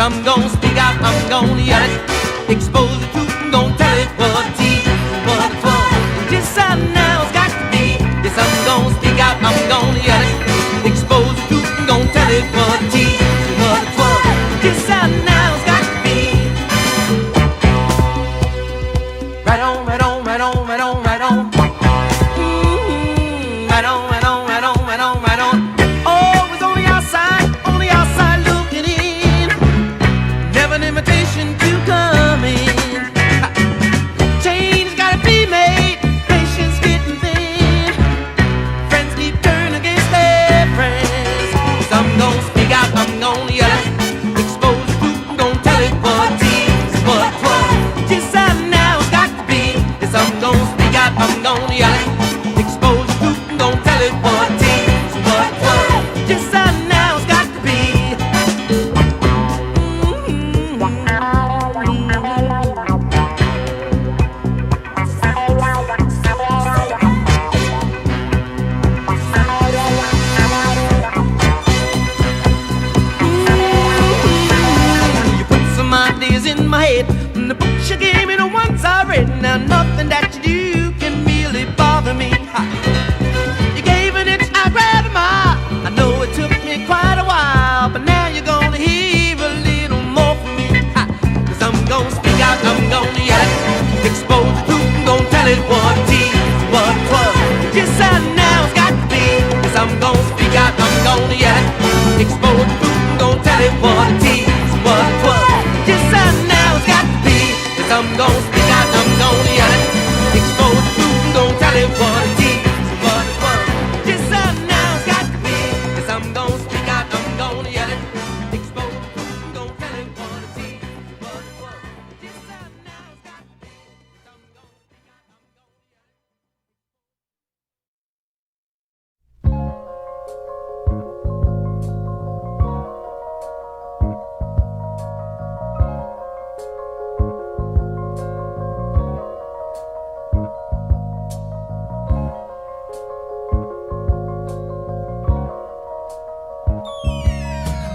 I'm gon' speak out, I'm gon' yell it. Expose the truth, I'm gon' tell it what tea, what fun. Just how now it's got to be. Yes, I'm gon' speak out, I'm gon' yell it. Expose the truth, I'm gon' tell it what tea, what fun. Just how now it's got to be. Right on, right on, right on, right on, right on. Right on, right on, right on, right on, right on. Oh, it's on the outside looking in. Never an invitation to come in. Change gotta be made, patience getting thin. Friends keep turning against their friends. Some gon' speak out, I'm gon' yell it. Expose the truth, I'm gon' tell it what tease, what fun. Just how now it's got to be. Yes, I'm gon' speak out, I'm gon' yell it. Expose the truth, I'm gon' tell it what tease, what fun. Just how now it's got to be. You put some ideas in my head, and the books you gave me, the ones I read. Now nothing that you do can really bother me. You gave an inch, I grabbed a mile. I know it took me quite a while, but now you're gonna hear a little more from me. Cause I'm gonna speak out, I'm gonna yell it. Expose the truth, I'm gonna tell it what tea, what was. Just how now it's got to be. Cause I'm gonna speak out, I'm gonna yell it. Expose the truth, I'm gonna tell it what tea, what was. Just how now it's got to be. Cause I'm gonna speak out, I'm gonna yell it. Expose the truth, I'm gonna tell it what tea, what was. Just how now it's got to be. Cause I'm gonna speak out, I'm gonna yell it. Expose the truth, I'm gonna tell it what tea, what was. Just how now it's got to be. Cause I'm gonna speak out, I'm gonna yell it.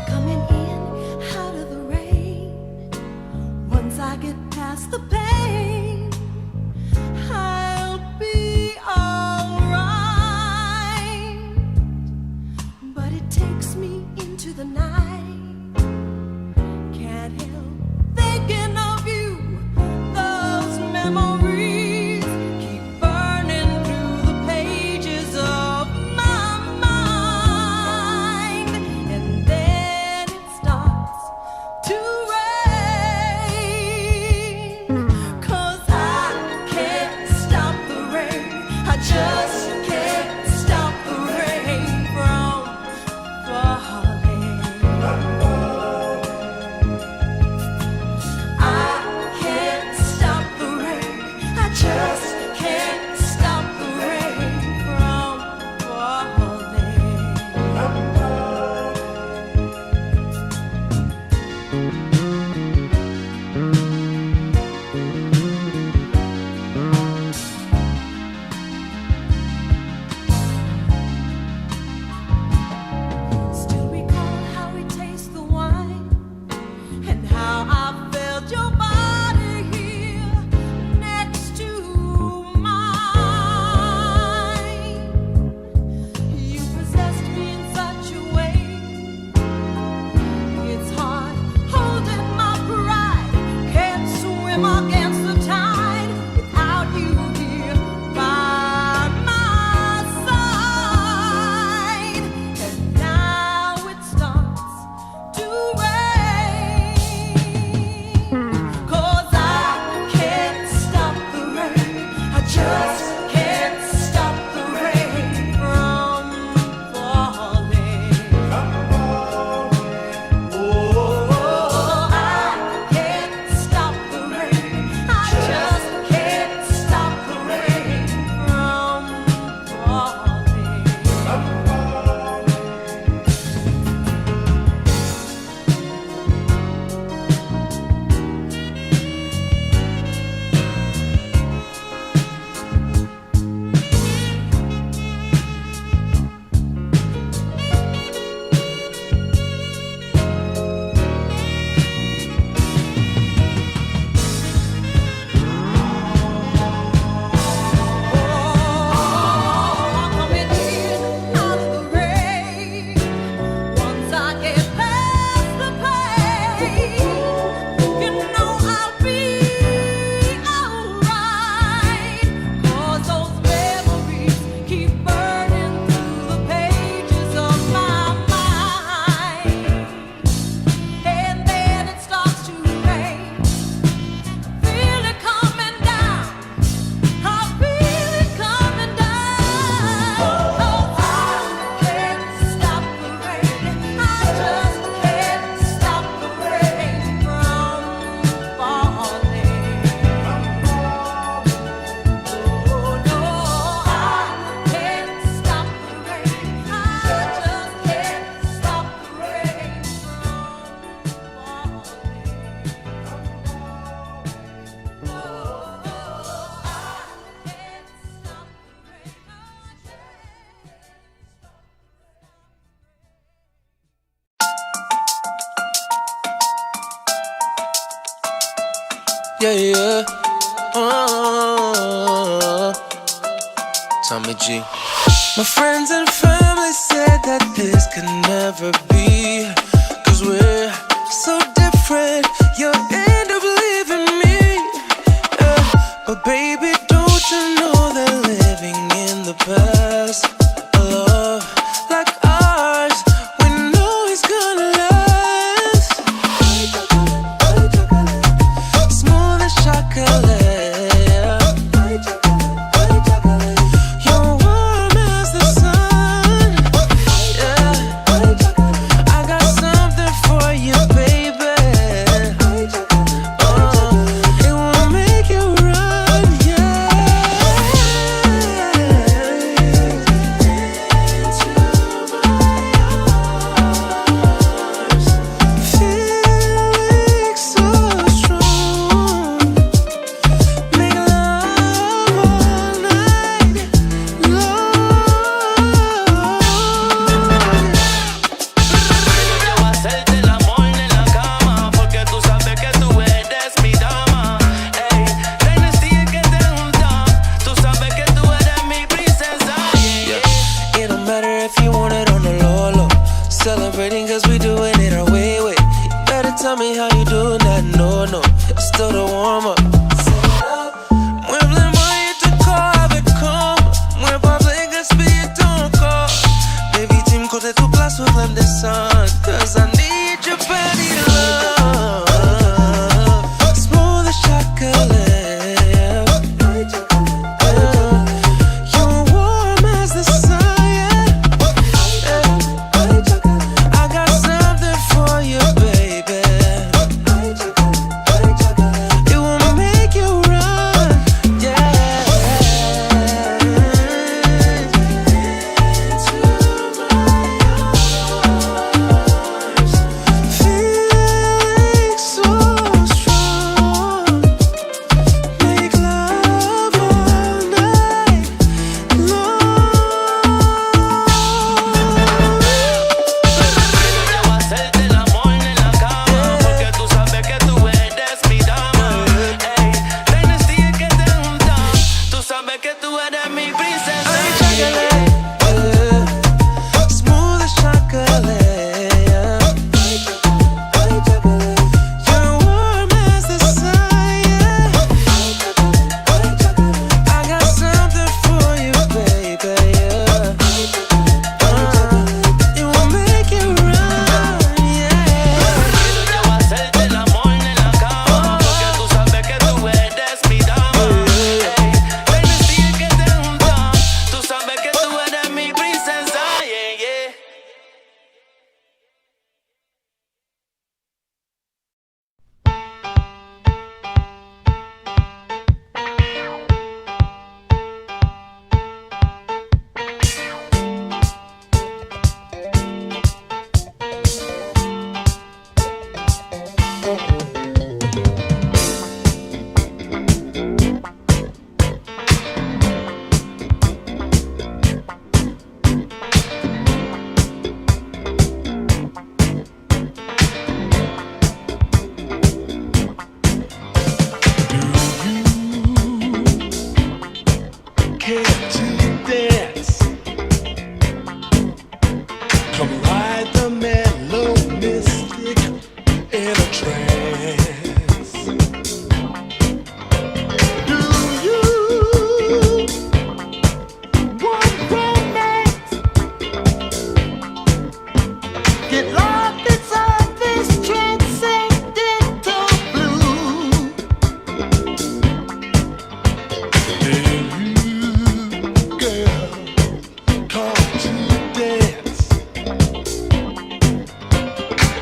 Coming in out of the rain. Once I get past the pain, I'll be alright. But it takes me into the night. Can't help thinking of you. Those memories keep burning through the pages of my mind. And then it starts to rain. 'Cause I can't stop the rain. I just can't stop the rain from falling. I can't stop the rain. I just can't stop the rain from falling. Still recall how we taste the wine and how I felt your body here next to mine. You possessed me in such a way. It's hard holding my pride. Can't swim against the tide without you here by my side. And now it starts to rain. 'Cause I can't stop the rain. I just can't stop the rain from falling. Oh, I can't stop the rain. I Yeah, yeah. Tommy G. My friends and family said that this could never be, 'cause we're so different, you'll end up leaving me. But baby, don't you know that living in the past, a love like ours, we know it's gonna last. Smooth as chocolate.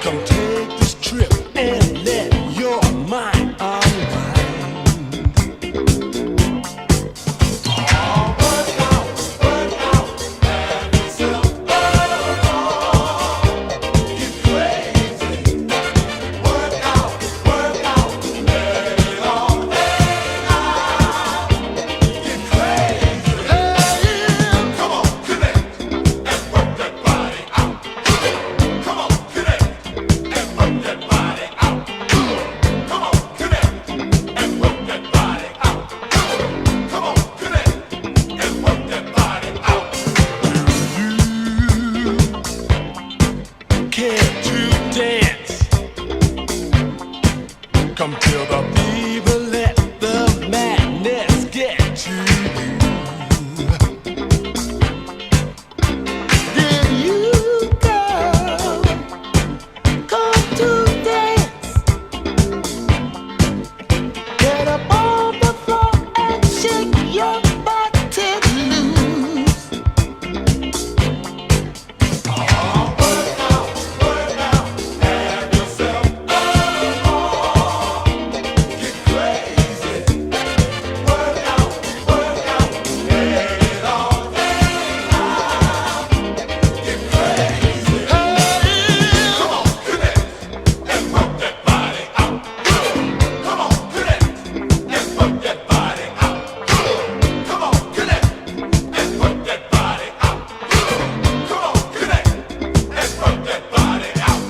Come take this trip and let your Come till the fever, let the madness get to you. Then you, girl, come to dance. Get up on the floor and shake your body loose. Work out, have yourself a ball. Get crazy. Work out, get it all day out. Get crazy. Hey, come on, connect and work that body out. Good. Come on, connect and work that body out. Good. Come on, connect and work that body out. Good. Come on, connect and work that body out.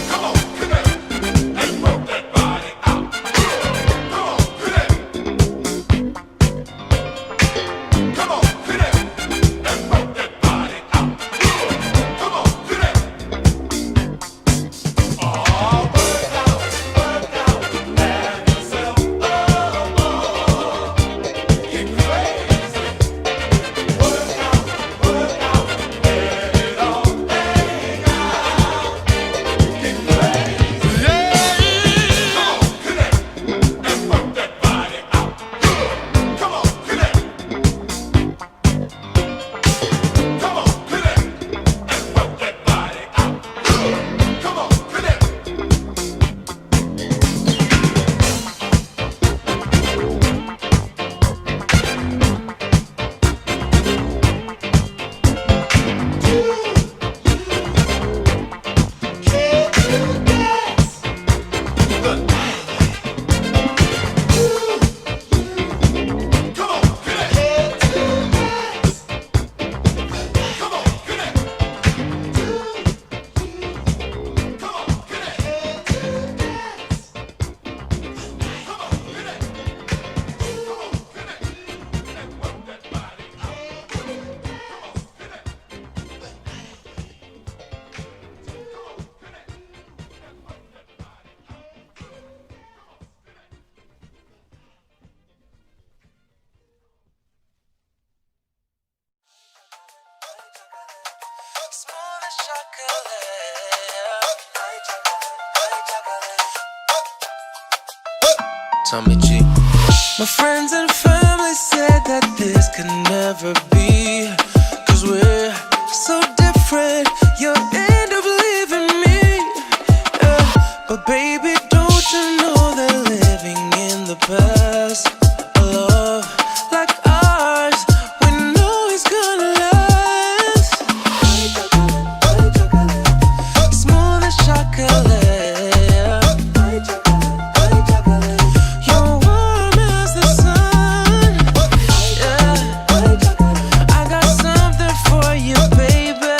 Come on, connect and work that body out. Come on, connect. Come on, connect and work that body out. Come on, connect. Oh, work out, have yourself a ball. Get crazy. Work out, get it all day out. Get crazy. Come on, connect and work that body out. Good. Come on, connect. Come on, connect and work that body out. Good. Come on, connect. Smooth as chocolate. Tommy G. My friends and family said that this could never be, 'cause we're so different. You'll end up leaving me. But baby, don't you know that living in the past, a love like ours, we know it's gonna last. Smooth as chocolate. You're warm as the sun. Yeah. I got something for you, baby.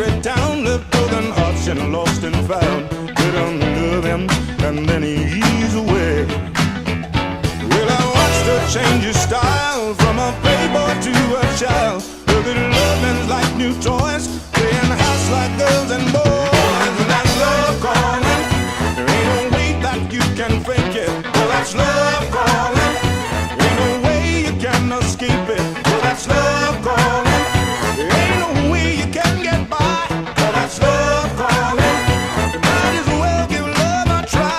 country town, left broken hearts and lost and found. Get on to love him, and then he's away. Well, I watched her change her style from a playboy to a child. Look at loving like new toys, playing house like girls and boys. And that's love calling. There ain't no way that you can fake it. Well, that's love calling. Ain't no way you can escape it. Well, that's love calling. There ain't no way you can get by. Well, that's love calling. You might as well give love a try.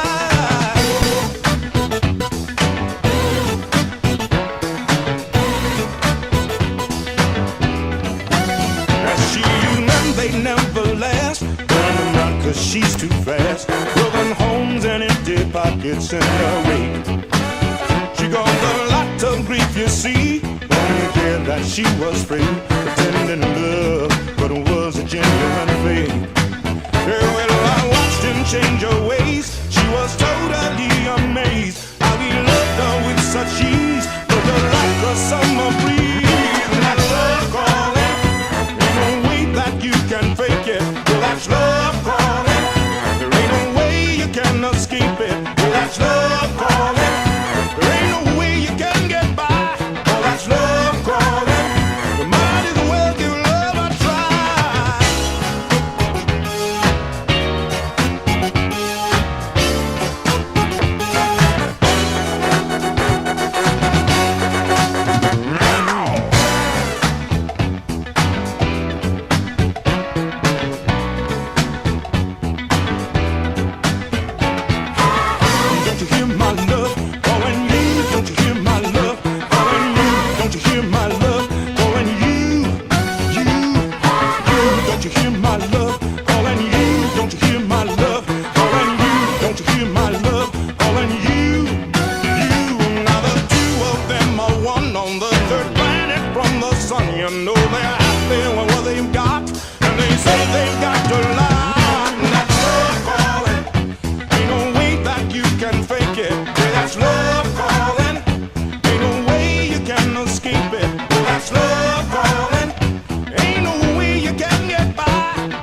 Now she and them, they never last. Burn them out 'cause she's too fast. Broken homes and empty pockets in her wake. She got a lot of grief, you see. Only care that she was free, pretending love, but it was a genuine fake. Yeah, well, I watched him change her ways. She was totally amazed how he loved her with such ease. Looked her like a summer breeze. And that's love calling. Ain't no way that you can fake it. Well, that's love calling. There ain't no way you can escape it. Well, that's love calling. There ain't no way you can get by. Well, that's love calling. You might as well give love a try. Don't you hear my love calling you? Don't you hear my love calling you? Don't you hear my love calling you? You. Don't you hear my love calling you? Don't you hear my love calling you? Don't you hear my love calling you? You. Now the two of them are one on the third planet from the sun. You know they're happy with what they've got, and they say they've got to lie. And that's love calling. Ain't no way that you can fake it. Yeah, that's love calling. Ain't no way you can escape it. Well, that's love calling. Ain't no way you can get by.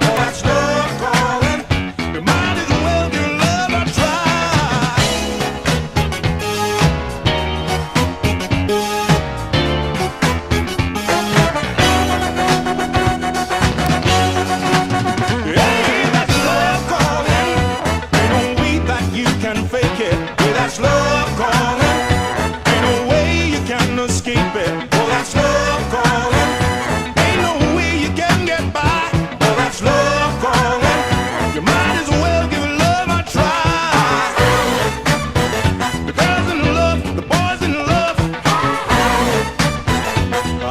Well, that's love calling. You might as well give love a try. Hey, that's love calling. Ain't no way that you can fake it. Yeah, that's love calling. Ain't no way you can escape it. Well, that's love calling. Ain't no way you can get by. Well, that's love calling. You might as well give love a try. The girls in love, the boys in love.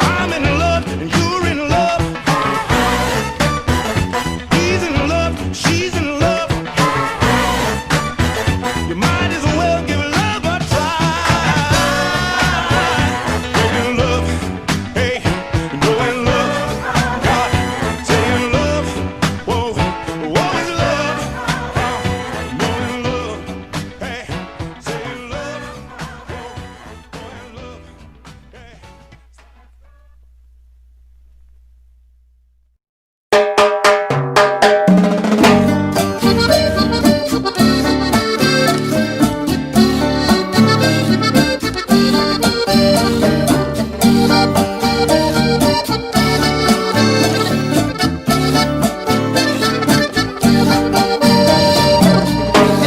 I'm in love and you're in love. He's in love, she's in love. You might as well give love a try. Making love, hey, knowing love. God, saying love, whoa, what is love? Knowing love, hey, saying love, whoa, knowing love, hey.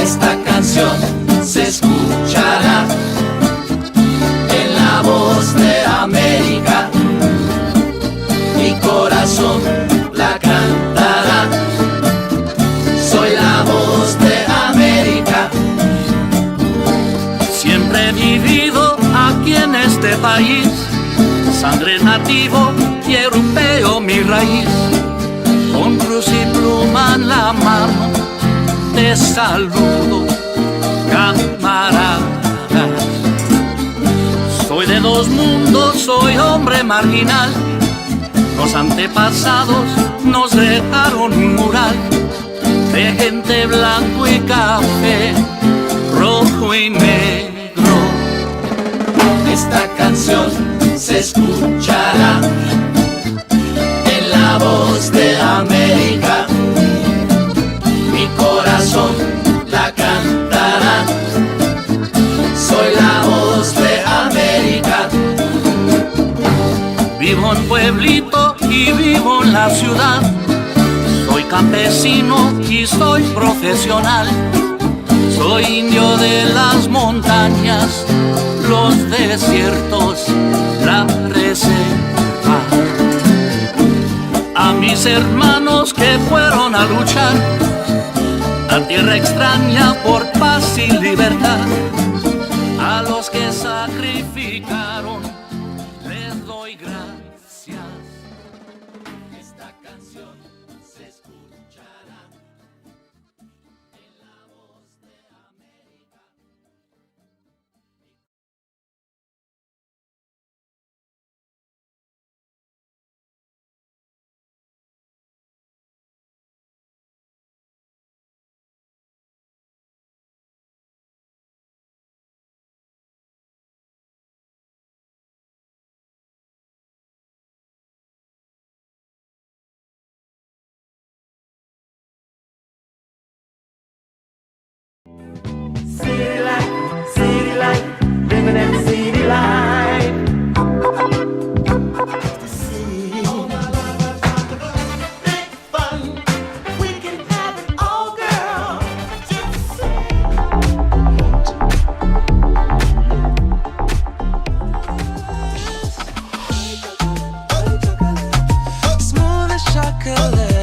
Esta canción se escuchará en la voz de América. Mi corazón la cantará. Soy la voz de América. Siempre he vivido aquí en este país. Sangre nativo y europeo mi raíz. Con cruz y pluma en la mano te saludo, camarada. Soy de dos mundos, soy hombre marginal. Los antepasados nos dejaron un mural de gente blanco y café, rojo y negro. Esta canción se escuchará en la voz de América, mi corazón la cantará. Soy la voz de América. Vivo en pueblito y vivo en la ciudad. Soy campesino y soy profesional. Soy indio de las montañas, los desiertos, la reserva. A mis hermanos que fueron a luchar a tierra extraña por paz y libertad, a los que sacrificaron les doy gracias. Esta canción se escuchará en la voz de América. City life, living that city life. The city. All my life I've got big fun. We can have it all, girl. Just Smooth as chocolate.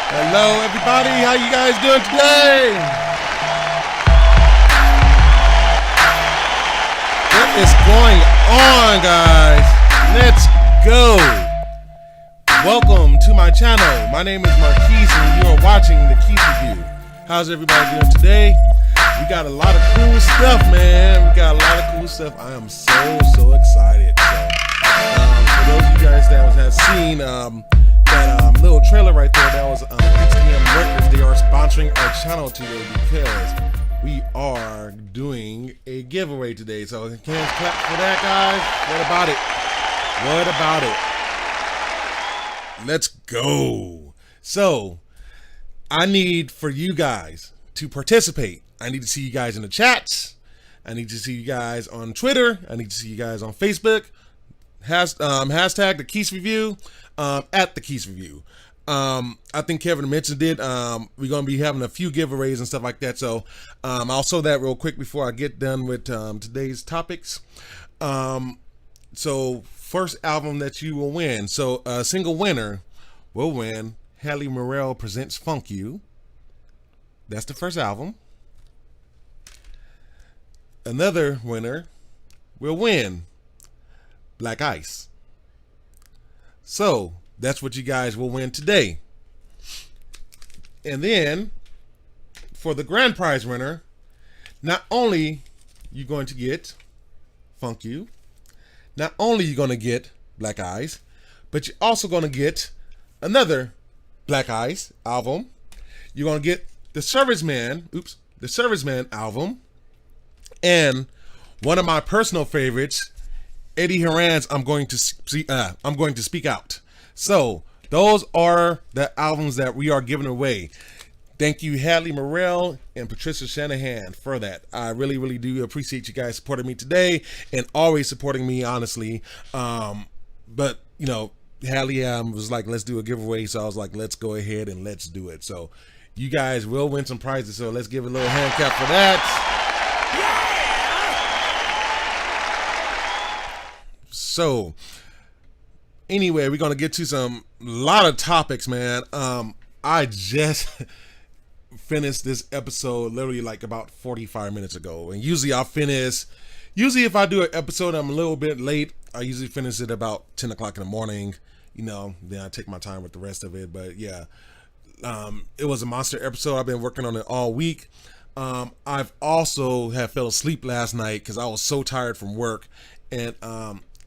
Hello, everybody. How you guys doing today? What is going on, guys? Let's go. Welcome to my channel. My name is Keyse, and you are watching the Keyse Review. How's everybody doing today? We got a lot of cool stuff, man. We got a lot of cool stuff. I am so excited. So, for those of you guys that have seen that little trailer right there, that was XDM Records. They are sponsoring our channel today because we are doing a giveaway today. So hands clap for that, guys. What about it? Let's go. So I need for you guys to participate. I need to see you guys in the chats. I need to see you guys on Twitter. I need to see you guys on Facebook. Hashtag the Keyse Review. At the Keyse Review. I think Kevin mentioned it. We're going to be having a few giveaways and stuff like that. So I'll show that real quick before I get done with today's topics. So first album that you will win. So a single winner will win Hadley Murrell Presents Funk You. That's the first album. Another winner will win Black Ice. So that's what you guys will win today. And then for the grand prize winner, not only you're going to get Funk You, not only you're going to get Black Eyes, but you're also going to get another Black Eyes album. You're going to get the Serviceman album, and one of my personal favorites, Eddie Herran's I'm going to Speak Out. So those are the albums that we are giving away. Thank you, Hadley Murrell and Patricia Shanahan, for that. I really do appreciate you guys supporting me today and always supporting me, honestly. But you know, Hadley was like, let's do a giveaway, so I was like, let's go ahead and let's do it. So you guys will win some prizes, so let's give a little hand clap for that. So anyway, we're gonna get to a lot of topics, man. I just finished this episode literally like about 45 minutes ago, and usually if I do an episode I'm a little bit late, I usually finish it about 10 o'clock in the morning, you know, then I take my time with the rest of it. But yeah, it was a monster episode. I've been working on it all week. I've also fell asleep last night because I was so tired from work, and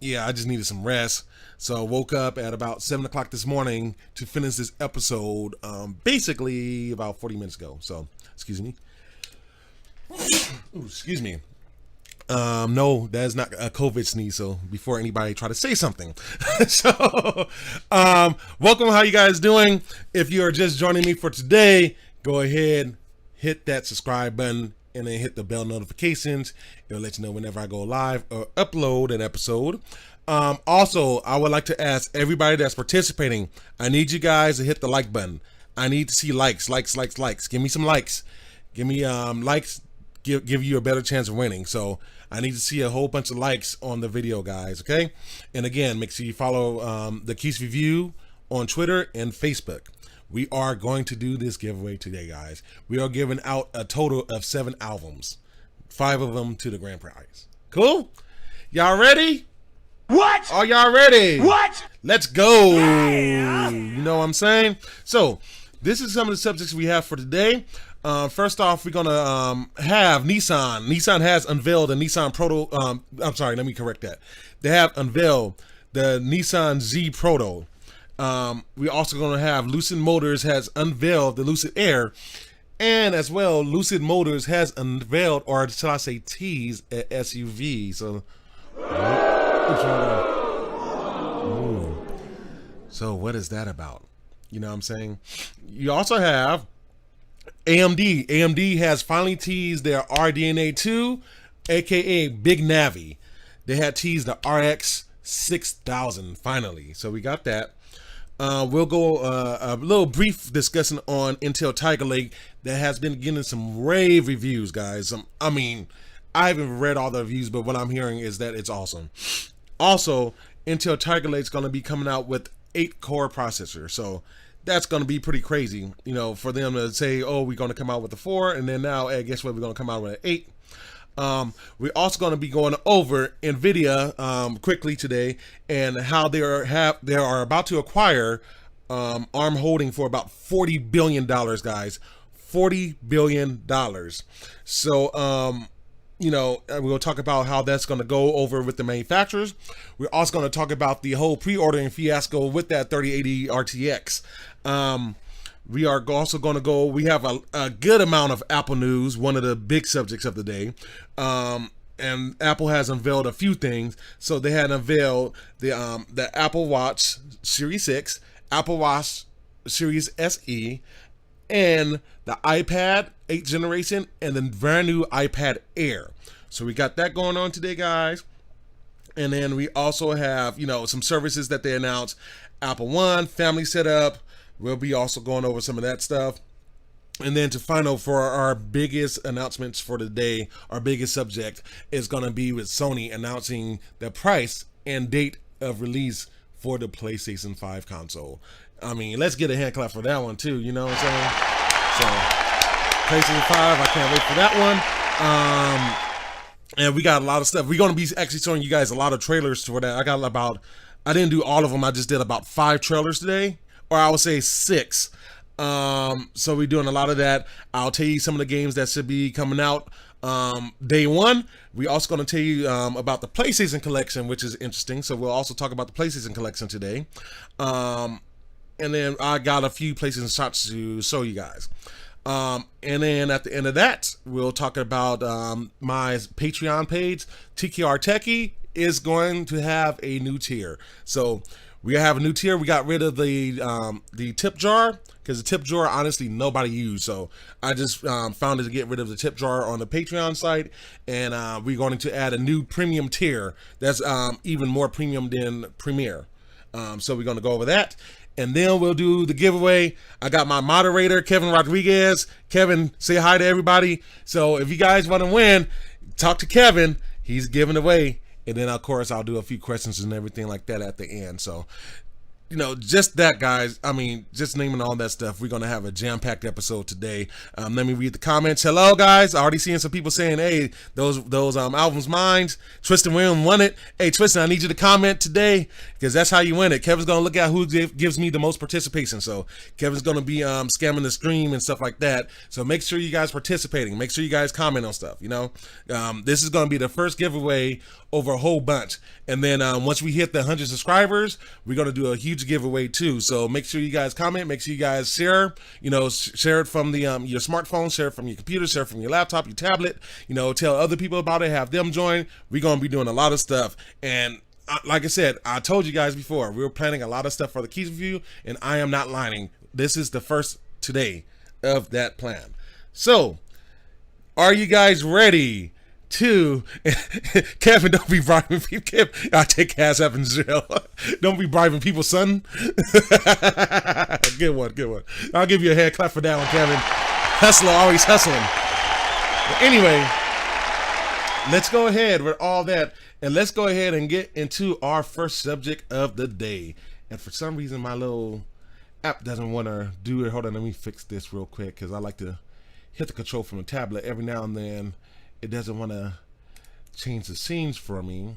yeah, I just needed some rest. So I woke up at about 7 o'clock this morning to finish this episode, basically about 40 minutes ago. So, excuse me. Ooh, excuse me. No, that is not a COVID sneeze. So before anybody try to say something, so welcome. How you guys doing? If you are just joining me for today, go ahead, hit that subscribe button, and then hit the bell notifications. It'll let you know whenever I go live or upload an episode. Also, I would like to ask everybody that's participating, I need you guys to hit the like button. I need to see likes. Give me some likes. Give me likes. Give you a better chance of winning. So I need to see a whole bunch of likes on the video, guys. Okay. And again, make sure you follow the Keyse Review on Twitter and Facebook. We are going to do this giveaway today, guys. We are giving out a total of 7 albums, 5 of them to the grand prize. Cool? Y'all ready? What? Are y'all ready? What? Let's go. Yeah. You know what I'm saying? So this is some of the subjects we have for today. First off, we're gonna have Nissan. Nissan has unveiled the Nissan Proto. I'm sorry, let me correct that. They have unveiled the Nissan Z Proto. We're also gonna have Lucid Motors has unveiled the Lucid Air, and as well, Lucid Motors has unveiled, or shall I say, teased, a SUV. So, ooh. So what is that about? You know what I'm saying? You also have AMD. AMD has finally teased their RDNA 2, aka Big Navi. They had teased the RX 6000 finally. So we got that. We'll go a little brief discussion on Intel Tiger Lake that has been getting some rave reviews, guys. I mean, I haven't read all the reviews, but what I'm hearing is that it's awesome. Also, Intel Tiger Lake is going to be coming out with 8-core processor. So that's going to be pretty crazy, you know, for them to say, oh, we're going to come out with a 4, and then now, hey, guess what, we're going to come out with an 8. We're also going to be going over Nvidia quickly today, and how they are about to acquire ARM Holding for about $40 billion, guys. $40 billion. So, you know, we're going to talk about how that's going to go over with the manufacturers. We're also going to talk about the whole pre-ordering fiasco with that 3080 RTX. We are also going to go, we have a good amount of Apple news, one of the big subjects of the day. And Apple has unveiled a few things. So they had unveiled the Apple Watch Series 6, Apple Watch Series SE, and the iPad 8th generation, and the brand new iPad Air. So we got that going on today, guys. And then we also have, you know, some services that they announced. Apple One, family setup. We'll be also going over some of that stuff. And then to final, for our biggest announcements for the day, our biggest subject is going to be with Sony announcing the price and date of release for the PlayStation 5 console. I mean, let's get a hand clap for that one too, you know what I'm saying? So, PlayStation 5, I can't wait for that one. And we got a lot of stuff. We're going to be actually showing you guys a lot of trailers for that. I didn't do all of them. I just did about 5 trailers today, or I would say 6. So we're doing a lot of that. I'll tell you some of the games that should be coming out day one. We're also going to tell you about the PlayStation Collection, which is interesting. So we'll also talk about the PlayStation Collection today. And then I got a few PlayStation shots to show you guys. And then at the end of that, we'll talk about my Patreon page. TKR TEKKIE is going to have a new tier. So we have a new tier. We got rid of the tip jar, because the tip jar, honestly, nobody used. So I just found it to get rid of the tip jar on the Patreon site. And we're going to add a new premium tier that's even more premium than Premier. So we're going to go over that. And then we'll do the giveaway. I got my moderator, Kevin Rodriguez. Kevin, say hi to everybody. So if you guys want to win, talk to Kevin. He's giving away. And then, of course, I'll do a few questions and everything like that at the end. So you know, just that, guys. I mean, just naming all that stuff. We're gonna have a jam-packed episode today. Let me read the comments. Hello, guys. Already seeing some people saying, "Hey, those albums mine." Tristan William won it. Hey, Tristan, I need you to comment today because that's how you win it. Kevin's gonna look at who gives me the most participation. So Kevin's gonna be scamming the stream and stuff like that. So make sure you guys participating. Make sure you guys comment on stuff. You know, this is gonna be the first giveaway over a whole bunch, and then once we hit the 100 subscribers, we're gonna do a huge giveaway too. So make sure you guys comment, make sure you guys share, you know, share it from the your smartphone, share it from your computer, share it from your laptop, your tablet, you know, tell other people about it, have them join. We're gonna be doing a lot of stuff, and like I said, I told you guys before, we were planning a lot of stuff for the Keyse review, and I am not lying. This is the first today of that plan. So are you guys ready to Kevin? Don't be bribing people. Kevin, I take cash up in jail. Don't be bribing people, son. Good one. I'll give you a hand clap for that one, Kevin. Hustler, always hustling. But anyway, let's go ahead with all that, and let's go ahead and get into our first subject of the day. And for some reason, my little app doesn't want to do it. Hold on, let me fix this real quick because I like to hit the control from the tablet every now and then. It doesn't want to change the scenes for me.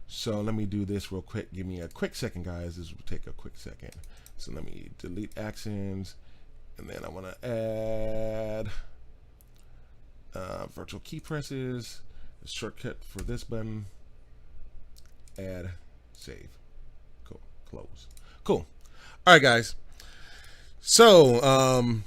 So let me do this real quick. Give me a quick second, guys. This will take a quick second. So let me delete actions. And then I want to add virtual key presses. A shortcut for this button. Add, save. Cool. Close. Cool. All right, guys. So,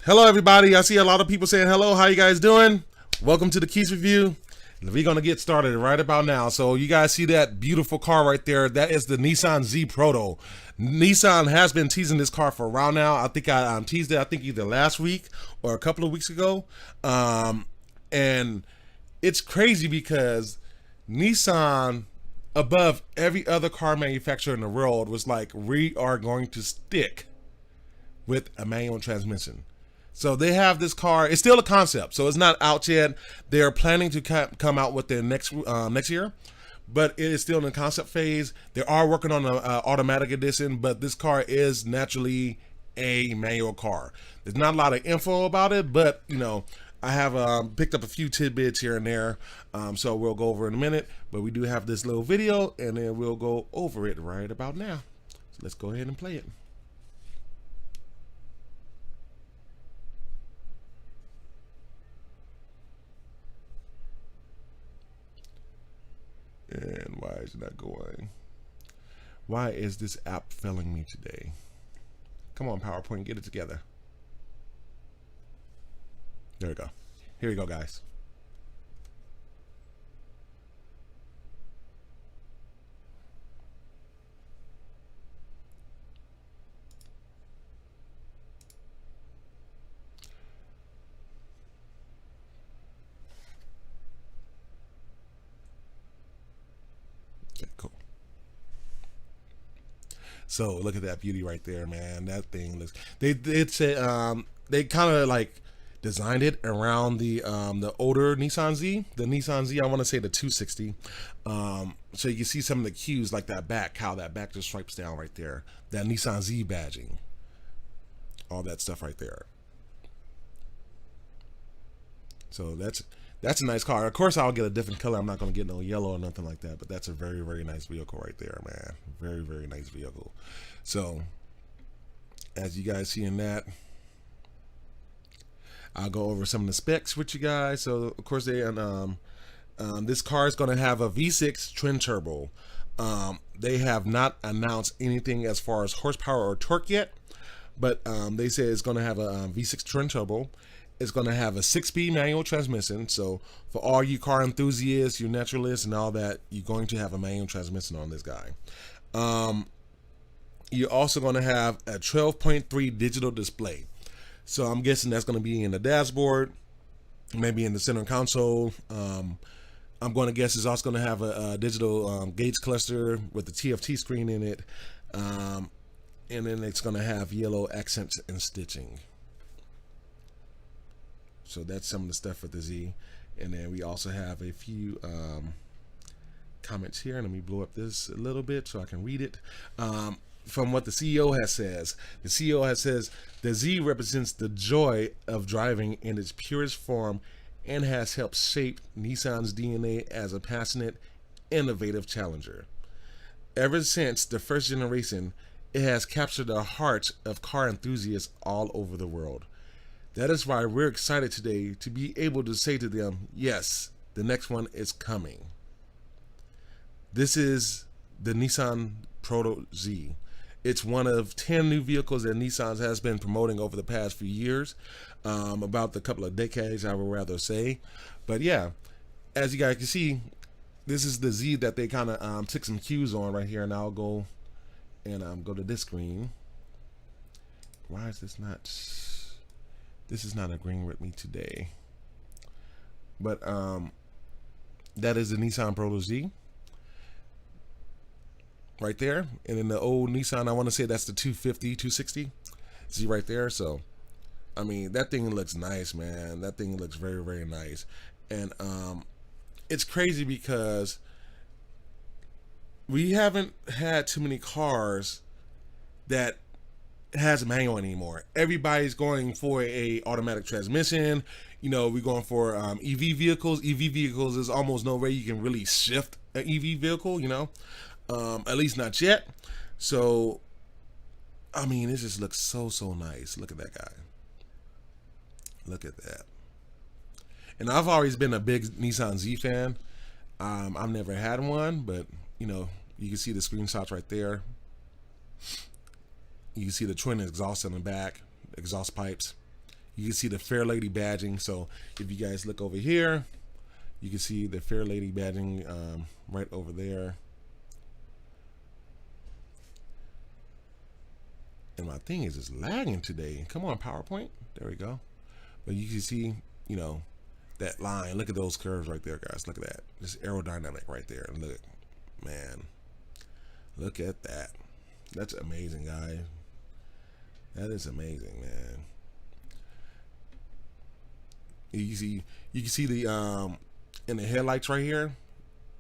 hello, everybody. I see a lot of people saying hello. How you guys doing? Welcome to the Keyse review. We're going to get started right about now. So you guys see that beautiful car right there? That is the Nissan Z Proto. Nissan has been teasing this car for a while now. I think I teased it, I think either last week or a couple of weeks ago. And it's crazy because Nissan, above every other car manufacturer in the world, was like, we are going to stick with a manual transmission. So they have this car. It's still a concept, so it's not out yet. They're planning to come out with it next year, but it is still in the concept phase. They are working on an automatic edition, but this car is naturally a manual car. There's not a lot of info about it, but you know, I have picked up a few tidbits here and there, so we'll go over in a minute. But we do have this little video, and then we'll go over it right about now. So let's go ahead and play it. And why is it not going? Why is this app failing me today? Come on, PowerPoint, get it together. There we go. Here we go, guys. Cool. So look at that beauty right there, man. That thing looks. They kind of like designed it around the older Nissan Z, the Nissan Z. I want to say the 260. So you can see some of the cues like that back, how that back just stripes down right there. That Nissan Z badging, all that stuff right there. So that's a nice car. Of course, I'll get a different color. I'm not going to get no yellow or nothing like that, but that's a very, very nice vehicle right there, man. Very, very nice vehicle. So, as you guys see in that, I'll go over some of the specs with you guys. So, of course, this car is going to have a V6 twin turbo. They have not announced anything as far as horsepower or torque yet, but they say it's going to have a V6 twin turbo. It's going to have a 6-speed manual transmission. So for all you car enthusiasts, you naturalists and all that, you're going to have a manual transmission on this guy. You're also going to have a 12.3 digital display. So I'm guessing that's going to be in the dashboard, maybe in the center console. I'm going to guess it's also going to have a digital gauge cluster with the TFT screen in it. And then it's going to have yellow accents and stitching. So that's some of the stuff for the Z. And then we also have a few comments here. Let me blow up this a little bit so I can read it. from what the CEO has says. The CEO has says the Z represents the joy of driving in its purest form and has helped shape Nissan's DNA as a passionate, innovative challenger. Ever since the first generation, it has captured the hearts of car enthusiasts all over the world. That is why we're excited today to be able to say to them, yes, the next one is coming. This is the Nissan Proto Z. It's one of 10 new vehicles that Nissan has been promoting over the past few years, about a couple of decades, I would rather say. But yeah, as you guys can see, this is the Z that they kind of took some cues on right here, and I'll go and go to this screen. Why is this not? This is not agreeing with me today. But that is the Nissan Proto Z. Right there. And in the old Nissan, I want to say that's the 250, 260. See right there. So, I mean, that thing looks nice, man. That thing looks very, very nice. And it's crazy because we haven't had too many cars that has a manual anymore. Everybody's going for a automatic transmission. You know, we're going for EV vehicles. EV vehicles is almost no way you can really shift an EV vehicle, you know. At least not yet. So, I mean, it just looks so nice. Look at that guy. Look at that. And I've always been a big Nissan Z fan. I've never had one, but you know, you can see the screenshots right there. You can see the twin exhaust in the back, exhaust pipes. You can see the Fair Lady badging. So if you guys look over here, you can see the Fair Lady badging right over there. And my thing is just lagging today. Come on, PowerPoint. There we go. But you can see, you know, that line. Look at those curves right there, guys. Look at that. Just aerodynamic right there. Look, man. Look at that. That's amazing, guys. That is amazing, man. You can see the in the headlights right here.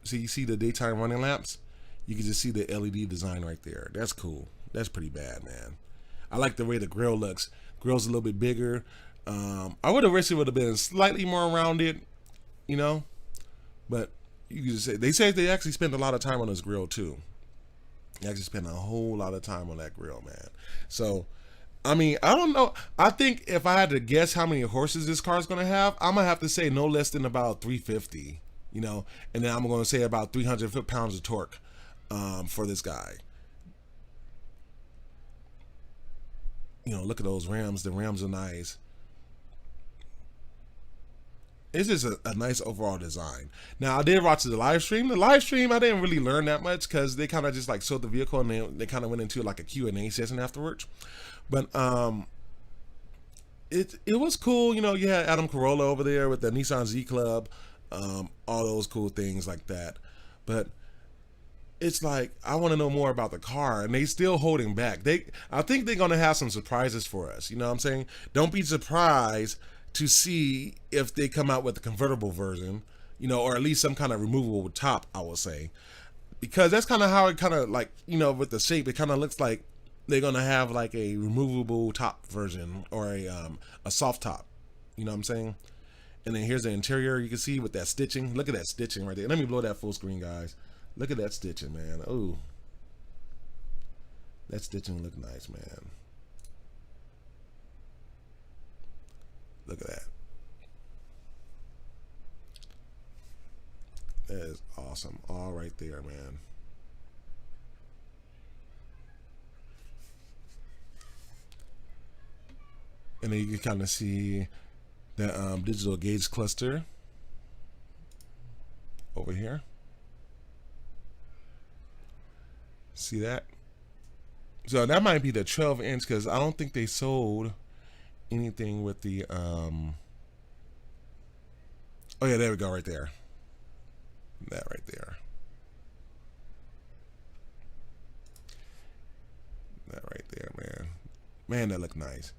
So you see the daytime running lamps. You can just see the LED design right there. That's cool. That's pretty bad, man. I like the way the grill looks. Grill's a little bit bigger. I would have wished it would have been slightly more rounded, you know. But you can just say they actually spent a lot of time on this grill too. They actually spent a whole lot of time on that grill, man. So, I mean, I don't know. I think if I had to guess how many horses this car is going to have, I'm going to have to say no less than about 350, you know. And then I'm going to say about 300 foot-pounds of torque for this guy. You know, look at those rims. The rims are nice. It's just a nice overall design. Now, I did watch the live stream. The live stream, I didn't really learn that much because they kind of just like showed the vehicle and they kind of went into like a Q&A session afterwards. But it was cool. You know, you had Adam Carolla over there with the Nissan Z Club, all those cool things like that. But it's like, I want to know more about the car, and they still holding back. I think they're going to have some surprises for us. You know what I'm saying? Don't be surprised to see if they come out with a convertible version, you know, or at least some kind of removable top, I will say. Because that's kind of how it kind of like, you know, with the shape, it kind of looks like they're going to have like a removable top version or a soft top. You know what I'm saying? And then here's the interior. You can see with that stitching. Look at that stitching right there. Let me blow that full screen, guys. Look at that stitching, man. Ooh. That stitching look nice, man. Look at that. That is awesome. All right there, man. And then you can kind of see the digital gauge cluster over here. See that? So that might be the 12-inch because I don't think they sold anything with the oh yeah, there we go, right there. That right there. That right there, man. Man, that look nice.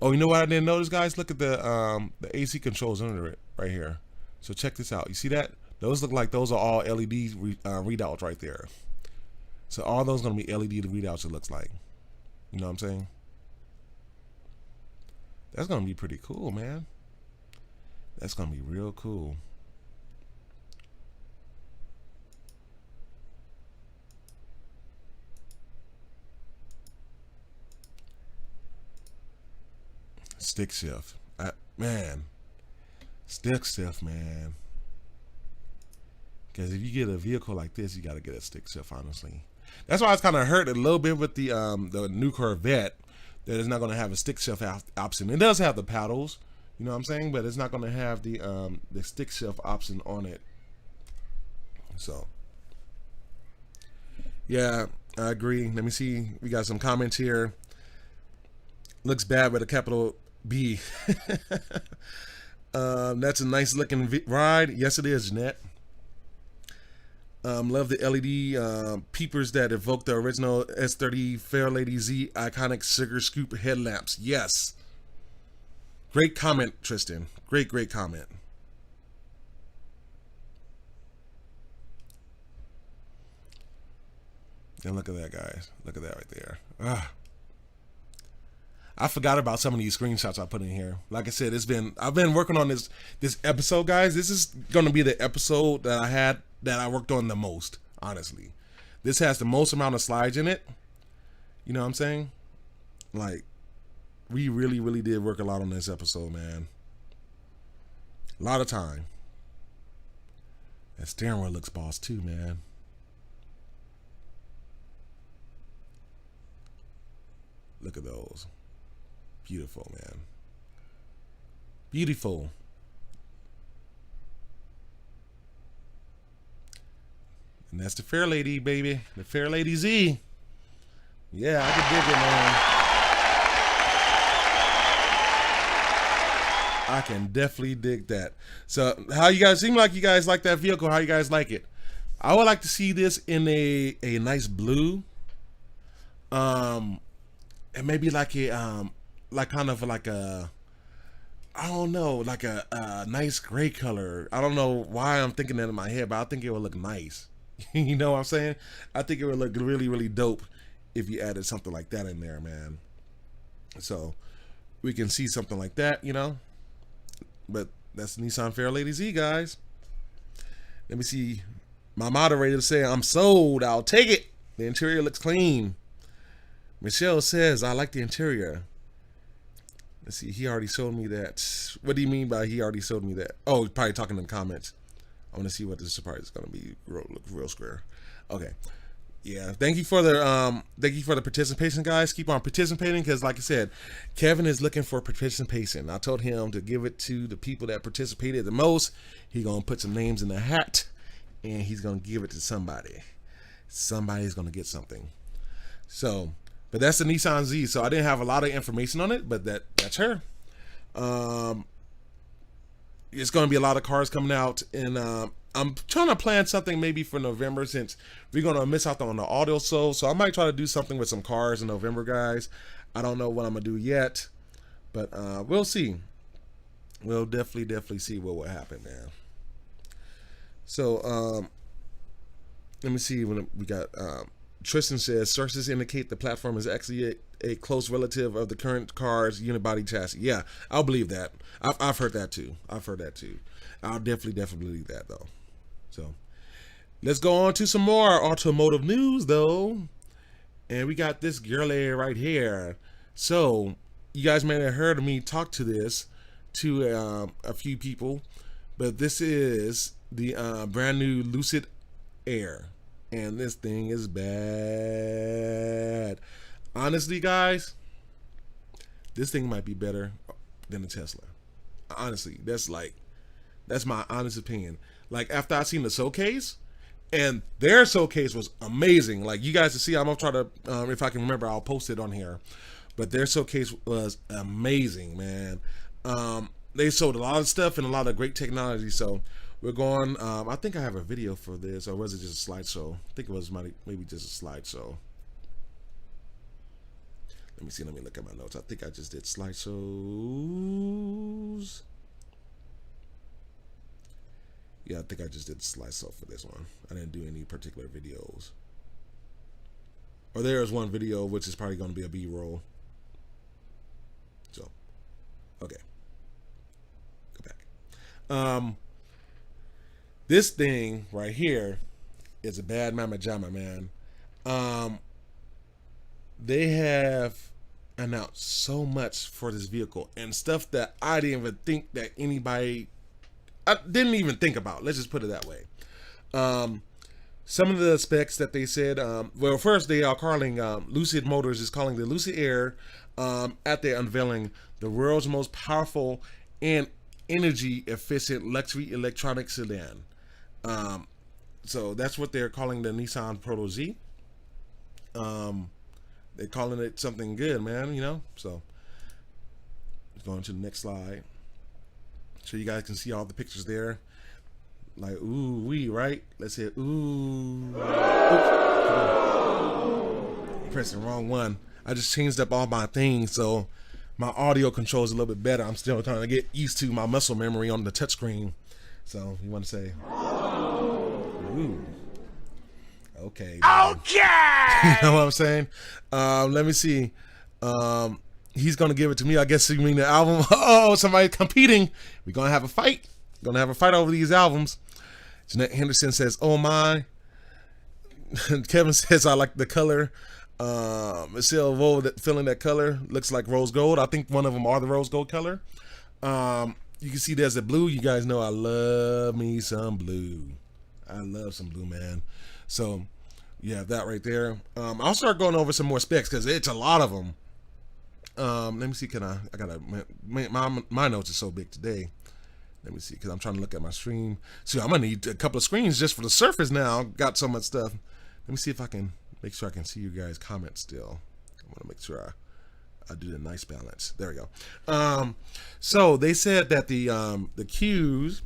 Oh, you know what I didn't notice, guys? Look at the AC controls under it right here. So check this out. You see that? Those look like those are all LED readouts right there. So all those gonna be LED readouts. It looks like. You know what I'm saying? That's gonna be pretty cool, man. That's gonna be real cool. Stick shift, man. Stick shift, man. Because if you get a vehicle like this, you got to get a stick shift. Honestly, that's why I was kind of hurt a little bit with the new Corvette that is not going to have a stick shift option. It does have the paddles, you know what I'm saying, but it's not going to have the stick shift option on it. So, yeah, I agree. Let me see. We got some comments here. Looks bad with a capital B. That's a nice looking ride. Yes, it is, Jeanette. Love the LED peepers that evoke the original S30 Fairlady Z iconic sugar scoop headlamps. Yes. Great comment, Tristan. Great comment. And look at that, guys. Look at that right there. I forgot about some of these screenshots I put in here. Like I said, I've been working on this episode, guys. This is gonna be the episode that I worked on the most, honestly. This has the most amount of slides in it. You know what I'm saying? Like, we really, really did work a lot on this episode, man. A lot of time. That steering wheel looks boss too, man. Look at those. Beautiful, man. Beautiful. And that's the Fairlady, baby. The Fairlady Z. Yeah, I can dig it, man. I can definitely dig that. So, how you guys seem like you guys like that vehicle? How you guys like it? I would like to see this in a nice blue. And maybe like a like kind of like a, I don't know, like a nice gray color. I don't know why I'm thinking that in my head, but I think it would look nice. You know what I'm saying? I think it would look really, really dope if you added something like that in there, man. So we can see something like that, you know. But that's Nissan Fairlady Z, guys. Let me see. My moderator said, I'm sold. I'll take it. The interior looks clean. Michelle says, I like the interior. Let's see. He already showed me that. What do you mean by he already showed me that? Oh, he's probably talking in the comments. I want to see what this surprise is going to be. Look real square. Okay. Yeah. Thank you for the participation, guys. Keep on participating because, like I said, Kevin is looking for participation. I told him to give it to the people that participated the most. He's going to put some names in the hat and he's going to give it to somebody. Somebody's going to get something. So, but that's the Nissan Z. So I didn't have a lot of information on it, but that's her. It's going to be a lot of cars coming out, and I'm trying to plan something maybe for November since we're going to miss out on the auto show. So I might try to do something with some cars in November, guys. I don't know what I'm going to do yet, but we'll see. We'll definitely see what will happen, man. So let me see when we got. Tristan says sources indicate the platform is actually a close relative of the current car's unibody chassis. Yeah, I'll believe that. I've heard that too. I'll definitely believe that though. So let's go on to some more automotive news though, and we got this girl right here. So you guys may have heard of me talk to a few people, but this is the brand new Lucid Air. And this thing is bad. Honestly, guys, this thing might be better than the Tesla. Honestly, that's my honest opinion. Like, after I seen the showcase, and their showcase was amazing. Like, you guys can see, I'm gonna try to, if I can remember, I'll post it on here. But their showcase was amazing, man. They showed a lot of stuff and a lot of great technology. So we're going, I think I have a video for this, or was it just a slideshow? I think it was maybe just a slideshow. Let me see, let me look at my notes. I think I just did slideshows. Yeah, I think I just did slideshow for this one. I didn't do any particular videos. Or there is one video, which is probably going to be a B-roll. So, okay. Go back. This thing right here is a bad mama jamma, man. They have announced so much for this vehicle and stuff that I didn't even think that anybody, I didn't even think about. Let's just put it that way. Some of the specs that they said, well, first they are calling, Lucid Motors is calling the Lucid Air, at their unveiling, the world's most powerful and energy efficient luxury electronic sedan. So that's what they're calling the Nissan Proto Z. They're calling it something good, man, you know. So going to the next slide, so you guys can see all the pictures there. Like, ooh wee, right? Let's hit ooh. Press the wrong one. I just changed up all my things, so my audio control is a little bit better. I'm still trying to get used to my muscle memory on the touchscreen. So you want to say, ooh, okay. Okay. You know what I'm saying? Let me see. He's gonna give it to me. I guess you mean the album. Oh, somebody competing. We're gonna have a fight. Gonna have a fight over these albums. Jeanette Henderson says, "Oh my." Kevin says, "I like the color." Michelle Vo, feeling that color looks like rose gold. I think one of them are the rose gold color. You can see there's a blue. You guys know I love me some blue. I love some blue, man. So you have that right there. I'll start going over some more specs because it's a lot of them. Let me see. Can I gotta. My notes are so big today. Let me see, because I'm trying to look at my stream. See, I'm gonna need a couple of screens just for the Surface now. Got so much stuff. Let me see if I can make sure I can see you guys' comments still. I want to make sure I do the nice balance. There we go. So they said that the cues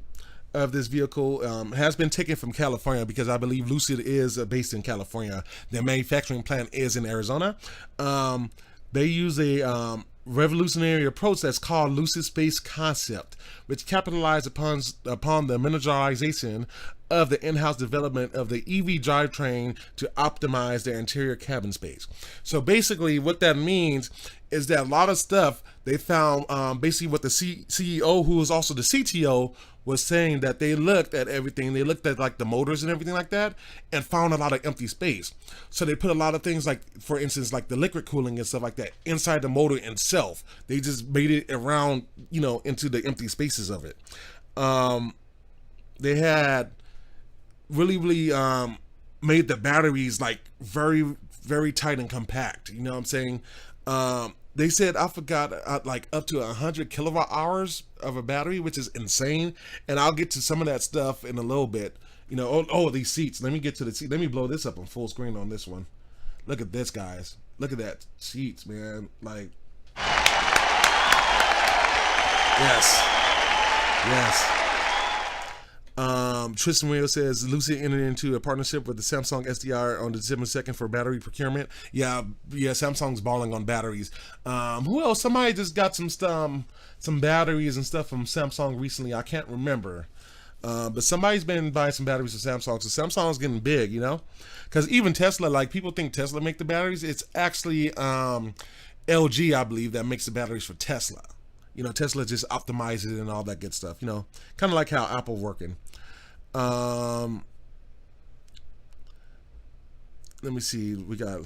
of this vehicle has been taken from California, because I believe Lucid is based in California. Their manufacturing plant is in Arizona. They use a revolutionary approach that's called Lucid Space Concept, which capitalized upon the miniaturization of the in-house development of the EV drivetrain to optimize their interior cabin space. So basically what that means is that a lot of stuff they found, basically what the CEO, who was also the CTO, was saying, that they looked at everything. They looked at like the motors and everything like that, and found a lot of empty space. So they put a lot of things, like for instance, like the liquid cooling and stuff like that, inside the motor itself. They just made it around, you know, into the empty spaces of it. They had really made the batteries like very, very tight and compact. You know what I'm saying? They said, I forgot, like up to 100 kilowatt hours of a battery, which is insane. And I'll get to some of that stuff in a little bit. You know, oh, these seats. Let me get to the seat. Let me blow this up on full screen on this one. Look at this, guys. Look at that seats, man. Like, yes. Tristan Will says Lucid entered into a partnership with the Samsung SDR on December 2nd for battery procurement. Yeah, Samsung's balling on batteries. Who else? Somebody just got some batteries and stuff from Samsung recently. I can't remember. But somebody's been buying some batteries from Samsung. So Samsung's getting big, you know? Because even Tesla, like people think Tesla make the batteries. It's actually LG, I believe, that makes the batteries for Tesla. You know, Tesla just optimizes it and all that good stuff, you know, kind of like how Apple working. Let me see. We got,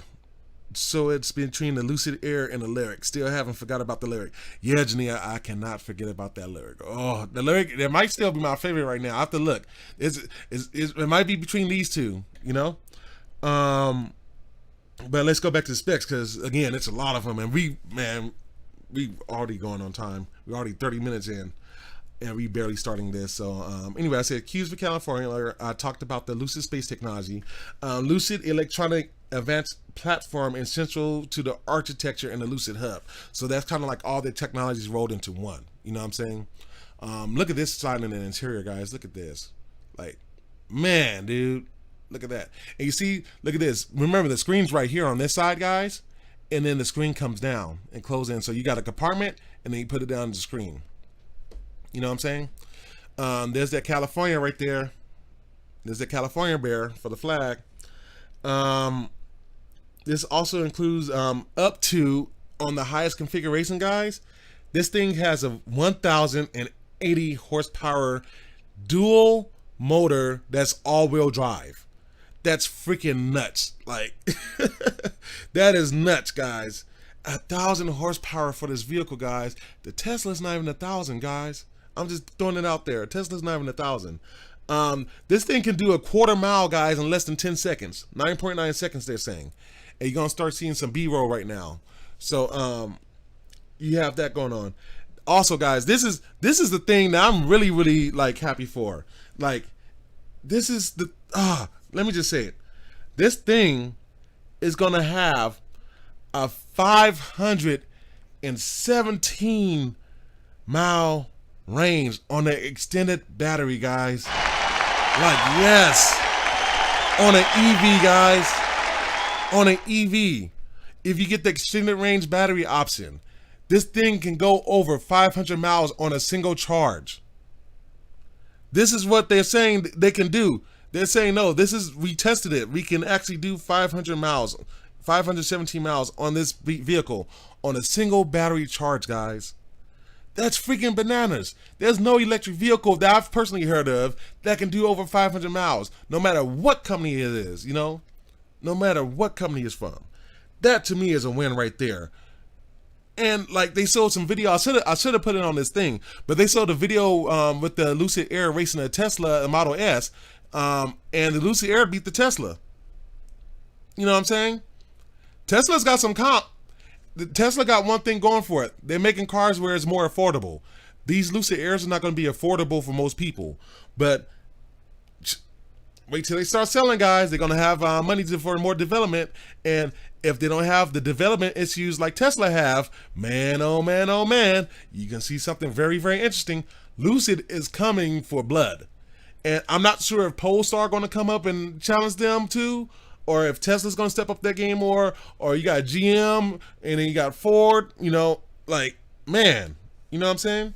so it's between the Lucid Air and the Lyric. Still haven't forgot about the Lyric. Yeah, Jania, I cannot forget about that Lyric. Oh, the Lyric, it might still be my favorite right now. I have to look. It might be between these two, you know? But let's go back to the specs, because again, it's a lot of them, and we already going on time. We're already 30 minutes in, and we barely starting this. So anyway, I said Keyse for California. I talked about the Lucid Space Technology. Lucid Electronic Advanced Platform is central to the architecture in the Lucid Hub. So that's kind of like all the technologies rolled into one. You know what I'm saying? Look at this side in the interior, guys. Look at this. Like, man, dude. Look at that. And you see, look at this. Remember, the screen's right here on this side, guys. And then the screen comes down and closes in. So you got a compartment, and then you put it down the screen. You know what I'm saying? There's that California right there. There's that California bear for the flag. This also includes up to, on the highest configuration, guys, this thing has a 1,080 horsepower dual motor that's all-wheel drive. That's freaking nuts. Like, that is nuts, guys. 1,000 horsepower for this vehicle, guys. The Tesla's not even 1,000, guys. I'm just throwing it out there. Tesla's not even 1,000. This thing can do a quarter mile, guys, in less than 10 seconds. 9.9 seconds, they're saying. And you're gonna start seeing some B-roll right now. So you have that going on. Also, guys, this is the thing that I'm really like happy for. Like, this is the let me just say it. This thing is gonna have a 517 mile range on the extended battery, guys. Like, yes, on an EV, guys. On an EV, if you get the extended range battery option, this thing can go over 500 miles on a single charge. This is what they're saying they can do. They're saying, no, we tested it. We can actually do 500 miles, 517 miles on this vehicle on a single battery charge, guys. That's freaking bananas. There's no electric vehicle that I've personally heard of that can do over 500 miles, no matter what company it is, you know? No matter what company it's from. That to me is a win right there. And like, they showed some video. I should have put it on this thing, but they showed a video with the Lucid Air racing a Tesla Model S, and the Lucid Air beat the Tesla. You know what I'm saying? Tesla's got some comp. The Tesla got one thing going for it. They're making cars where it's more affordable. These Lucid Airs are not going to be affordable for most people, but wait till they start selling, guys. They're going to have money for more development. And if they don't have the development issues like Tesla have, man, oh man, oh man, you can see something very, very interesting. Lucid is coming for blood. And I'm not sure if Polestar are going to come up and challenge them too, or if Tesla's going to step up their game more, or you got GM and then you got Ford, you know, like, man, you know what I'm saying?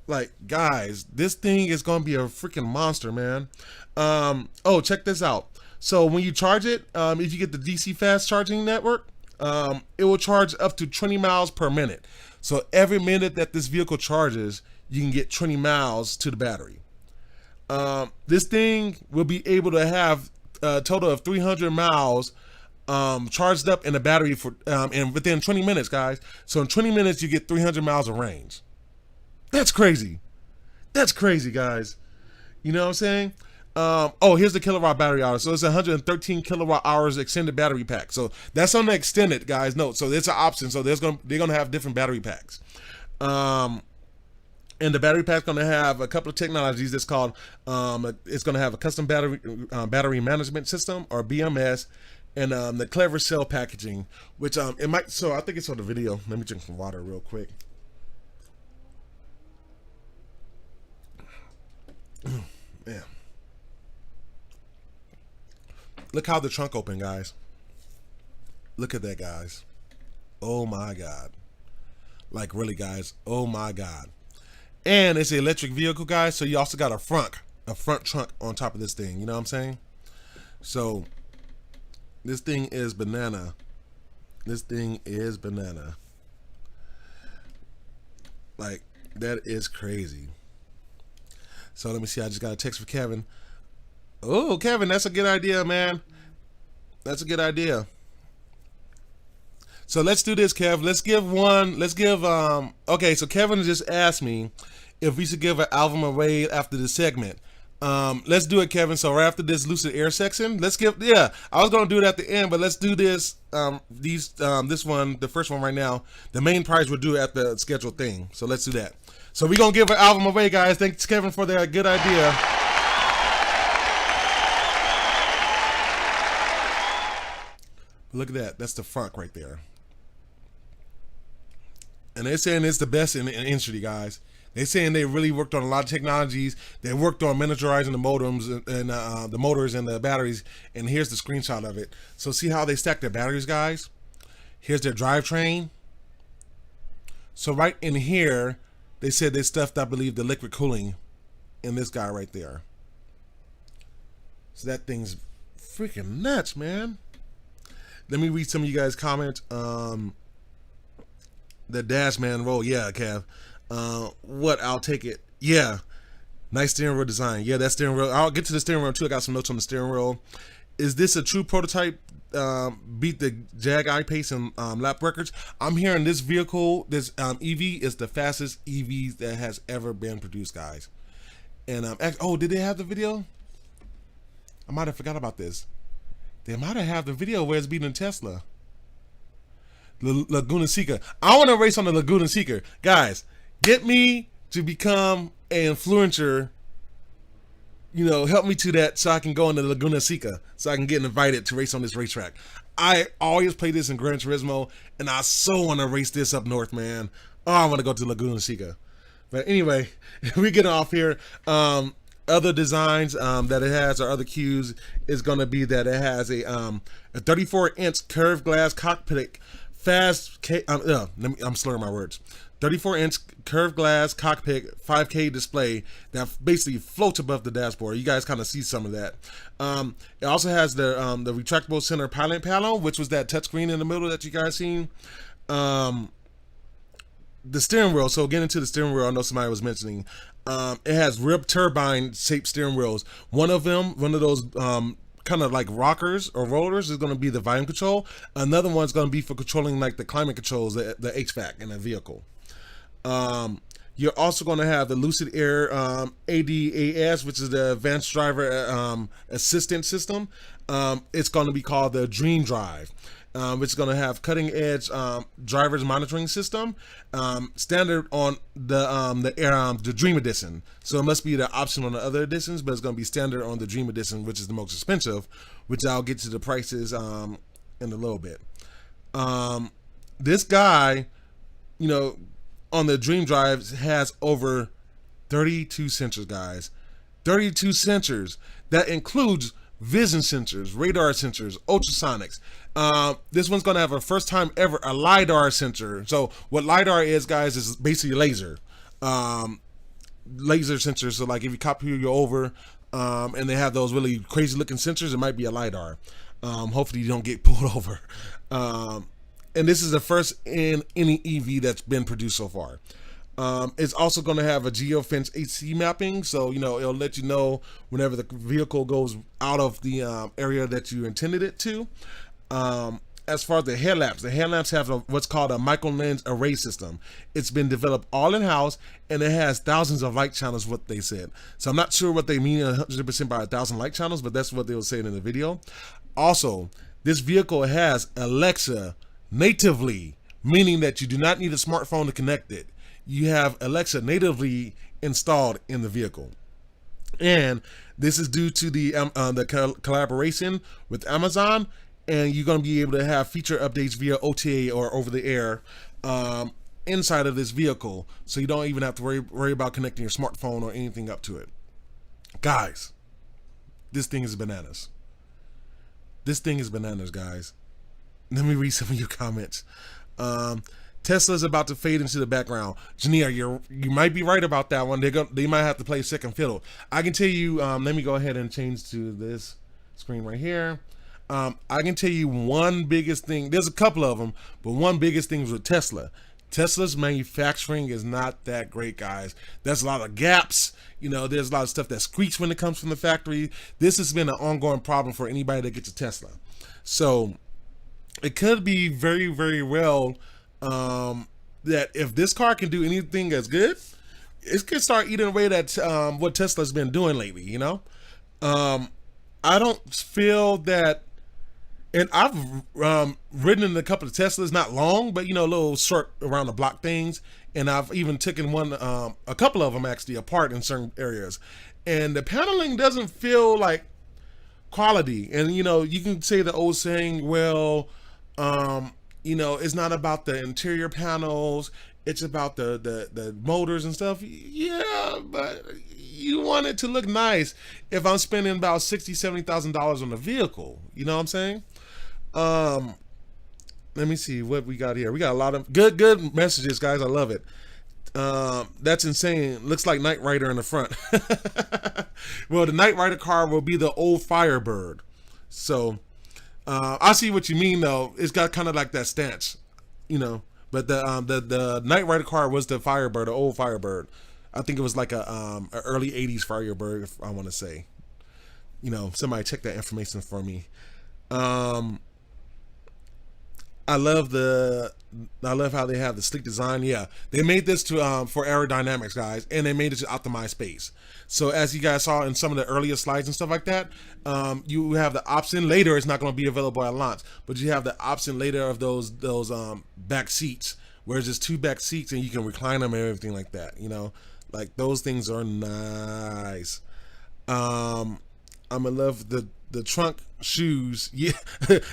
Like, guys, this thing is going to be a freaking monster, man. Oh, check this out. So when you charge it, if you get the DC fast charging network, it will charge up to 20 miles per minute. So every minute that this vehicle charges, you can get 20 miles to the battery. This thing will be able to have a total of 300 miles charged up in the battery for and within 20 minutes, guys. So in 20 minutes, you get 300 miles of range. That's crazy. That's crazy, guys. You know what I'm saying? Oh, here's the kilowatt battery hour. So it's 113 kilowatt hours extended battery pack. So that's on the extended, guys. No, so it's an option. So they're gonna have different battery packs. And the battery pack's gonna have a couple of technologies. That's called it's gonna have a custom battery management system, or BMS, and the clever cell packaging, which it might. So I think it's on the video. Let me drink some water real quick. Man. Look how the trunk opened, guys. Look at that, guys. Oh my God. Like, really, guys. Oh my God. And it's an electric vehicle, guys. So you also got a front trunk on top of this thing. You know what I'm saying? So this thing is banana. This thing is banana. Like, that is crazy. So let me see. I just got a text from Kevin. Oh, Kevin, that's a good idea, man. That's a good idea. So let's do this, Kev. Okay, so Kevin just asked me if we should give an album away after the segment. Let's do it, Kevin. So right after this Lucid Air section, I was gonna do it at the end, but let's do this. This one, the first one right now. The main prize we'll do at the scheduled thing. So let's do that. So we're gonna give an album away, guys. Thanks, Kevin, for that good idea. Look at that. That's the front right there. And they're saying it's the best in the industry, guys. They're saying they really worked on a lot of technologies. They worked on miniaturizing the modems and the motors and the batteries. And here's the screenshot of it. So see how they stack their batteries, guys? Here's their drivetrain. So right in here, they said they stuffed, I believe, the liquid cooling in this guy right there. So that thing's freaking nuts, man. Let me read some of you guys' comments. The dash man roll, yeah, Kev. What? I'll take it. Yeah, nice steering wheel design. Yeah, that steering wheel. I'll get to the steering wheel too. I got some notes on the steering wheel. Is this a true prototype? Beat the Jag I-Pace and lap records. I'm hearing this vehicle, this EV, is the fastest EV that has ever been produced, guys. And oh, did they have the video? I might have forgot about this. They might have the video where it's beating Tesla. Laguna Seca. I want to race on the Laguna Seca. Guys, get me to become an influencer. You know, help me to that so I can go into Laguna Seca, so I can get invited to race on this racetrack. I always play this in Gran Turismo, and I so want to race this up north, man. Oh, I want to go to Laguna Seca. But anyway, we get off here. Other designs that it has, or other cues, is going to be that it has a 34-inch curved glass cockpit, I'm slurring my words. 34-inch curved glass cockpit 5K display that basically floats above the dashboard. You guys kind of see some of that. It also has the retractable center pilot panel, which was that touchscreen in the middle that you guys seen. The steering wheel. So getting into the steering wheel, I know somebody was mentioning. It has rib turbine shaped steering wheels. One of those kind of like rockers or rollers, is going to be the volume control. Another one's going to be for controlling like the climate controls, the HVAC in the vehicle. You're also going to have the Lucid Air ADAS, which is the Advanced Driver Assistant System. It's going to be called the Dream Drive, which is going to have cutting-edge driver's monitoring system, standard on the Dream Edition. So it must be the option on the other editions, but it's going to be standard on the Dream Edition, which is the most expensive, which I'll get to the prices in a little bit. This guy, you know, on the Dream Drive has over 32 sensors, guys. 32 sensors. That includes vision sensors, radar sensors, ultrasonics. This one's going to have a first time ever a LiDAR sensor. So what LiDAR is, guys, is basically laser. Laser sensors. So like if you copy you over and they have those really crazy looking sensors, it might be a LiDAR. Hopefully you don't get pulled over. And this is the first in any EV that's been produced so far. It's also going to have a geofence AC mapping, so you know it'll let you know whenever the vehicle goes out of the area that you intended it to. As far as the headlamps have what's called a micro lens array system. It's been developed all in house, and it has thousands of light channels. What they said, so I'm not sure what they mean 100% by 1,000 light channels, but that's what they were saying in the video. Also, this vehicle has Alexa natively, meaning that you do not need a smartphone to connect it. You have Alexa natively installed in the vehicle, and this is due to the collaboration with Amazon. And you're going to be able to have feature updates via OTA or over the air inside of this vehicle, so you don't even have to worry about connecting your smartphone or anything up to it. Guys, this thing is bananas. This thing is bananas, guys. Let me read some of your comments. Tesla's about to fade into the background. Jania, you might be right about that one. They might have to play second fiddle. I can tell you. Let me go ahead and change to this screen right here. I can tell you one biggest thing. There's a couple of them, but one biggest thing is with Tesla. Tesla's manufacturing is not that great, guys. There's a lot of gaps. You know, there's a lot of stuff that squeaks when it comes from the factory. This has been an ongoing problem for anybody that gets a Tesla. So it could be very, very well that if this car can do anything that's good, it could start eating away at what Tesla's been doing lately, you know? I don't feel that. And I've ridden in a couple of Teslas, not long, but you know, little short around the block things. And I've even taken a couple of them actually apart in certain areas. And the paneling doesn't feel like quality. And you know, you can say the old saying, well, you know, it's not about the interior panels, it's about the motors and stuff. Yeah, but you want it to look nice if I'm spending about $60,000-$70,000 on a vehicle. You know what I'm saying? Let me see what we got here. We got a lot of good messages, guys. I love it. That's insane. Looks like Knight Rider in the front. Well, the Knight Rider car will be the old Firebird. So I see what you mean though. It's got kind of like that stance, you know. But the Knight Rider car was the Firebird, the old Firebird. I think it was like a early '80s Firebird, if I want to say. You know, somebody check that information for me. I love how they have the sleek design. Yeah, they made this to for aerodynamics, guys, and they made it to optimize space. So as you guys saw in some of the earlier slides and stuff like that, you have the option later. It's not going to be available at launch, but you have the option later of those back seats, where it's just 2 back seats and you can recline them and everything like that. You know, like those things are nice. I'm gonna love the trunk shoes. Yeah.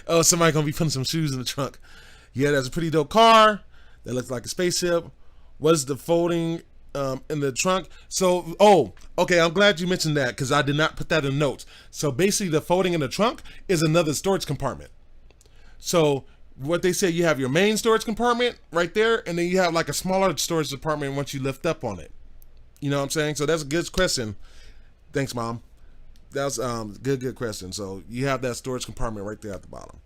Oh, somebody gonna be putting some shoes in the trunk. Yeah, that's a pretty dope car that looks like a spaceship. What's the folding in the trunk? So, okay, I'm glad you mentioned that because I did not put that in notes. So basically the folding in the trunk is another storage compartment. So what they say, you have your main storage compartment right there, and then you have like a smaller storage compartment once you lift up on it. You know what I'm saying? So that's a good question. Thanks, Mom. That's good question. So you have that storage compartment right there at the bottom.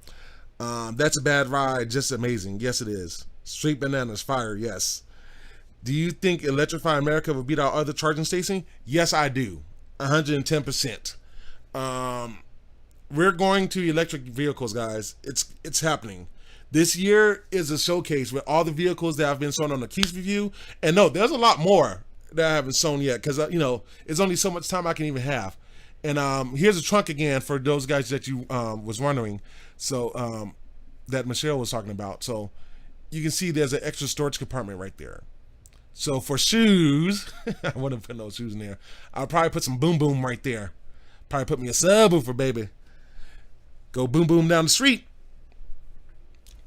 That's a bad ride, just amazing. Yes, it is. Straight bananas, fire, yes. Do you think Electrify America will beat our other charging station? Yes, I do. 110%. We're going to electric vehicles, guys. It's happening. This year is a showcase with all the vehicles that have been shown on the Keyse review. And no, there's a lot more that I haven't shown yet because, you know, it's only so much time I can even have. And here's a trunk again for those guys that you was wondering. So that Michelle was talking about. So you can see there's an extra storage compartment right there. So for shoes, I wouldn't put no shoes in there. I'll probably put some boom boom right there. Probably put me a subwoofer, baby. Go boom boom down the street.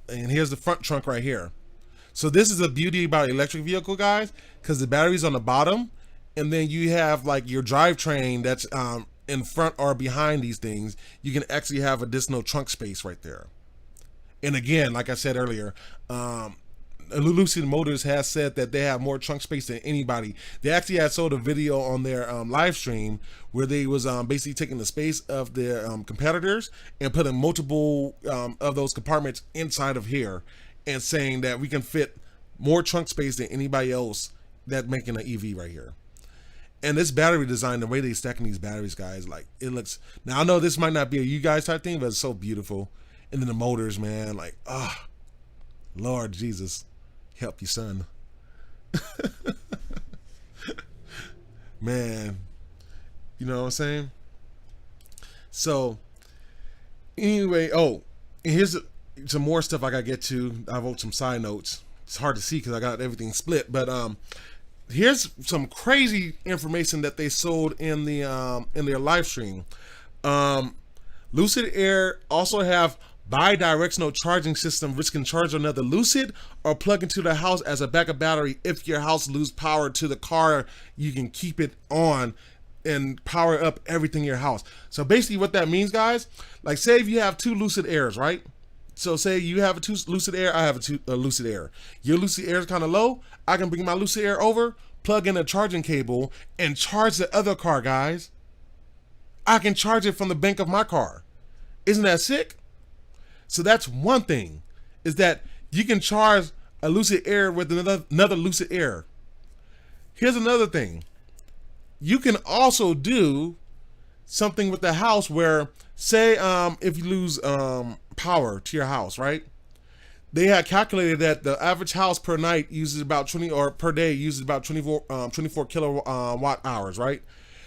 And here's the front trunk right here. So this is the beauty about electric vehicle, guys, because the battery's on the bottom, and then you have like your drivetrain that's in front or behind these things. You can actually have additional trunk space right there. And again, like I said earlier, Lucid Motors has said that they have more trunk space than anybody. They actually had sold a video on their live stream where they was basically taking the space of their competitors and putting multiple of those compartments inside of here and saying that we can fit more trunk space than anybody else that's making an EV right here. And this battery design, the way they stacking these batteries, guys, like it looks. Now I know this might not be a you guys type thing, but it's so beautiful. And then the motors, man, like, Lord Jesus, help you, son. Man, you know what I'm saying? So, anyway, and here's some more stuff I gotta get to. I wrote some side notes. It's hard to see because I got everything split, but here's some crazy information that they sold in their live stream. Lucid Air also have bi-directional charging system which can charge another Lucid or plug into the house as a backup battery. If your house lose power to the car, you can keep it on and power up everything in your house. So basically what that means, guys, like say if you have 2 Lucid Airs, right? So say you have a 2 Lucid Air, I have a Lucid Air. Your Lucid Air is kind of low. I can bring my Lucid Air over, plug in a charging cable, and charge the other car, guys. I can charge it from the bank of my car. Isn't that sick? So that's one thing, is that you can charge a Lucid Air with another Lucid Air. Here's another thing. You can also do something with the house where, say, if you lose power to your house, right? They had calculated that the average house per night uses about 20, or per day uses about 24 kilowatt hours, right?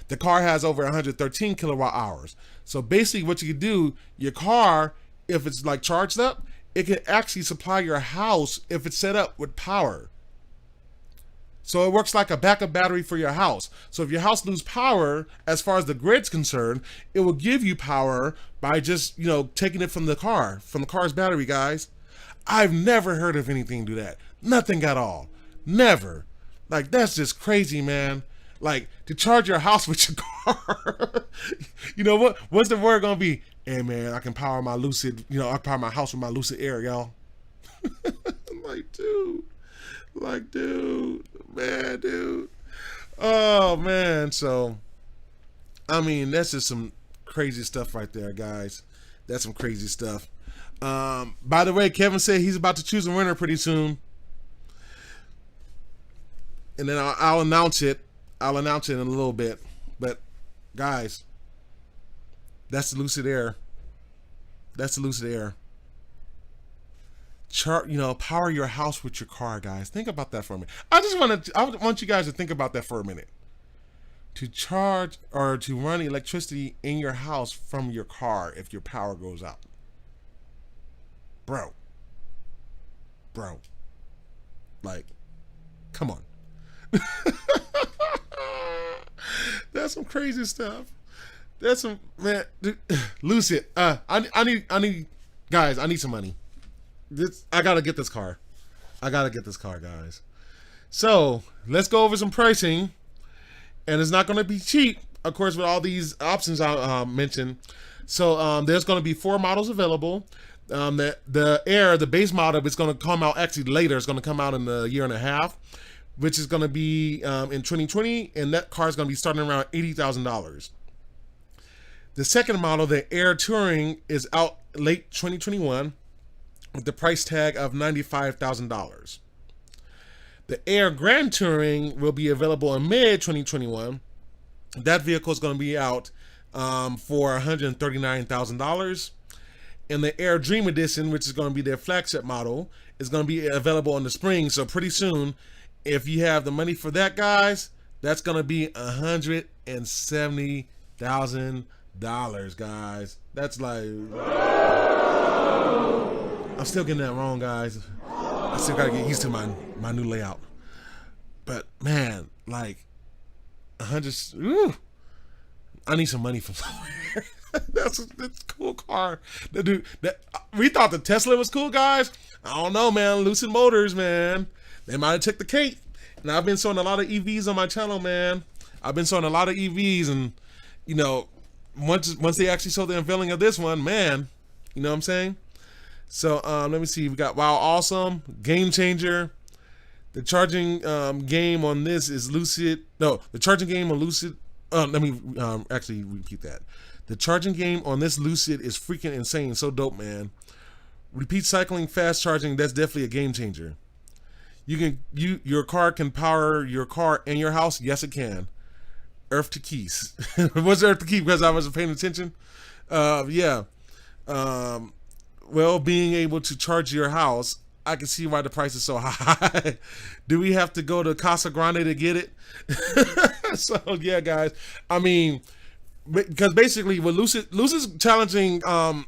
The car has over 113 kilowatt hours. So basically what you can do, your car, if it's like charged up, it can actually supply your house if it's set up with power. So it works like a backup battery for your house. So if your house lose power, as far as the grid's concerned, it will give you power by just, you know, taking it from the car's battery, guys. I've never heard of anything do that. Nothing at all. Never. Like, that's just crazy, man. Like, to charge your house with your car. You know what? What's the word gonna be? Hey, man, I can power my Lucid, you know, I power my house with my Lucid Air, y'all. Like, dude. Man, dude. Oh, man. So, I mean, that's just some crazy stuff right there, guys. That's some crazy stuff. By the way, Kevin said he's about to choose a winner pretty soon, and then I'll announce it. I'll announce it in a little bit. But guys, that's the Lucid Air. That's the Lucid Air. Power your house with your car, guys. Think about that for a minute. I want you guys to think about that for a minute. To charge or to run electricity in your house from your car if your power goes out. Bro. Like, come on. That's some crazy stuff. That's some, man, dude, Lucid. I need guys, I need some money. I gotta get this car. Guys. So let's go over some pricing. And it's not gonna be cheap, of course, with all these options I mentioned. So there's gonna be 4 models available. The Air, the base model, is gonna come out actually later. It's gonna come out in a year and a half, which is gonna be in 2020, and that car is gonna be starting around $80,000. The second model, the Air Touring, is out late 2021 with the price tag of $95,000. The Air Grand Touring will be available in mid 2021. That vehicle is going to be out for $139,000. And the Air Dream Edition, which is going to be their flagship model, is going to be available in the spring. So pretty soon, if you have the money for that, guys, that's going to be $170,000, guys. That's like, I'm still getting that wrong, guys. I still gotta get used to my new layout. But man, like 100. I need some money from somewhere. That's a cool car. We thought the Tesla was cool, guys. I don't know, man. Lucid Motors, man. They might have took the cake. And I've been showing a lot of EVs on my channel, man. I've been showing a lot of EVs, and once they actually saw the unveiling of this one, man, you know what I'm saying? So let me see. We got Wow Awesome, Game Changer. The charging game on this is Lucid. No, the charging game on Lucid. Let me actually repeat that. The charging game on this Lucid is freaking insane. So dope, man. Repeat cycling, fast charging. That's definitely a game changer. Your car can power your car and your house. Yes, it can. Earth to Keyse. What's Earth to Keyse? Because I wasn't paying attention. Yeah. Well, being able to charge your house, I can see why the price is so high. Do we have to go to Casa Grande to get it? So yeah, guys. I mean, because basically, with Lucid's challenging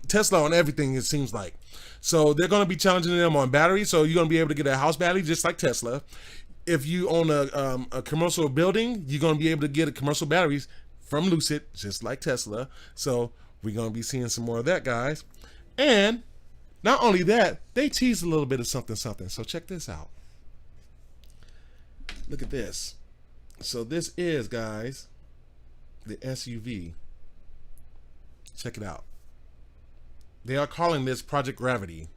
Tesla on everything. It seems like, so they're going to be challenging them on batteries. So you're going to be able to get a house battery just like Tesla. If you own a commercial building, you're going to be able to get commercial batteries from Lucid just like Tesla. So we're going to be seeing some more of that, guys. And not only that, they tease a little bit of something. So check this out. Look at this. So this is, guys, the SUV. Check it out. They are calling this Project Gravity.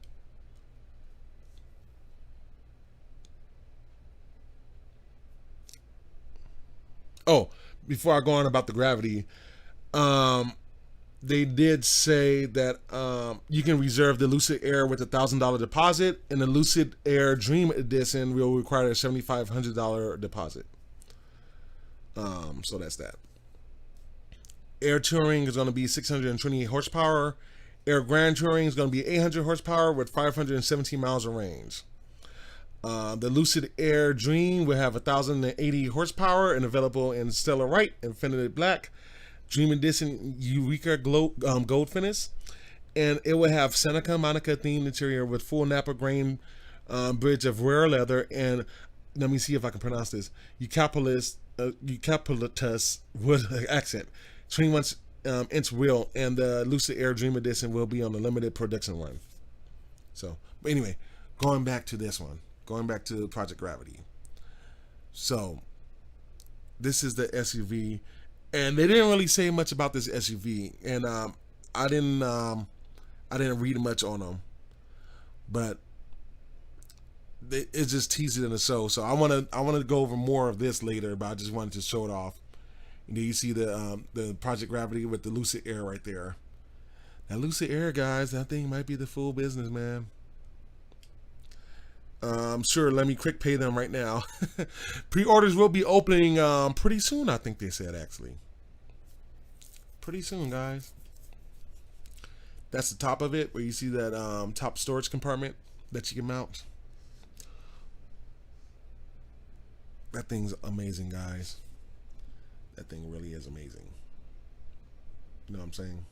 Oh, before I go on about the Gravity, they did say that you can reserve the Lucid Air with a $1,000 deposit, and the Lucid Air Dream Edition will require a $7,500 deposit. So that's that. Air Touring is going to be 628 horsepower. Air Grand Touring is going to be 800 horsepower with 517 miles of range. The Lucid Air Dream will have 1,080 horsepower and available in Stellar White, Infinity Black, Dream Edition Eureka Gold finish, and it will have Santa Monica themed interior with full Napa grain bridge of rare leather, and let me see if I can pronounce this, eucalyptus wood accent, 21-inch wheel, and the Lucid Air Dream Edition will be on a limited production run. So, but anyway, going back to this one, going back to Project Gravity. So, this is the SUV. And they didn't really say much about this SUV, and I didn't read much on them, but it's just teased in the show. So I want to go over more of this later, but I just wanted to show it off. And then you see the Project Gravity with the Lucid Air right there. That Lucid Air, guys, that thing might be the full business, man. I'm sure. Let me quick pay them right now. Pre-orders will be opening pretty soon, I think they said, actually. Pretty soon, guys. That's the top of it, where you see that top storage compartment that you can mount. That thing's amazing, guys. That thing really is amazing. You know what I'm saying?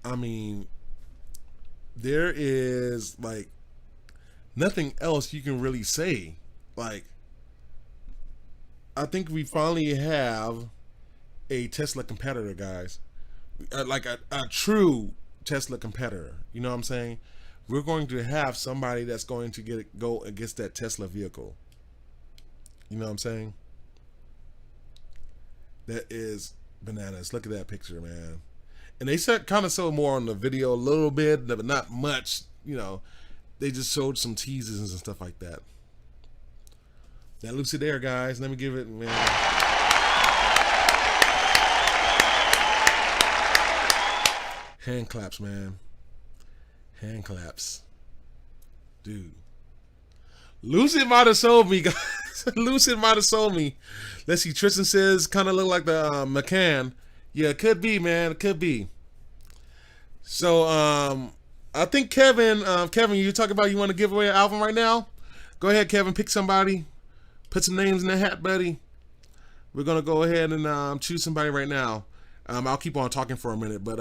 I mean, there is like nothing else you can really say. Like, I think we finally have a Tesla competitor, guys. Like a true Tesla competitor. You know what I'm saying? We're going to have somebody that's going to go against that Tesla vehicle. You know what I'm saying? That is bananas. Look at that picture, man. And they said kind of showed more on the video a little bit, but not much. You know, they just showed some teases and stuff like that. That Lucid Air, guys. Let me give it, man. Hand claps, man. Hand claps. Dude. Lucid might have sold me, guys. Lucid might have sold me. Let's see. Tristan says kind of look like the McCann. Yeah, it could be, man. It could be. So, I think Kevin, you talking about you want to give away an album right now? Go ahead, Kevin. Pick somebody. Put some names in the hat, buddy. We're going to go ahead and choose somebody right now. I'll keep on talking for a minute, but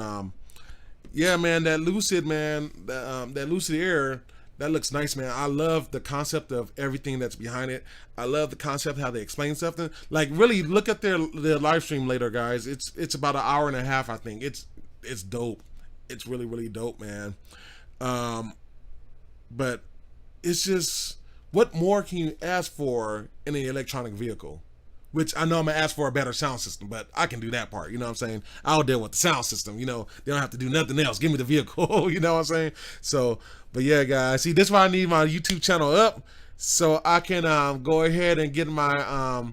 yeah, man, that Lucid, man, that Lucid Air, that looks nice, man. I love the concept of everything that's behind it. I love the concept how they explain something. Like, really, look at their live stream later, guys. It's about an hour and a half, I think. It's dope. It's really, really dope, man. But it's just, what more can you ask for in an electronic vehicle? Which I know I'm going to ask for a better sound system, but I can do that part. You know what I'm saying? I'll deal with the sound system. You know, they don't have to do nothing else. Give me the vehicle. You know what I'm saying? So, but yeah, guys. See, this is why I need my YouTube channel up, so I can go ahead and get my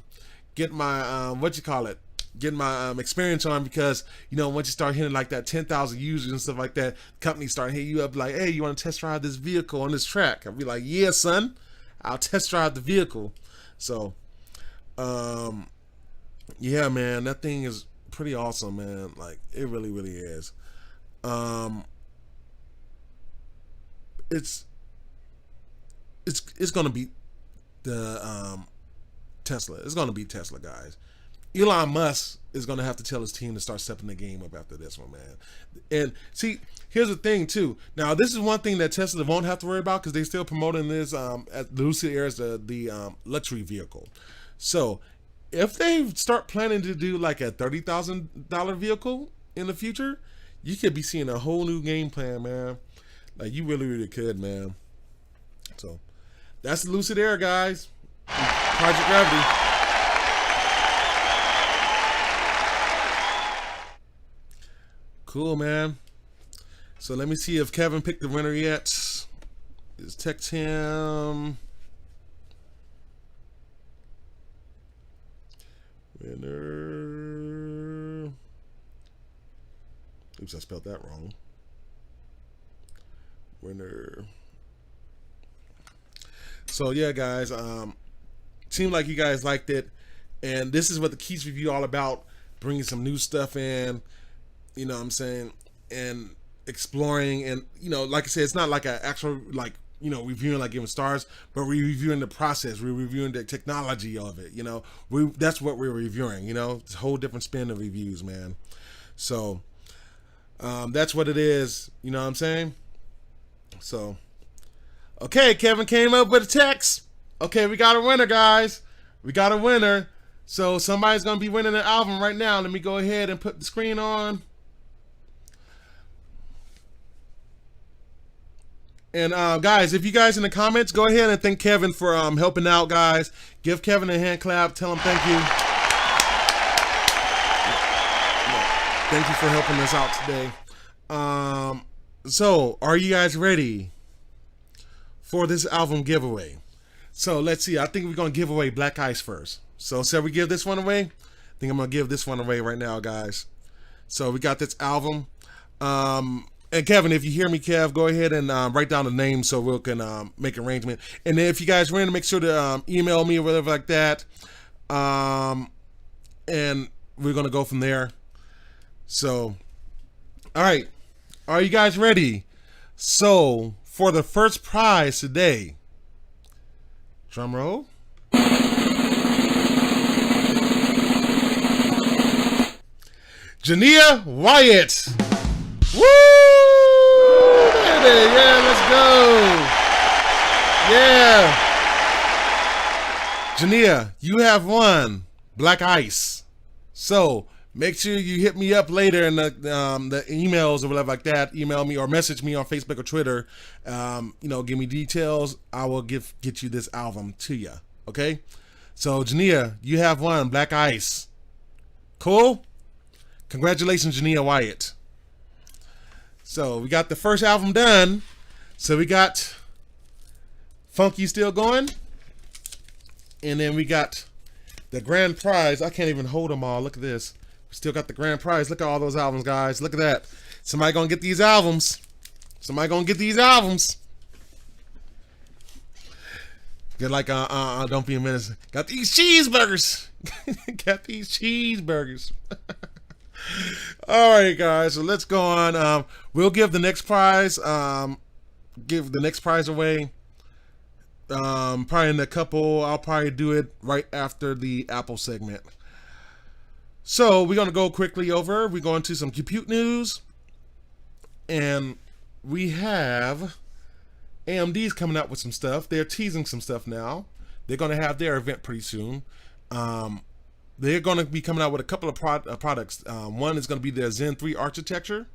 experience on, because, you know, once you start hitting like that 10,000 users and stuff like that, companies start hitting you up like, hey, you want to test drive this vehicle on this track? I'll be like, yeah, son, I'll test drive the vehicle. So, yeah, man, that thing is pretty awesome, man. Like, it really, really is. It's gonna be the Tesla. It's gonna be Tesla, guys. Elon Musk is gonna have to tell his team to start stepping the game up after this one, man. And see, here's the thing too. Now, this is one thing that Tesla won't have to worry about, because they're still promoting this at Lucid Air as the luxury vehicle. So if they start planning to do like a $30,000 vehicle in the future, you could be seeing a whole new game plan, man. Like, you really, really could, man. So that's the Lucid Air, guys. Project Gravity. Cool, man. So let me see if Kevin picked the winner yet. Is text him. Winner. Oops, I spelled that wrong. Winner. So yeah, guys, seemed like you guys liked it, and this is what the Keyse review all about, bringing some new stuff in, you know what I'm saying, and exploring. And, you know, like I said, it's not like an actual, like, you know, reviewing like giving stars, but we're reviewing the process, we're reviewing the technology of it, you know. That's what we're reviewing, you know. It's a whole different spin of reviews, man. So that's what it is, you know what I'm saying. So okay, Kevin came up with a text. Okay, we got a winner, guys. We got a winner. So somebody's gonna be winning an album right now. Let me go ahead and put the screen on. And guys, if you guys in the comments, go ahead and thank Kevin for helping out, guys. Give Kevin a hand clap. Tell him thank you. Thank you for helping us out today. So, are you guys ready for this album giveaway? So, let's see. I think we're going to give away Black Ice first. So, shall we give this one away? I think I'm going to give this one away right now, guys. So we got this album. And Kevin, if you hear me, Kev, go ahead and write down the name so we can make arrangement. And then if you guys want to make sure to email me or whatever like that. And we're going to go from there. So, all right. Are you guys ready? So, for the first prize today, drum roll. Jania Wyatt. Woo! Baby. Yeah, let's go. Yeah. Jania, you have won Black Ice. So make sure you hit me up later in the emails or whatever like that. Email me or message me on Facebook or Twitter. Give me details. I will get you this album to you. Okay? So Jania, you have won Black Ice. Cool? Congratulations, Jania Wyatt. So we got the first album done. So we got Funky still going. And then we got the grand prize. I can't even hold them all. Look at this. We still got the grand prize. Look at all those albums, guys. Look at that. Somebody gonna get these albums. Somebody gonna get these albums. Get like don't be a menace. Got these cheeseburgers. Got these cheeseburgers. All right, guys. So let's go on. We'll give the next prize. Give the next prize away. Probably in a couple. I'll probably do it right after the Apple segment. So we're gonna go quickly over. We're going to some compute news, and we have AMD's coming out with some stuff. They're teasing some stuff now. They're gonna have their event pretty soon. They're going to be coming out with a couple of products. One is going to be their Zen 3 architecture,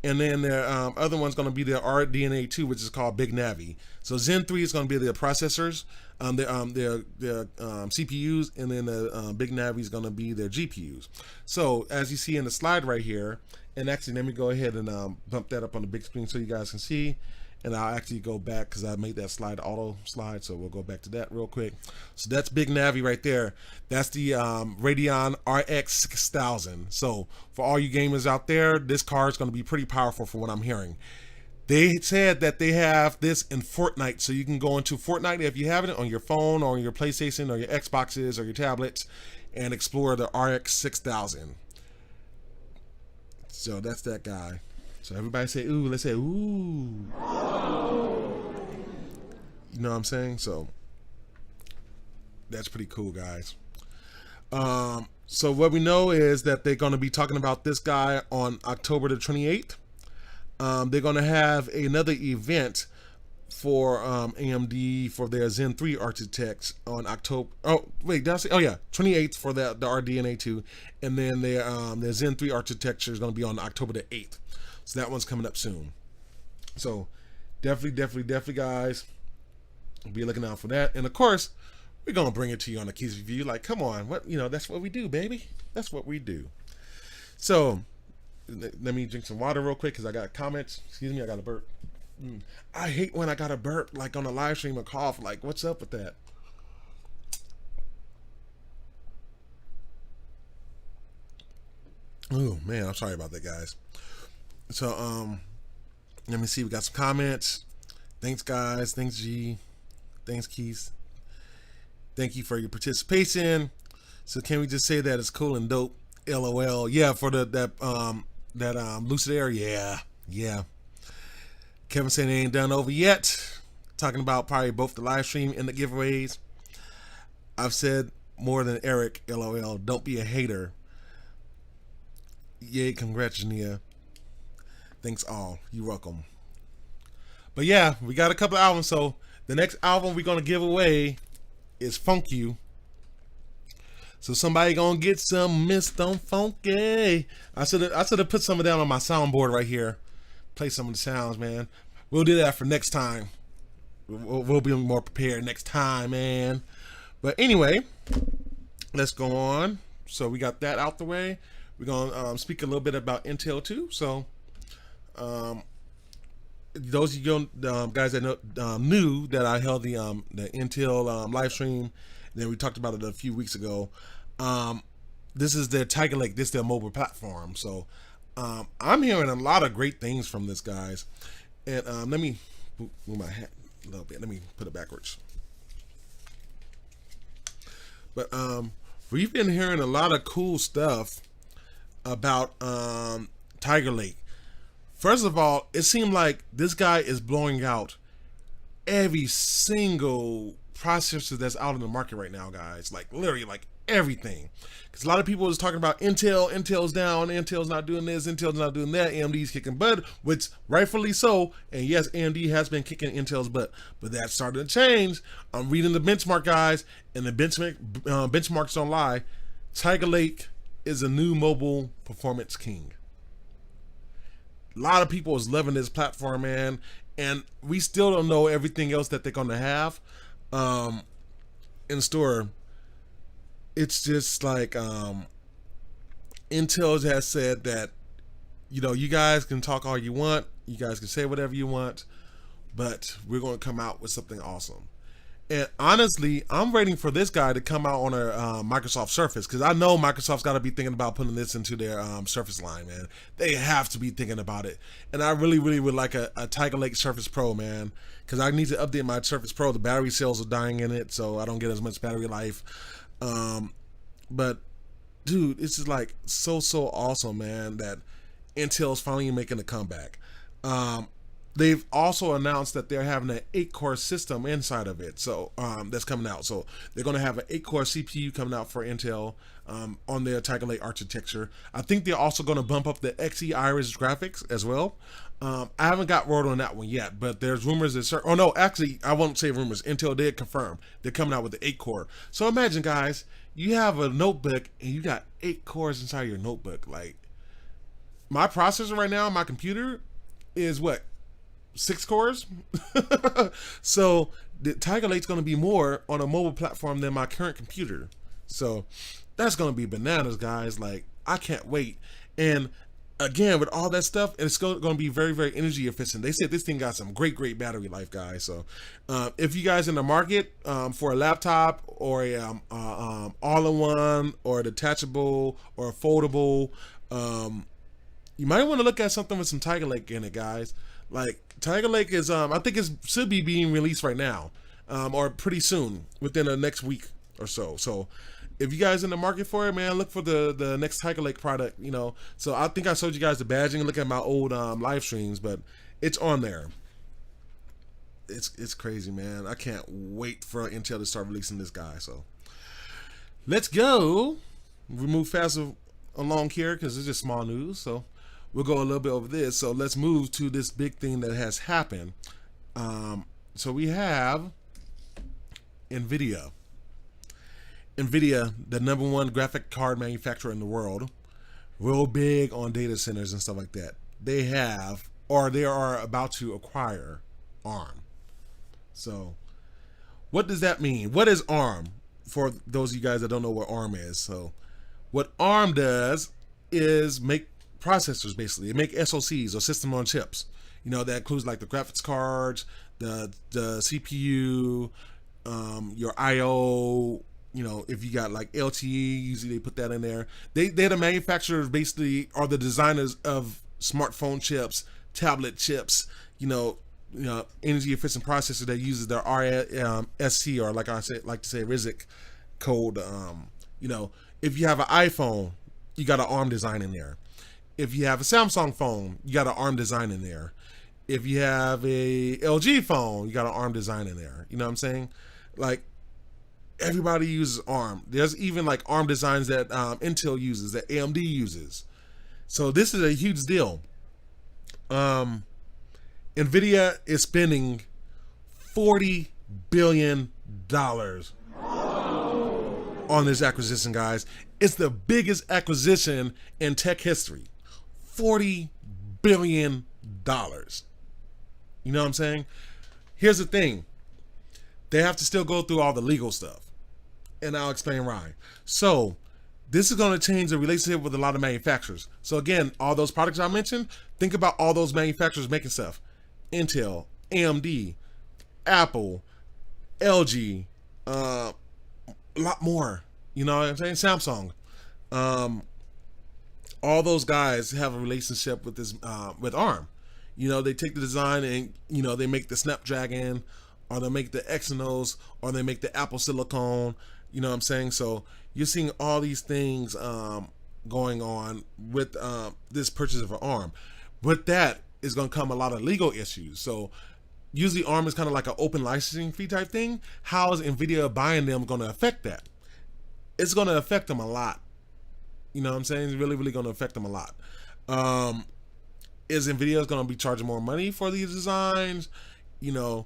and then their other one's going to be their RDNA 2, which is called Big Navi. So Zen 3 is going to be their processors, their CPUs, and then the Big Navi is going to be their GPUs. So as you see in the slide right here, and actually let me go ahead and bump that up on the big screen so you guys can see. And I'll actually go back because I made that slide auto slide, so we'll go back to that real quick. So that's Big Navi right there. That's the Radeon RX 6000. So for all you gamers out there, this card is going to be pretty powerful for what I'm hearing. They said that they have this in Fortnite, so you can go into Fortnite if you have it on your phone or your PlayStation or your Xboxes or your tablets and explore the RX 6000. So that's that guy. So everybody say ooh, let's say ooh. You know what I'm saying? So that's pretty cool, guys. So what we know is that they're going to be talking about this guy on October the 28th. They're going to have another event for AMD for their Zen 3 architects on October. Oh wait, did I say? Oh yeah, 28th for the RDNA 2, and then their Zen 3 architecture is going to be on October the 8th. So that one's coming up soon. So definitely, guys, be looking out for that. And of course, we're gonna bring it to you on the Keyse review. Like, come on, that's what we do, baby. That's what we do. So let me drink some water real quick because I got comments. Excuse me, I got a burp. I hate when I got a burp like on a live stream or cough. Like, what's up with that? Oh man, I'm sorry about that, guys. So let me see. We got some comments. Thanks, guys. Thanks, G. Thanks, Keyse. Thank you for your participation. So can we just say that it's cool and dope? LOL. Yeah, for that Lucid Air. Yeah. Kevin saying they ain't done over yet. Talking about probably both the live stream and the giveaways. I've said more than Eric. LOL. Don't be a hater. Yay, congrats, Jania. Thanks all. You're welcome. But yeah, we got a couple of albums. So the next album we're gonna give away is Funk You. So somebody gonna get some Mr. Funky. I should have put some of that on my soundboard right here. Play some of the sounds, man. We'll do that for next time. We'll be more prepared next time, man. But anyway, let's go on. So we got that out the way. We're gonna speak a little bit about Intel too. So those of you guys that knew that I held the Intel live stream, and then we talked about it a few weeks ago. this is their Tiger Lake, this is their mobile platform. So I'm hearing a lot of great things from this, guys. And let me move my hat a little bit. Let me put it backwards. But we've been hearing a lot of cool stuff about Tiger Lake. First of all, it seemed like this guy is blowing out every single processor that's out in the market right now, guys. Like literally, like everything. Because a lot of people is talking about Intel's down, Intel's not doing this, Intel's not doing that, AMD's kicking butt, which rightfully so. And yes, AMD has been kicking Intel's butt, but that's starting to change. I'm reading the benchmark, guys, and the benchmarks don't lie. Tiger Lake is a new mobile performance king. A lot of people is loving this platform, man, and we still don't know everything else that they're going to have in store. It's just like Intel has said that, you know, you guys can talk all you want, you guys can say whatever you want, but we're going to come out with something awesome. And honestly, I'm waiting for this guy to come out on a Microsoft Surface, because I know Microsoft's got to be thinking about putting this into their Surface line, man. They have to be thinking about it. And I really, really would like a Tiger Lake Surface Pro, man, because I need to update my Surface Pro. The battery cells are dying in it, so I don't get as much battery life. But dude, it's just like so awesome, man, that Intel's finally making a comeback. They've also announced that they're having an 8-core system inside of it, so that's coming out. So they're going to have an 8-core CPU coming out for Intel on their Tiger Lake architecture. I think they're also going to bump up the Xe Iris graphics as well. I haven't got word on that one yet, but there's rumors that oh no, actually I won't say rumors. Intel did confirm they're coming out with the 8-core. So imagine, guys, you have a notebook and you got 8 cores inside your notebook. Like my processor right now, my computer is what? 6 cores. So the Tiger Lake's going to be more on a mobile platform than my current computer. So that's going to be bananas, guys. Like I can't wait. And again, with all that stuff, it's going to be very, very energy efficient. They said this thing got some great battery life, guys. So if you guys in the market for a laptop or a all-in-one or a detachable or a foldable, you might want to look at something with some Tiger Lake in it, guys. Like Tiger Lake is, I think it should be being released right now, or pretty soon, within the next week or so. So if you guys in the market for it, man, look for the next Tiger Lake product, you know. So I think I showed you guys the badging. Look at my old live streams, but it's on there. It's crazy, man. I can't wait for Intel to start releasing this guy. So let's go. We move faster along here because it's just small news. So we'll go a little bit over this. So let's move to this big thing that has happened. So we have Nvidia, the #1 graphic card manufacturer in the world, real big on data centers and stuff like that. They have, or they are about to acquire ARM. So what does that mean? What is ARM? For those of you guys that don't know what ARM is. So what ARM does is make processors, basically. They make SoCs, or system on chips. You know, that includes like the graphics cards, the CPU, your IO. You know, if you got like LTE, usually they put that in there. They're the manufacturers, basically, are the designers of smartphone chips, tablet chips, you know, energy efficient processor that uses their RSC, or like I like to say RISC code. You know, if you have an iPhone, you got an ARM design in there. If you have a Samsung phone, you got an ARM design in there. If you have a LG phone, you got an ARM design in there. You know what I'm saying? Like, everybody uses ARM. There's even like ARM designs that Intel uses, that AMD uses. So this is a huge deal. Nvidia is spending $40 billion on this acquisition, guys. It's the biggest acquisition in tech history. $40 billion. You know what I'm saying? Here's the thing. They have to still go through all the legal stuff. And I'll explain why. So this is going to change the relationship with a lot of manufacturers. So again, all those products I mentioned, think about all those manufacturers making stuff. Intel, AMD, Apple, LG, a lot more. You know what I'm saying? Samsung. all those guys have a relationship with this with ARM. You know, they take the design and, you know, they make the Snapdragon, or they make the Exynos, or they make the Apple Silicon. You know what I'm saying? So you're seeing all these things going on with this purchase of ARM. With that is going to come a lot of legal issues. So usually ARM is kind of like an open licensing fee type thing. How is Nvidia buying them going to affect that? It's going to affect them a lot. You know what I'm saying? It's really, really going to affect them a lot. Is Nvidia going to be charging more money for these designs? You know,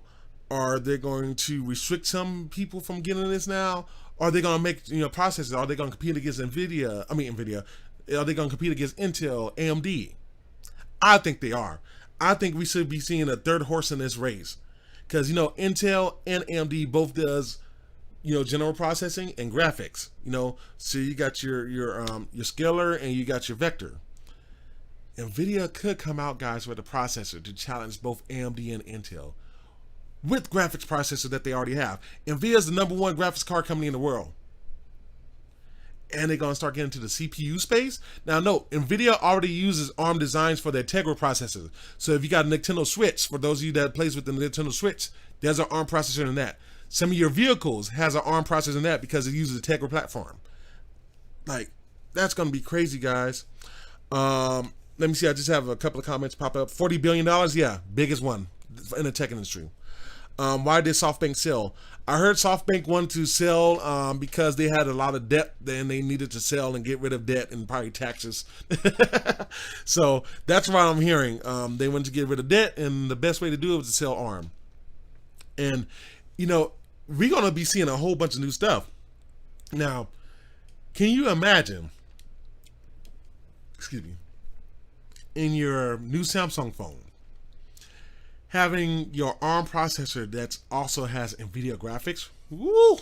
are they going to restrict some people from getting this now? Are they going to make, you know, processors? Are they going to compete against Nvidia? Are they going to compete against Intel, AMD? I think they are. I think we should be seeing a third horse in this race, because, you know, Intel and AMD both does, you know, general processing and graphics. You know, so you got your scalar and you got your vector. Nvidia could come out, guys, with a processor to challenge both AMD and Intel with graphics processor that they already have. Nvidia is the #1 graphics card company in the world, and they're going to start getting into the CPU space. Now, no, Nvidia already uses ARM designs for their Tegra processors. So if you got a Nintendo Switch, for those of you that plays with the Nintendo Switch, there's an ARM processor in that. Some of your vehicles has an ARM processor in that because it uses a Tegra platform. Like, that's going to be crazy, guys. Let me see. I just have a couple of comments pop up. $40 billion? Yeah, biggest one in the tech industry. Why did SoftBank sell? I heard SoftBank wanted to sell because they had a lot of debt, and they needed to sell and get rid of debt and probably taxes. So that's what I'm hearing. They wanted to get rid of debt, and the best way to do it was to sell ARM. And, you know, we're going to be seeing a whole bunch of new stuff. Now, can you imagine, excuse me, in your new Samsung phone, having your ARM processor that also has Nvidia graphics? Woo!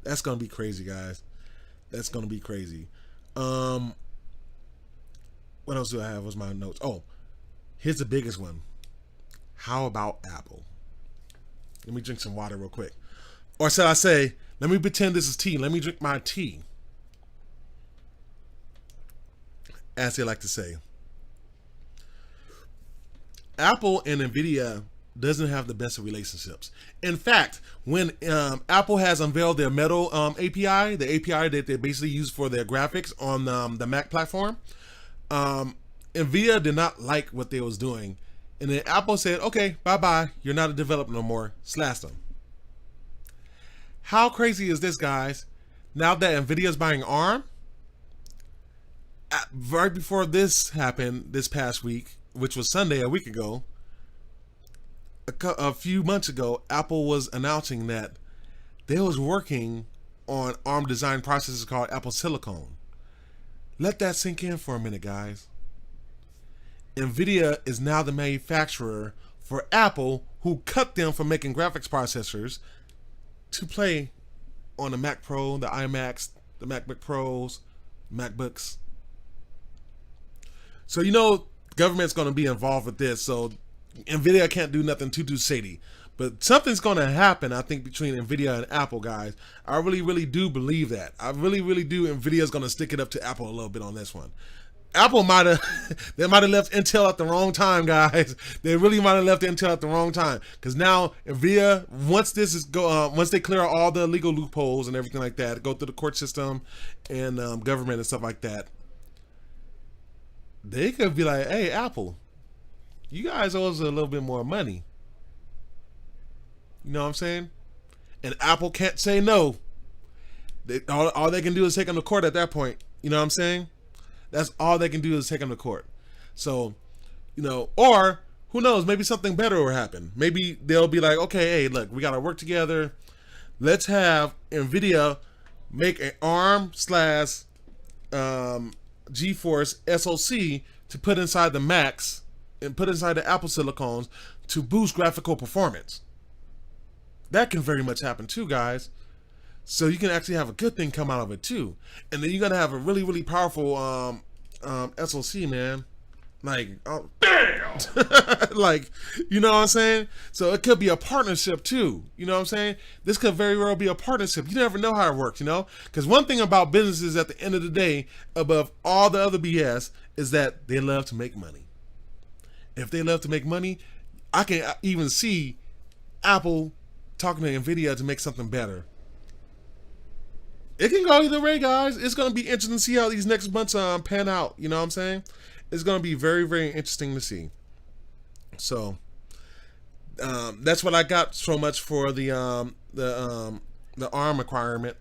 That's going to be crazy, guys. That's going to be crazy. What else do I have? What's my notes? Oh, here's the biggest one. How about Apple? Let me drink some water real quick. Or should I say, let me pretend this is tea. Let me drink my tea. As they like to say. Apple and Nvidia doesn't have the best of relationships. In fact, when Apple has unveiled their Metal API, the API that they basically use for their graphics on the Mac platform, Nvidia did not like what they was doing. And then Apple said, okay, bye-bye. You're not a developer no more. Slashed them. How crazy is this, guys? Now that Nvidia is buying ARM, right before this happened this past week, which was Sunday, a week ago, a few months ago, Apple was announcing that they was working on ARM design processors called Apple Silicon. Let that sink in for a minute, guys. Nvidia is now the manufacturer for Apple, who cut them from making graphics processors to play on the Mac Pro, the iMacs, the MacBook Pros, MacBooks. So, you know, government's going to be involved with this, so Nvidia can't do nothing too shady. But something's going to happen, I think, between Nvidia and Apple, guys. I really, really do believe that. I really, really do. Nvidia's going to stick it up to Apple a little bit on this one. Apple might have, they might have left Intel at the wrong time, guys. They really might have left Intel at the wrong time, because now Nvidia, once this is once they clear all the legal loopholes and everything like that, go through the court system and government and stuff like that, they could be like, hey, Apple, you guys owe us a little bit more money. You know what I'm saying? And Apple can't say no. All they can do is take them to court at that point. You know what I'm saying? That's all they can do is take them to court. So, you know, or who knows, maybe something better will happen. Maybe they'll be like, okay, hey, look, we got to work together. Let's have Nvidia make an ARM / GeForce SoC to put inside the Macs and put inside the Apple Silicons to boost graphical performance. That can very much happen too, guys. So you can actually have a good thing come out of it too. And then you're going to have a really, really powerful SoC, man. Like, oh, damn. Like, you know what I'm saying? So it could be a partnership too. You know what I'm saying? This could very well be a partnership. You never know how it works, you know? Because one thing about businesses at the end of the day, above all the other BS, is that they love to make money. If they love to make money, I can even see Apple talking to Nvidia to make something better. It can go either way, guys. It's going to be interesting to see how these next months pan out. You know what I'm saying? It's going to be very, very interesting to see. So that's what I got so much for the ARM requirement.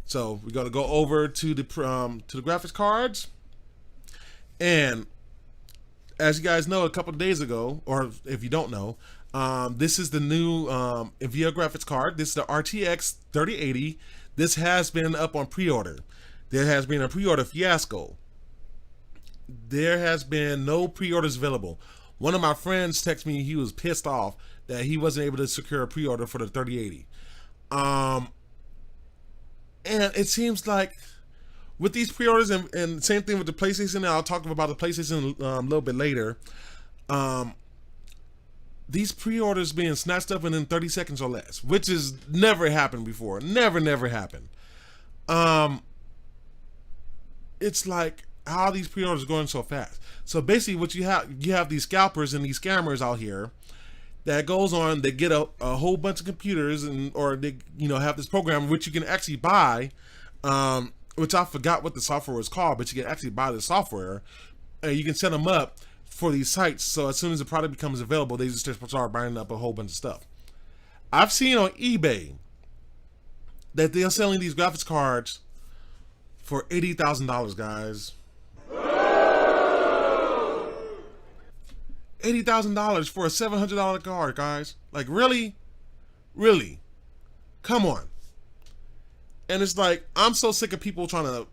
So we're going to go over to the graphics cards, and as you guys know, a couple of days ago, or if you don't know, this is the new Nvidia graphics card. This is the RTX 3080. This has been up on pre-order. There has been a pre-order fiasco. There has been no pre-orders available. One of my friends texted me he was pissed off that he wasn't able to secure a pre-order for the 3080. And it seems like with these pre-orders, and same thing with the PlayStation, I'll talk about the PlayStation a little bit later. These pre-orders being snatched up within 30 seconds or less, which has never happened before. Never happened. It's like, how are these pre-orders going so fast? So basically what you have these scalpers and these scammers out here that goes on, they get a whole bunch of computers, or they have this program which you can actually buy, which I forgot what the software was called, but you can actually buy the software, and you can set them up for these sites. So as soon as the product becomes available, they just start buying up a whole bunch of stuff. I've seen on eBay that they're selling these graphics cards for $80,000, guys. $80,000 for a $700 card, guys. Like, really? Come on. And it's like, I'm so sick of people trying to,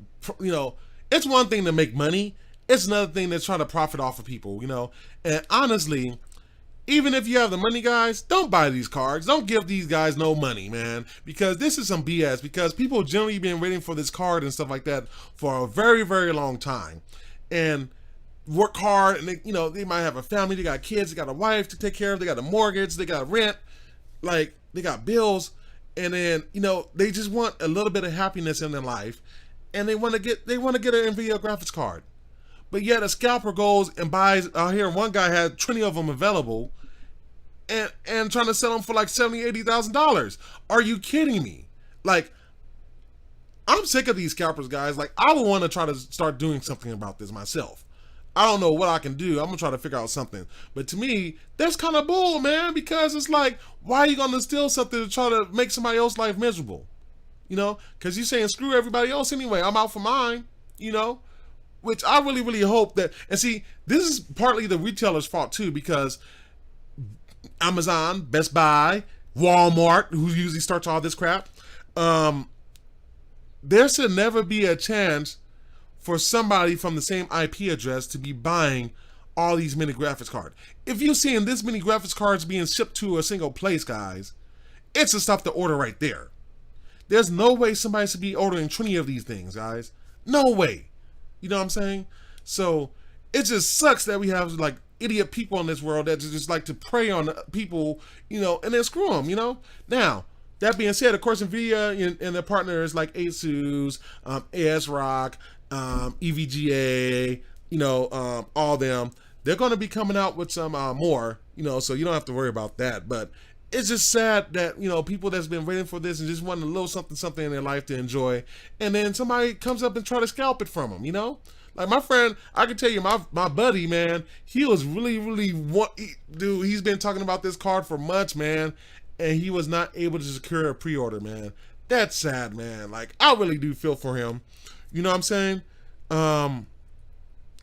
it's one thing to make money. It's another thing that's trying to profit off of people, And honestly, even if you have the money, guys, don't buy these cards. Don't give these guys no money, man. Because this is some BS. Because people generally been waiting for this card and stuff like that for a very, very long time. And work hard, and they might have a family, they got kids, they got a wife to take care of, they got a mortgage, they got rent, like they got bills, and then they just want a little bit of happiness in their life, and they want to get an Nvidia graphics card. But yet a scalper goes and buys, here one guy had 20 of them available, and trying to sell them for like $70,000-$80,000. Are you kidding me? Like, I'm sick of these scalpers, guys. Like, I would want to try to start doing something about this myself. I don't know what I can do. I'm gonna try to figure out something. But to me, that's kind of bull, man, because it's like, why are you gonna steal something to try to make somebody else's life miserable? Because you're saying screw everybody else anyway. I'm out for mine, which I really, really hope that, and see, this is partly the retailer's fault too, because Amazon, Best Buy, Walmart, who usually starts all this crap, there should never be a chance for somebody from the same IP address to be buying all these mini graphics cards. If you're seeing this many graphics cards being shipped to a single place, guys, it's the stuff to order right there. There's no way somebody should be ordering 20 of these things, guys. No way. You know what I'm saying? So it just sucks that we have like idiot people in this world that just like to prey on people, and then screw them, Now, that being said, of course, Nvidia and their partners like Asus, ASRock, EVGA, all them, they're going to be coming out with some more, so you don't have to worry about that. But it's just sad that, people that's been waiting for this and just wanting a little something in their life to enjoy, and then somebody comes up and try to scalp it from them, Like my friend, I can tell you, my buddy, man, he was really, dude, he's been talking about this card for months, man, and he was not able to secure a pre-order, man. That's sad, man. Like, I really do feel for him. You know what I'm saying?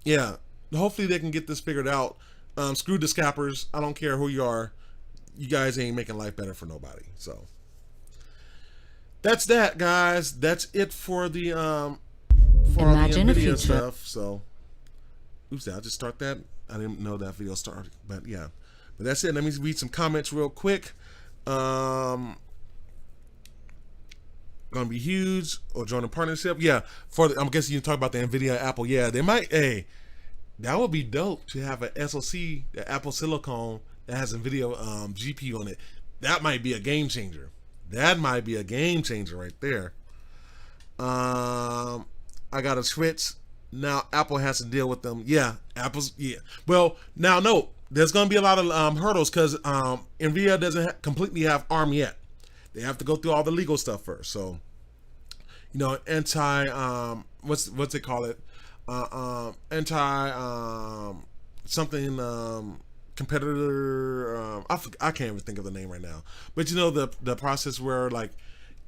Yeah. Hopefully they can get this figured out. Screw the scalpers. I don't care who you are. You guys ain't making life better for nobody. So that's that, guys. That's it for the Imagine the a Nvidia future. stuff. So, oops, did I just start that? I didn't know that video started, but yeah. But that's it. Let me read some comments real quick. Gonna be huge or join a partnership. Yeah, I'm guessing you talk about the Nvidia Apple. Yeah, they might. Hey, That would be dope to have an SoC, the Apple Silicon that has NVIDIA GPU on it. That might be a game changer. That might be a game changer right there. I got a switch. Now Apple has to deal with them. Yeah, yeah. Well, now no, there's going to be a lot of hurdles because NVIDIA doesn't completely have ARM yet. They have to go through all the legal stuff first. So, you know, what's they call it? Competitor. I can't even think of the name right now. But you know the process where, like,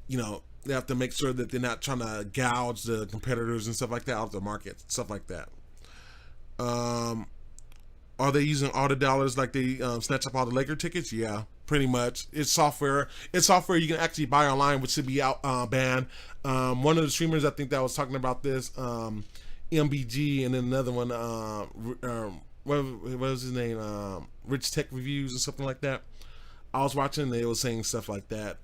you know, they have to make sure that they're not trying to gouge the competitors and stuff like that out of the market, stuff like that. Are they using all the dollars like they snatch up all the Laker tickets? Yeah, pretty much. It's software. It's software you can actually buy online, which should be out banned. One of the streamers I think that was talking about this, MBG, and then another one, what was his name? Rich Tech Reviews or something like that. I was watching, they were saying stuff like that.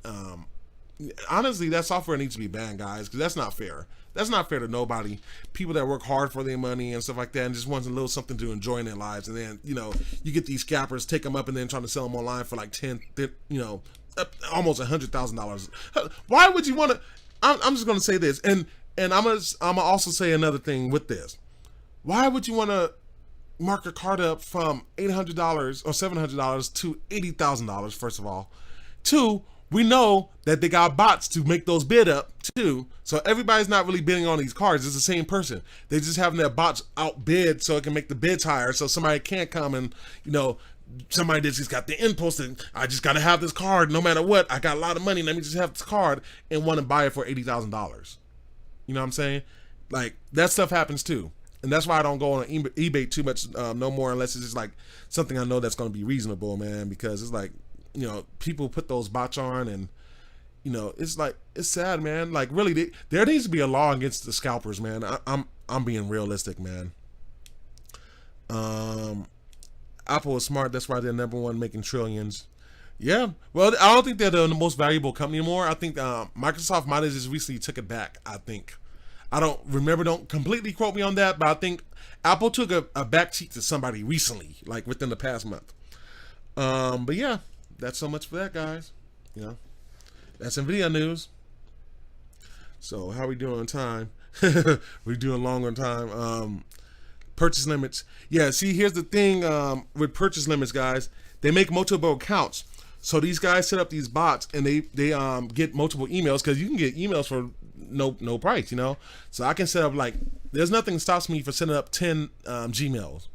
Honestly, that software needs to be banned, guys, because that's not fair. That's not fair to nobody. People that work hard for their money and stuff like that and just want a little something to enjoy in their lives. And then, you know, you get these scalpers, take them up and then trying to sell them online for like almost $100,000. Why would you want to? I'm just going to say this. And I'm gonna also say another thing with this. Why would you want to mark your card up from $800 or $700 to $80,000, first of all? Two, we know that they got bots to make those bid up too. So everybody's not really bidding on these cards. It's the same person. They're just having their bots outbid so it can make the bids higher. So somebody can't come and, you know, somebody that just got the impulse and I just got to have this card no matter what. I got a lot of money. Let me just have this card and want to buy it for $80,000. You know what I'm saying? Like, that stuff happens too. And that's why I don't go on eBay too much no more unless it's just like something I know that's going to be reasonable, man, because it's like, you know, people put those bots on and, you know, it's like, it's sad, man. Like, really, there needs to be a law against the scalpers, man. I'm being realistic, man. Apple is smart. That's why they're number one, making trillions. Yeah. Well, I don't think they're the most valuable company anymore. I think Microsoft might have just recently took it back, I think. I don't remember. Don't completely quote me on that, but I think Apple took a backseat to somebody recently, like within the past month. But yeah, that's so much for that, guys. You know, that's Nvidia news. So how we doing on time? We're doing long on time. Purchase limits. Yeah, see, here's the thing with purchase limits, guys. They make multiple accounts. So these guys set up these bots and they get multiple emails, because you can get emails for no price, you know. So I can set up, like, there's nothing that stops me from setting up 10 Gmails.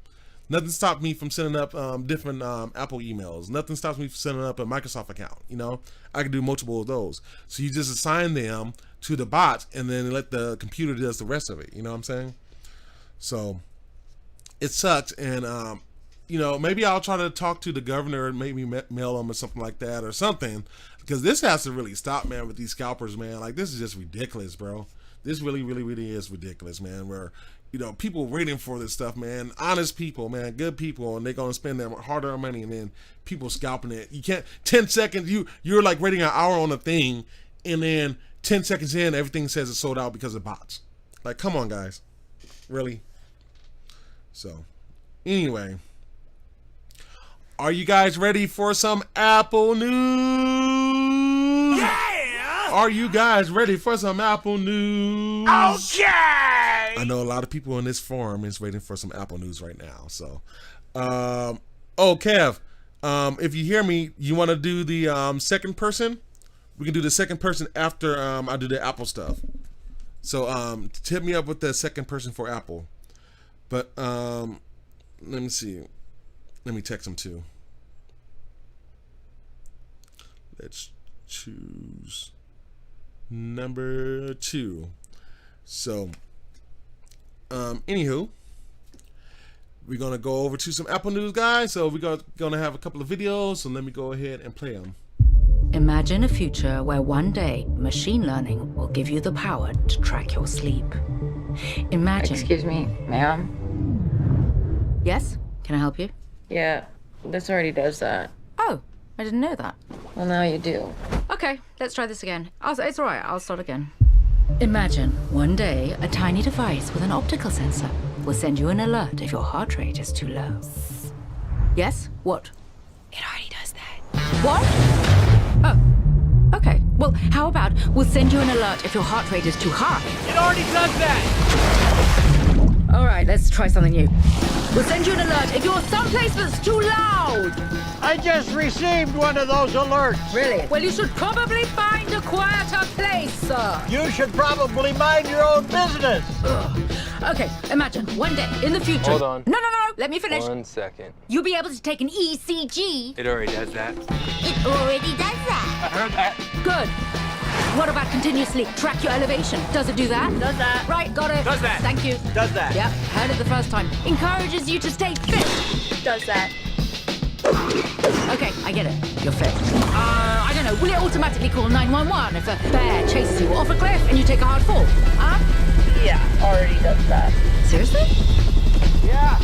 Nothing stops me from setting up different Apple emails. Nothing stops me from setting up a Microsoft account, you know. I can do multiple of those. So you just assign them to the bots and then let the computer does the rest of it, you know what I'm saying? So it sucks. And you know, maybe I'll try to talk to the governor and maybe mail them or something like that or something, because this has to really stop, man, with these scalpers, man. Like, this is just ridiculous, bro. This really is ridiculous, man, where, you know, people waiting for this stuff, man. Honest people, man, good people, and they're going to spend their hard-earned money, and then people scalping it. You can't, 10 seconds, you're like waiting an hour on a thing, and then 10 seconds in, everything says it's sold out because of bots. Like, come on, guys. Really? So, anyway. Are you guys ready for some Apple news? Yeah! Are you guys ready for some Apple news? Okay! I know a lot of people in this forum is waiting for some Apple news right now. So, Kev, if you hear me, you want to do the second person? We can do the second person after I do the Apple stuff. So, tip me up with the second person for Apple. But, let me see. Let me text him too. Let's choose number 2. So, anywho, we're gonna go over to some Apple news, guys. So we're gonna have a couple of videos. So let me go ahead and play them. Imagine a future where one day machine learning will give you the power to track your sleep. Imagine. Excuse me, ma'am? Yes? Can I help you? Yeah, this already does that. Oh, I didn't know that. Well, now you do. Okay, let's try this again. It's all right, I'll start again. Imagine one day a tiny device with an optical sensor will send you an alert if your heart rate is too low. Yes? What? It already does that. What? Oh, okay. Well, how about we'll send you an alert if your heart rate is too high? It already does that. All right, let's try something new. We'll send you an alert if you're someplace that's too loud. I just received one of those alerts. Really? Well, you should probably find a quieter place, sir. You should probably mind your own business. Ugh. Okay, imagine one day in the future. Hold on. No. Let me finish. 1 second. You'll be able to take an ECG. It already does that. It already does that. I heard that. Good. What about continuously track your elevation? Does it do that? Does that. Right, got it. Does that. Thank you. Does that. Yep, heard it the first time. Encourages you to stay fit. Does that. Okay, I get it. You're fit. I don't know. Will it automatically call 911 if a bear chases you off a cliff and you take a hard fall? Huh? Yeah, already does that. Seriously? Yeah,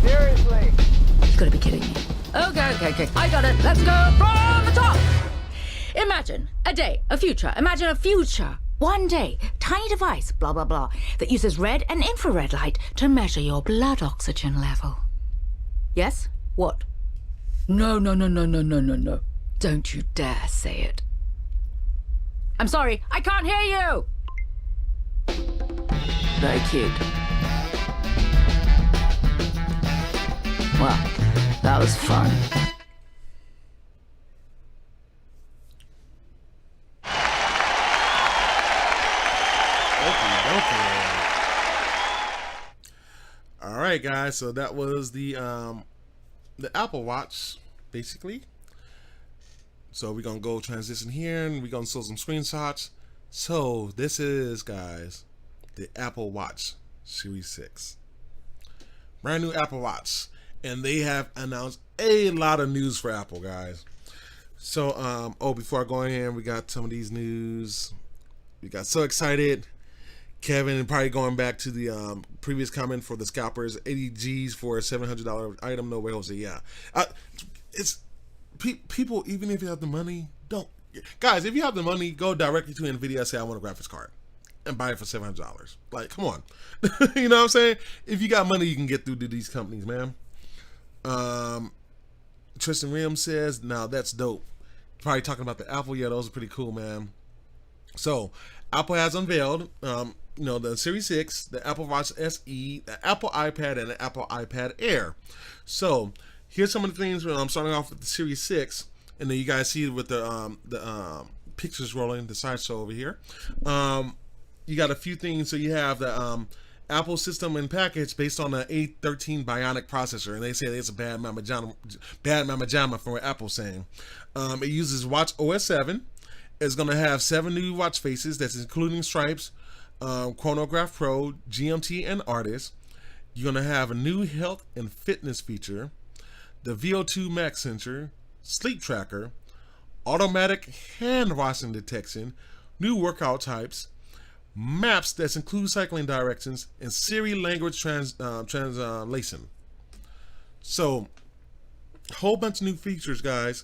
seriously. You've got to be kidding me. Okay. I got it. Let's go from the top. Imagine a day, a future. Imagine a future. One day, tiny device, blah, blah, blah, that uses red and infrared light to measure your blood oxygen level. Yes? What? No. Don't you dare say it. I'm sorry, I can't hear you. Very cute. Well, that was fun. All right, guys. So that was the Apple Watch, basically. So we're gonna go transition here, and we're gonna show some screenshots. So this is, guys, the Apple Watch Series 6, brand new Apple Watch, and they have announced a lot of news for Apple, guys. So before I go in here, we got some of these news. We got so excited. Kevin probably going back to the previous comment for the scalpers, 80 G's for a $700 item. No way, Jose. Yeah, it's people. Even if you have the money, don't, guys. If you have the money, go directly to Nvidia and say I want a graphics card, and buy it for $700. Like, come on, you know what I'm saying? If you got money, you can get through to these companies, man. Tristan Rim says, "Now that's dope." Probably talking about the Apple. Yeah, those are pretty cool, man. So Apple has unveiled, the Series 6, the Apple Watch SE, the Apple iPad, and the Apple iPad Air. So here's some of the things. I'm starting off with the Series 6, and then you guys see with the pictures rolling, the sideshow over here. You got a few things. So you have the Apple system and package based on the A13 Bionic processor, and they say it's a bad mama jamma from what Apple's saying. It uses Watch OS 7. It's going to have 7 new watch faces. That's including stripes, Chronograph Pro, GMT, and Artist. You're going to have a new health and fitness feature, the VO2 max sensor, sleep tracker, automatic hand washing detection, new workout types, maps that include cycling directions, and Siri language translation. So, a whole bunch of new features, guys.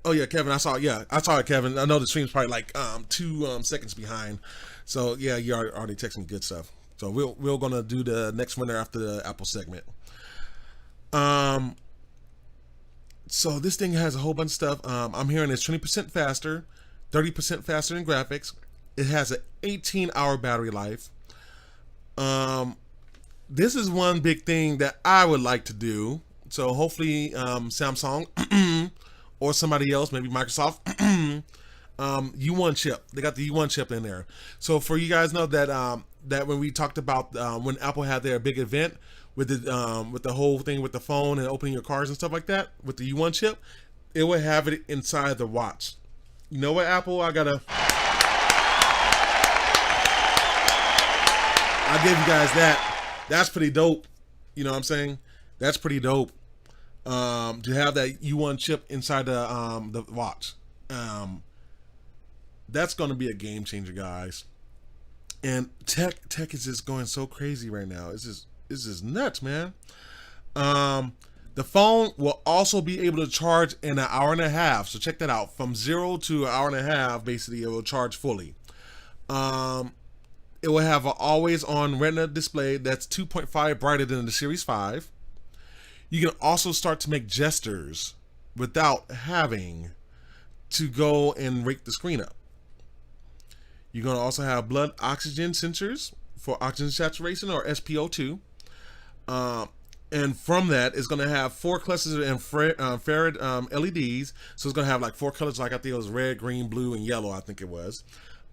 Oh yeah, Kevin, I saw it, Kevin. I know the stream's probably like 2 seconds behind. So yeah, you're already texting good stuff. So we're gonna do the next winner after the Apple segment. So this thing has a whole bunch of stuff. I'm hearing it's 20% faster, 30% faster in graphics. It has an 18-hour battery life. This is one big thing that I would like to do. So hopefully Samsung or somebody else, maybe Microsoft, U1 chip. They got the U1 chip in there. So for you guys know that that when we talked about when Apple had their big event with the whole thing with the phone and opening your cars and stuff like that with the U1 chip, it would have it inside the watch. You know what, Apple? I'll give you guys that. That's pretty dope. You know what I'm saying? That's pretty dope. To have that U1 chip inside the watch. That's going to be a game changer, guys. And tech is just going so crazy right now. It's just nuts, man. The phone will also be able to charge in an hour and a half. So check that out. From 0 to an hour and a half, basically, it will charge fully. It will have an always-on Retina display that's 2.5 brighter than the Series 5. You can also start to make gestures without having to go and rake the screen up. You're going to also have blood oxygen sensors for oxygen saturation, or SpO2. And from that, it's going to have 4 clusters of infrared LEDs. So it's going to have like 4 colors, like I think it was red, green, blue, and yellow, I think it was.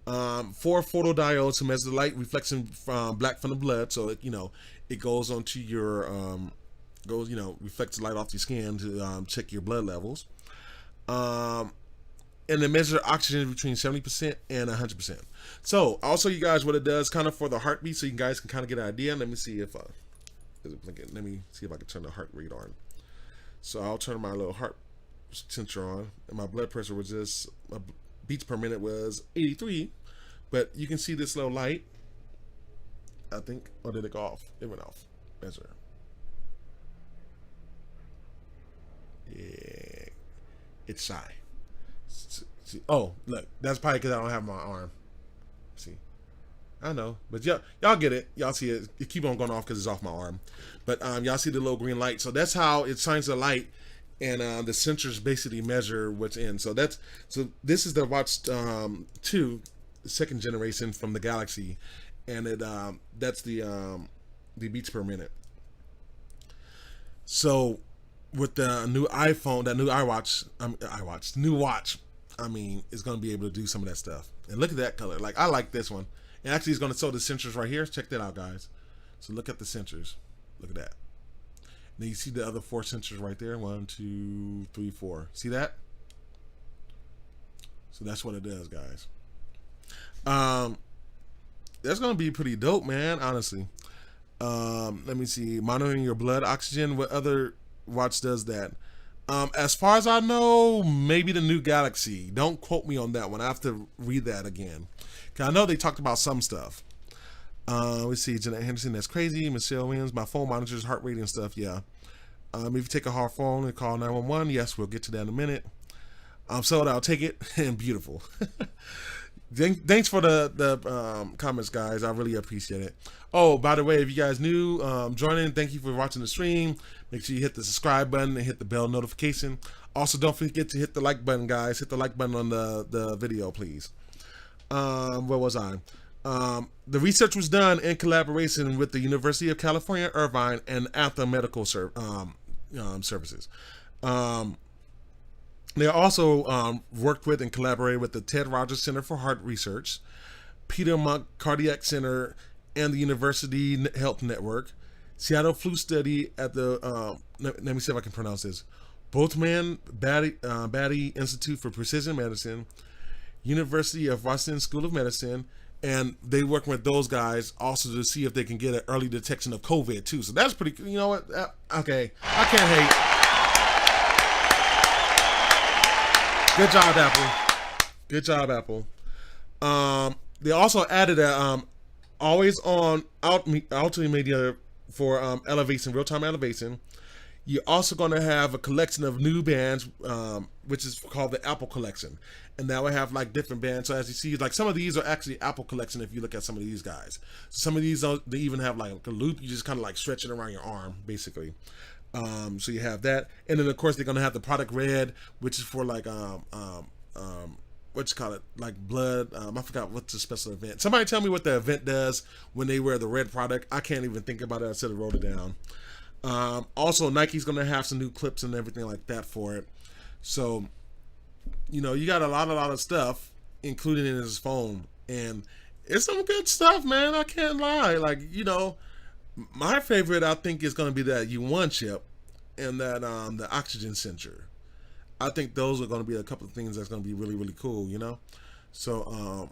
4 photodiodes to measure the light reflection from black from the blood. So it, it goes onto your, reflects the light off your skin to check your blood levels. And it measures oxygen between 70% and 100%. So I'll show you guys what it does kind of for the heartbeat, so you guys can kind of get an idea. Let me see if I can turn the heart rate on. So I'll turn my little heart sensor on, and my blood pressure was just, my beats per minute was 83. But you can see this little light, I think. Or did it go off? It went off. Measure. Yeah, it's shy. See, oh, look, that's probably because I don't have my arm. See, I know, but y'all get it. Y'all see it. It keep on going off because it's off my arm. But y'all see the little green light. So that's how it shines the light, and the sensors basically measure what's in. So this is the Watch 2, the 2nd generation from the Galaxy, and that's the beats per minute. So with the new iPhone, that new new watch, I mean, it's going to be able to do some of that stuff. And look at that color. Like, I like this one. And actually, it's going to show the sensors right here. Check that out, guys. So look at the sensors. Look at that. And then you see the other 4 sensors right there. 1, 2, 3, 4. See that? So that's what it does, guys. That's going to be pretty dope, man, honestly. Let me see. Monitoring your blood oxygen. What other watch does that? As far as I know, maybe the new Galaxy. Don't quote me on that one. I have to read that again. Cause I know they talked about some stuff. Let's see, Jeanette Henderson, that's crazy. Michelle Williams, my phone monitors heart rate and stuff. Yeah. If you take a hard phone and call 911, yes, we'll get to that in a minute. So I'll take it. And beautiful. Thanks for the comments, guys. I really appreciate it. Oh, by the way, if you guys new joining, thank you for watching the stream. Make sure you hit the subscribe button and hit the bell notification. Also, don't forget to hit the like button, guys. Hit the like button on the video, please. Where was I? The research was done in collaboration with the University of California, Irvine, and Anthem Medical Services. They also worked with and collaborated with the Ted Rogers Center for Heart Research, Peter Monk Cardiac Center, and the University Health Network, Seattle Flu Study at the, let me see if I can pronounce this, Bothman Batty Institute for Precision Medicine, University of Washington School of Medicine, and they work with those guys also to see if they can get an early detection of COVID too. So that's pretty, you know what, okay, I can't hate. Good job, Apple. Good job, Apple. They also added a always on multimedia for elevation, real-time elevation. You're also going to have a collection of new bands, which is called the Apple Collection. And that will have like different bands. So as you see, like some of these are actually Apple Collection if you look at some of these guys. Some of these, they even have like a loop. You just kind of like stretch it around your arm, basically. So you have that. And then of course they're going to have the product red, which is for like, what you call it? Like blood. I forgot what's the special event. Somebody tell me what the event does when they wear the red product. I can't even think about it. I should have wrote it down. Also, Nike's going to have some new clips and everything like that for it. So, you know, you got a lot of stuff, including in his phone. And it's some good stuff, man. I can't lie. Like, you know, my favorite, I think, is going to be that U1 chip and that the oxygen sensor. I think those are going to be a couple of things that's going to be really, really cool, you know? So,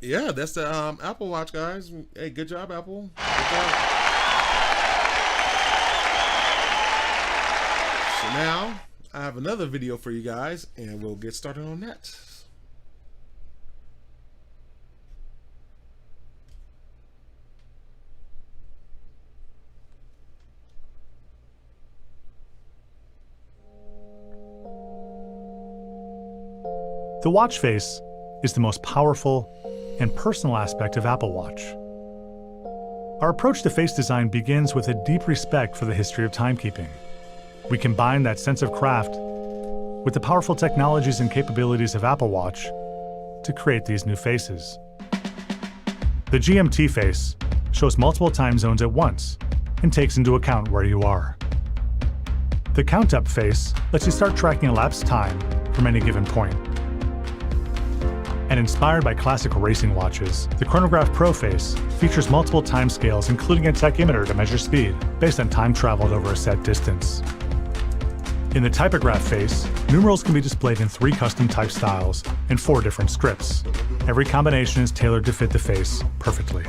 yeah, that's the Apple Watch, guys. Hey, good job, Apple. Good job. So now, I have another video for you guys, and we'll get started on that. The watch face is the most powerful and personal aspect of Apple Watch. Our approach to face design begins with a deep respect for the history of timekeeping. We combine that sense of craft with the powerful technologies and capabilities of Apple Watch to create these new faces. The GMT face shows multiple time zones at once and takes into account where you are. The Count Up face lets you start tracking elapsed time from any given point. And inspired by classical racing watches, the Chronograph Pro face features multiple time scales, including a tachymeter to measure speed based on time traveled over a set distance. In the Typograph face, numerals can be displayed in 3 custom type styles and 4 different scripts. Every combination is tailored to fit the face perfectly.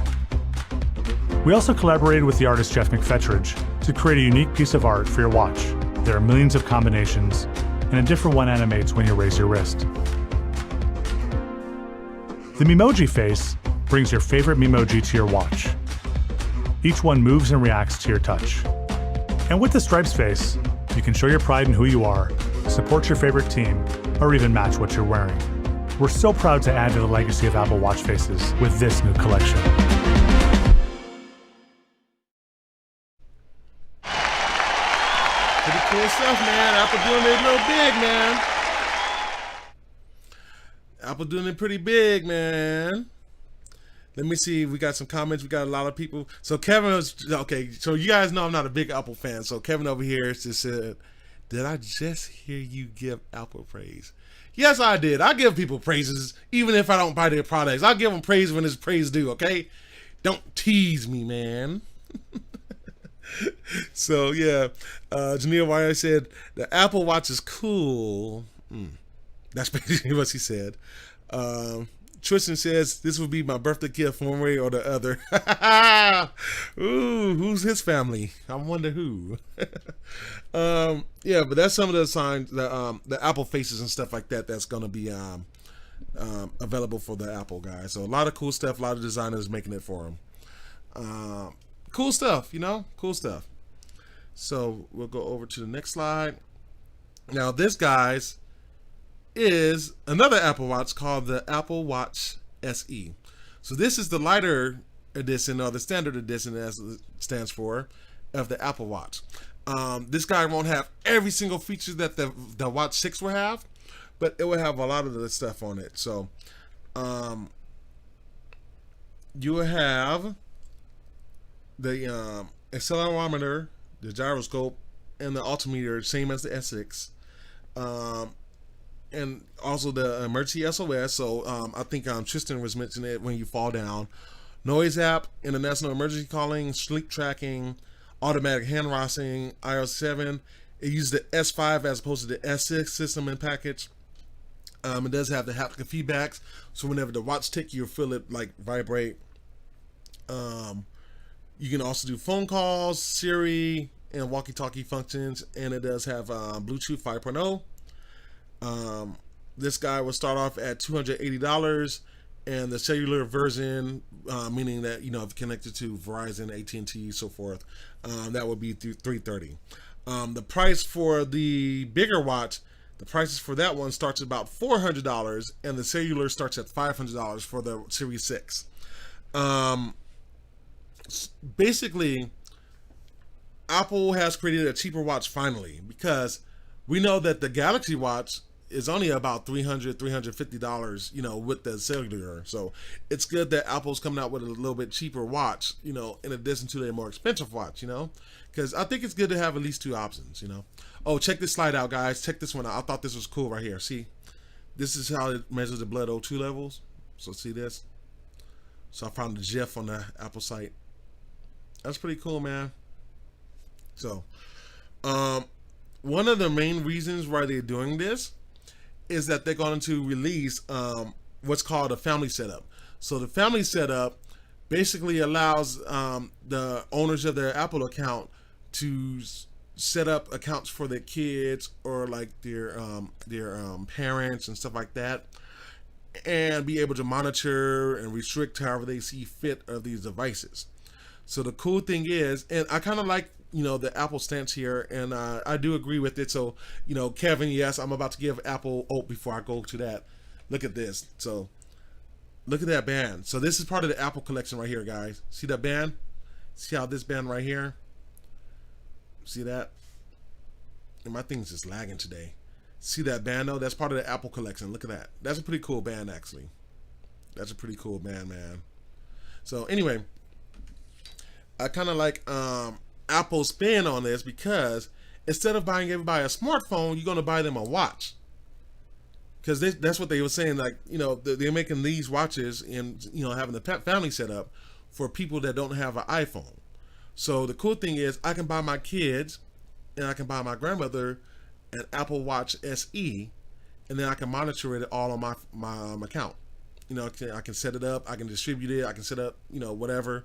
We also collaborated with the artist Jeff McFetridge to create a unique piece of art for your watch. There are millions of combinations, and a different one animates when you raise your wrist. The Memoji face brings your favorite Memoji to your watch. Each one moves and reacts to your touch. And with the Stripes face, you can show your pride in who you are, support your favorite team, or even match what you're wearing. We're so proud to add to the legacy of Apple Watch faces with this new collection. Pretty cool stuff, man. Apple doing it real big, man. Apple doing it pretty big, man. Let me see. We got some comments. We got a lot of people. So Kevin was okay. So you guys know I'm not a big Apple fan. So Kevin over here just said, "Did I just hear you give Apple praise?" Yes, I did. I give people praises even if I don't buy their products. I give them praise when it's praise due. Okay, don't tease me, man. So yeah, Janelle Wire said the Apple Watch is cool. That's basically what she said. Tristan says this will be my birthday gift one way or the other. Ooh, who's his family? I wonder who. Yeah, but that's some of the signs, the Apple faces and stuff like that. That's gonna be available for the Apple guys. So a lot of cool stuff. A lot of designers making it for them. Cool stuff, you know, cool stuff. So we'll go over to the next slide. Now this, guys, is another Apple Watch called the Apple Watch SE. So this is the lighter edition, or the standard edition as it stands for, of the Apple Watch. This guy won't have every single feature that the Watch 6 will have, but it will have a lot of the stuff on it. So you will have the accelerometer, the gyroscope, and the altimeter, same as the S6. And also the emergency SOS. So I think Tristan was mentioning it when you fall down. Noise app, international emergency calling, sleep tracking, automatic hand resting, iOS 7. It uses the S5 as opposed to the S6 system and package. It does have the haptic feedbacks, so whenever the watch tick, you'll feel it like vibrate. You can also do phone calls, Siri, and walkie-talkie functions, and it does have Bluetooth 5.0. This guy will start off at $280, and the cellular version, meaning that, you know, if connected to Verizon, AT&T, so forth, that would be $330. The price for the bigger watch, the prices for that one starts at about $400, and the cellular starts at $500 for the Series 6. Basically, Apple has created a cheaper watch finally, because we know that the Galaxy Watch is only about $350, you know, with the cellular. So it's good that Apple's coming out with a little bit cheaper watch, you know, in addition to their more expensive watch, you know, because I think it's good to have at least 2 options, you know. Oh, check this slide out, guys. Check this one out. I thought this was cool right here. See, this is how it measures the blood O2 levels. So see this? So I found the GIF on the Apple site. That's pretty cool, man. So, one of the main reasons why they're doing this is that they're going to release what's called a family setup. So the family setup basically allows the owners of their Apple account to set up accounts for their kids or like their parents and stuff like that, and be able to monitor and restrict however they see fit of these devices. So the cool thing is, and I kind of like, you know, the Apple stance here, and I do agree with it. So, you know, Kevin, yes, I'm about to give Apple before I go to that. Look at this. So Look at that band. So this is part of the Apple collection right here, guys. See that band? See how this band right here? See that? And my thing's just lagging today. See that band though? That's part of the Apple collection. Look at that. That's a pretty cool band, actually. That's a pretty cool band, man. So anyway, I kind of like Apple's spin on this, because instead of buying everybody a smartphone, you're going to buy them a watch. Because that's what they were saying, like, you know, they're making these watches and, you know, having the family set up for people that don't have an iPhone. So the cool thing is I can buy my kids and I can buy my grandmother an Apple Watch SE, and then I can monitor it all on my account. You know, I can set it up, I can distribute it, I can set up, you know, whatever.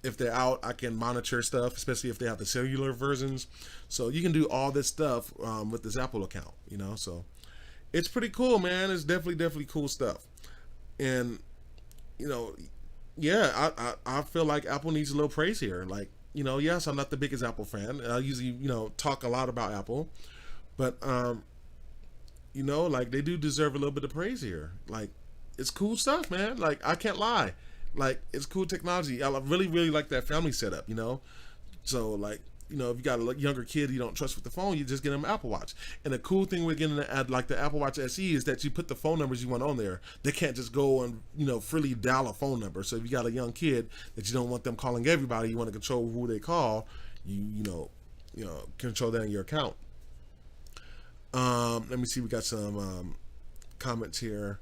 If they're out, I can monitor stuff, especially if they have the cellular versions. So you can do all this stuff with this Apple account, you know. So it's pretty cool, man. It's definitely cool stuff. And, you know, yeah, I feel like Apple needs a little praise here. Like, you know, yes, I'm not the biggest Apple fan. I usually, you know, talk a lot about Apple. But, you know, like, they do deserve a little bit of praise here. Like, it's cool stuff, man. Like, I can't lie. Like, it's cool technology. I really like that family setup, you know. So, like, you know, if you got a younger kid you don't trust with the phone, you just get them an Apple Watch. And the cool thing with getting like the Apple Watch SE is that you put the phone numbers you want on there. They can't just go and, you know, freely dial a phone number. So if you got a young kid that you don't want them calling everybody, you want to control who they call, you know, control that in your account. Let me see, we got some comments here.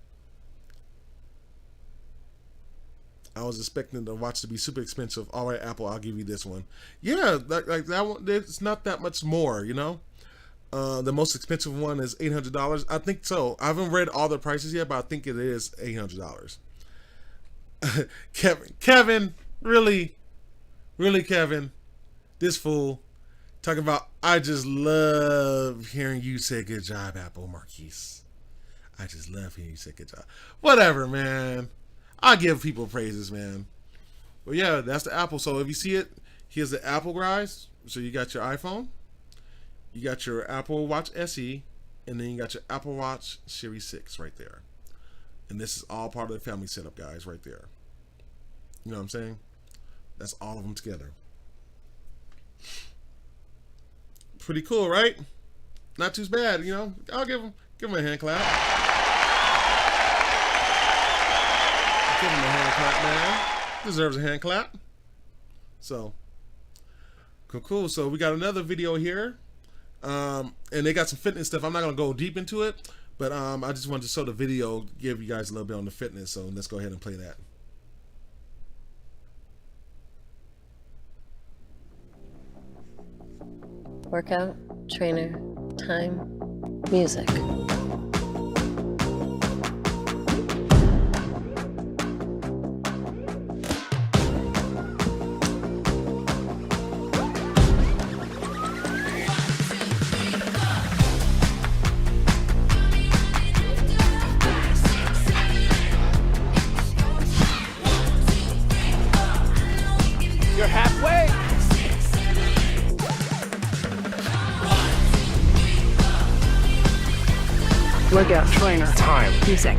I was expecting the watch to be super expensive. All right, Apple, I'll give you this one. Yeah, like that one, it's not that much more, you know. The most expensive one is $800. I think so. I haven't read all the prices yet, but I think it is $800. Kevin, really, Kevin, this fool talking about, I just love hearing you say good job, Apple, Marquise. I just love hearing you say good job. Whatever, man. I give people praises, man. But yeah, that's the Apple. So if you see it, here's the Apple, guys. So you got your iPhone, you got your Apple Watch SE, and then you got your Apple Watch Series 6 right there. And this is all part of the family setup, guys, right there. You know what I'm saying? That's all of them together. Pretty cool, right? Not too bad, you know. I'll give them a hand clap. Give him a hand clap, man. Deserves a hand clap. So, cool. So we got another video here. And they got some fitness stuff. I'm not going to go deep into it. But I just wanted to show the video, give you guys a little bit on the fitness. So let's go ahead and play that. Workout, trainer, time, music. You're halfway. Workout, trainer, time, Music.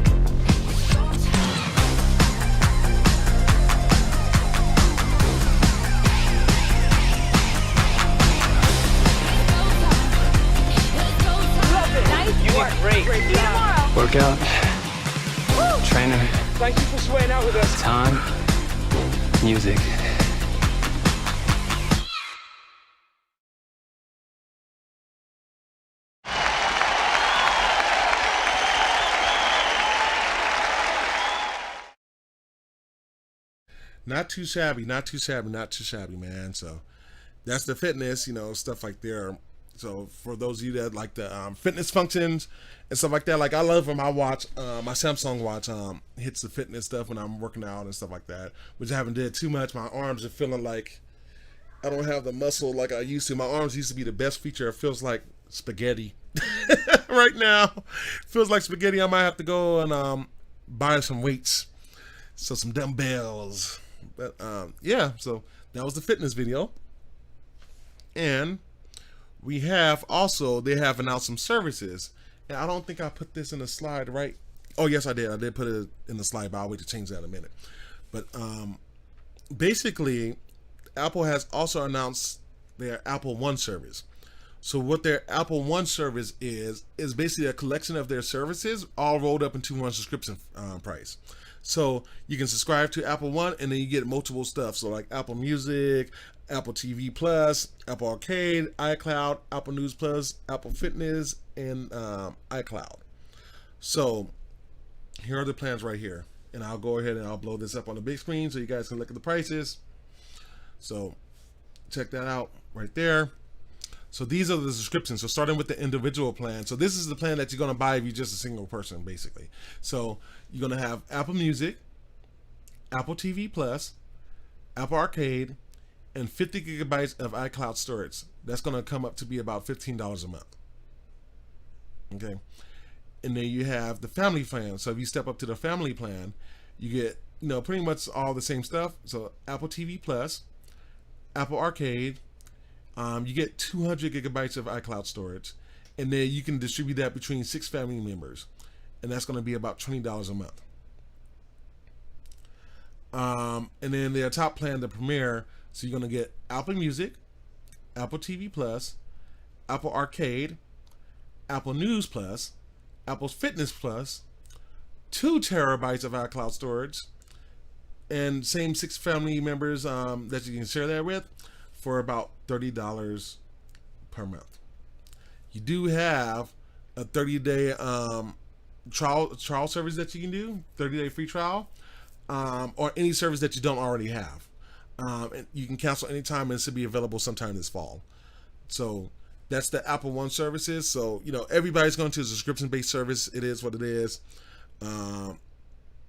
You are great. Workout, trainer, Thank you for sweating out with us. time, music. Not too shabby, man. So that's the fitness, you know, stuff like there. So for those of you that like the fitness functions and stuff like that, like I love when my watch, my Samsung watch hits the fitness stuff when I'm working out and stuff like that, which I haven't did too much. My arms are feeling like I don't have the muscle like I used to. My arms used to be the best feature. It feels like spaghetti right now. Feels like spaghetti. I might have to go and buy some weights, so some dumbbells. But yeah, so that was the fitness video. And we have also, they have announced some services. And I don't think I put this in a slide right Oh yes, I did. I did put it in the slide, but I'll wait to change that in a minute. But basically, Apple has also announced their Apple One service. So what their Apple One service is basically a collection of their services all rolled up into one subscription price. So you can subscribe to Apple One and then you get multiple stuff. So like Apple Music, Apple TV Plus, Apple Arcade, iCloud, Apple News Plus, Apple Fitness, and iCloud. So here are the plans right here. And I'll go ahead and I'll blow this up on the big screen so you guys can look at the prices. So check that out right there. So these are the subscriptions. So starting with the individual plan. So this is the plan that you're going to buy if you're just a single person, basically. So you're going to have Apple Music, Apple TV Plus, Apple Arcade, and 50 gigabytes of iCloud storage. That's going to come up to be about $15 a month. Okay. And then you have the family plan. So if you step up to the family plan, you get, you know, pretty much all the same stuff. So Apple TV Plus, Apple Arcade, you get 200 gigabytes of iCloud storage, and then you can distribute that between 6 family members, and that's going to be about $20 a month. And then their top plan, the Premier, so you're going to get Apple Music, Apple TV Plus, Apple Arcade, Apple News Plus, Apple Fitness Plus, 2 terabytes of iCloud storage, and same 6 family members that you can share that with, for about $30 per month. You do have a 30-day trial service that you can do, 30-day free trial, or any service that you don't already have. And you can cancel anytime, and it should be available sometime this fall. So that's the Apple One services. So, you know, everybody's going to a subscription-based service. It is what it is. You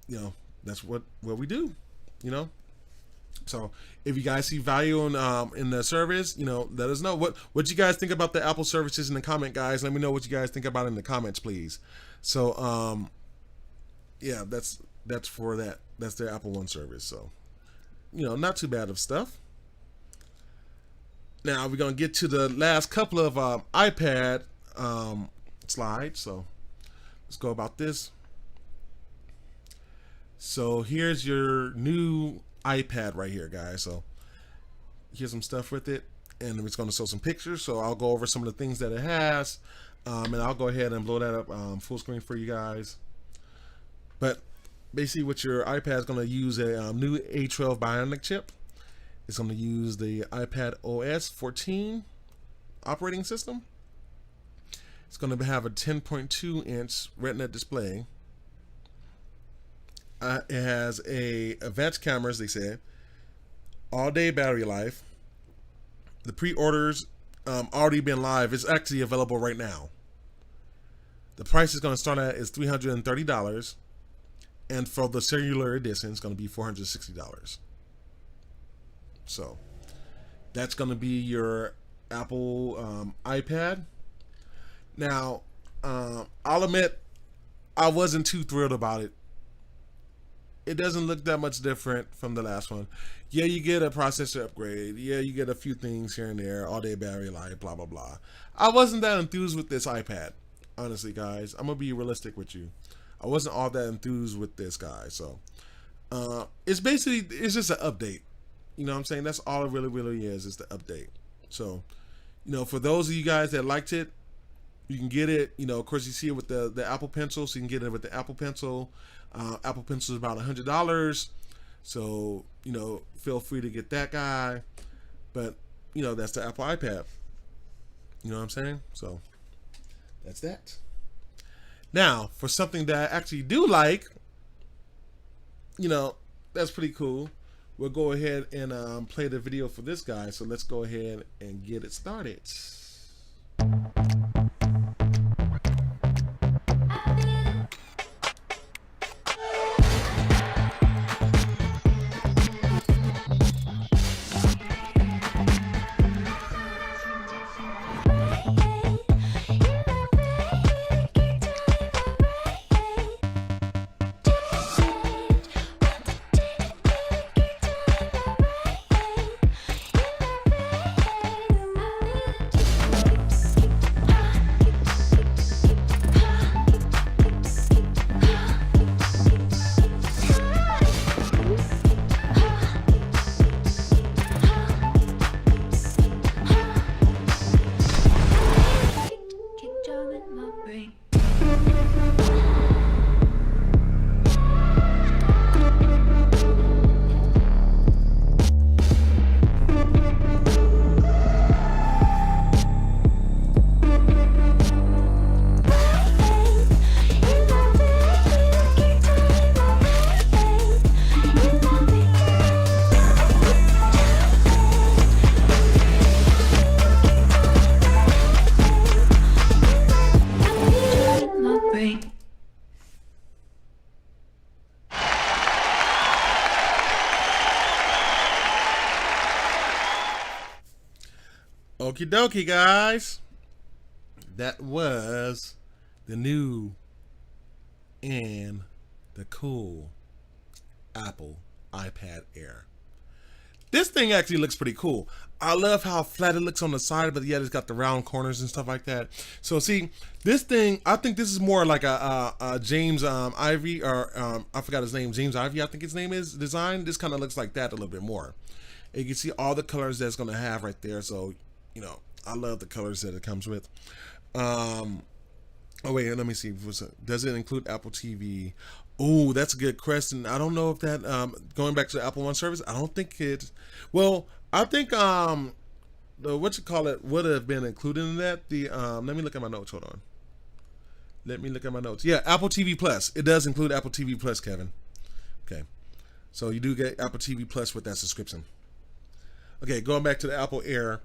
know, that's what we do, you know. So if you guys see value in the service, you know, let us know what you guys think about the Apple services in the comment, guys. Let me know what you guys think about it in the comments, please. So yeah, that's for that. That's their Apple One service. So, you know, not too bad of stuff. Now we're gonna get to the last couple of iPad slides. So let's go about this. So here's your new iPad right here, guys. So here's some stuff with it, and it's going to show some pictures. So I'll go over some of the things that it has, and I'll go ahead and blow that up full screen for you guys. But basically, what your iPad is going to use a new A12 Bionic chip. It's going to use the iPad OS 14 operating system. It's going to have a 10.2-inch Retina display. It has advanced cameras, they said, all-day battery life. The pre-orders already been live. It's actually available right now. The price is going to start at is $330, and for the cellular edition, it's going to be $460. So that's going to be your Apple iPad. Now, I'll admit, I wasn't too thrilled about it. It doesn't look that much different from the last one. Yeah, you get a processor upgrade. Yeah, you get a few things here and there. All-day battery life, blah, blah, blah. I wasn't that enthused with this iPad. Honestly, guys. I'm going to be realistic with you. I wasn't all that enthused with this, guy. So, it's just an update. You know what I'm saying? That's all it really is the update. So, you know, for those of you guys that liked it, you can get it. You know, of course, you see it with the Apple Pencil, so you can get it with the Apple Pencil. Apple Pencil is about $100, so, you know, feel free to get that guy. But, you know, that's the Apple iPad. You know what I'm saying? So that's that. Now, for something that I actually do like, you know, that's pretty cool. We'll go ahead and play the video for this guy. So let's go ahead and get it started. Okie dokie, guys. That was the new and the cool Apple iPad Air. This thing actually looks pretty cool. I love how flat it looks on the side, but yet it's got the round corners and stuff like that. So see, this thing, I think this is more like a James Ivy, or I forgot his name, James Ivy, I think his name is, design. This kind of looks like that a little bit more. And you can see all the colors that's going to have right there. So, you know, I love the colors that it comes with. Oh wait, let me see. Does it include Apple TV? Oh, that's a good question. I don't know if that going back to the Apple One service, I don't think it. Well, I think the would have been included in that. The let me look at my notes. Hold on. Let me look at my notes. Yeah, Apple TV Plus. It does include Apple TV Plus, Kevin. Okay, so you do get Apple TV Plus with that subscription. Okay, going back to the Apple Air.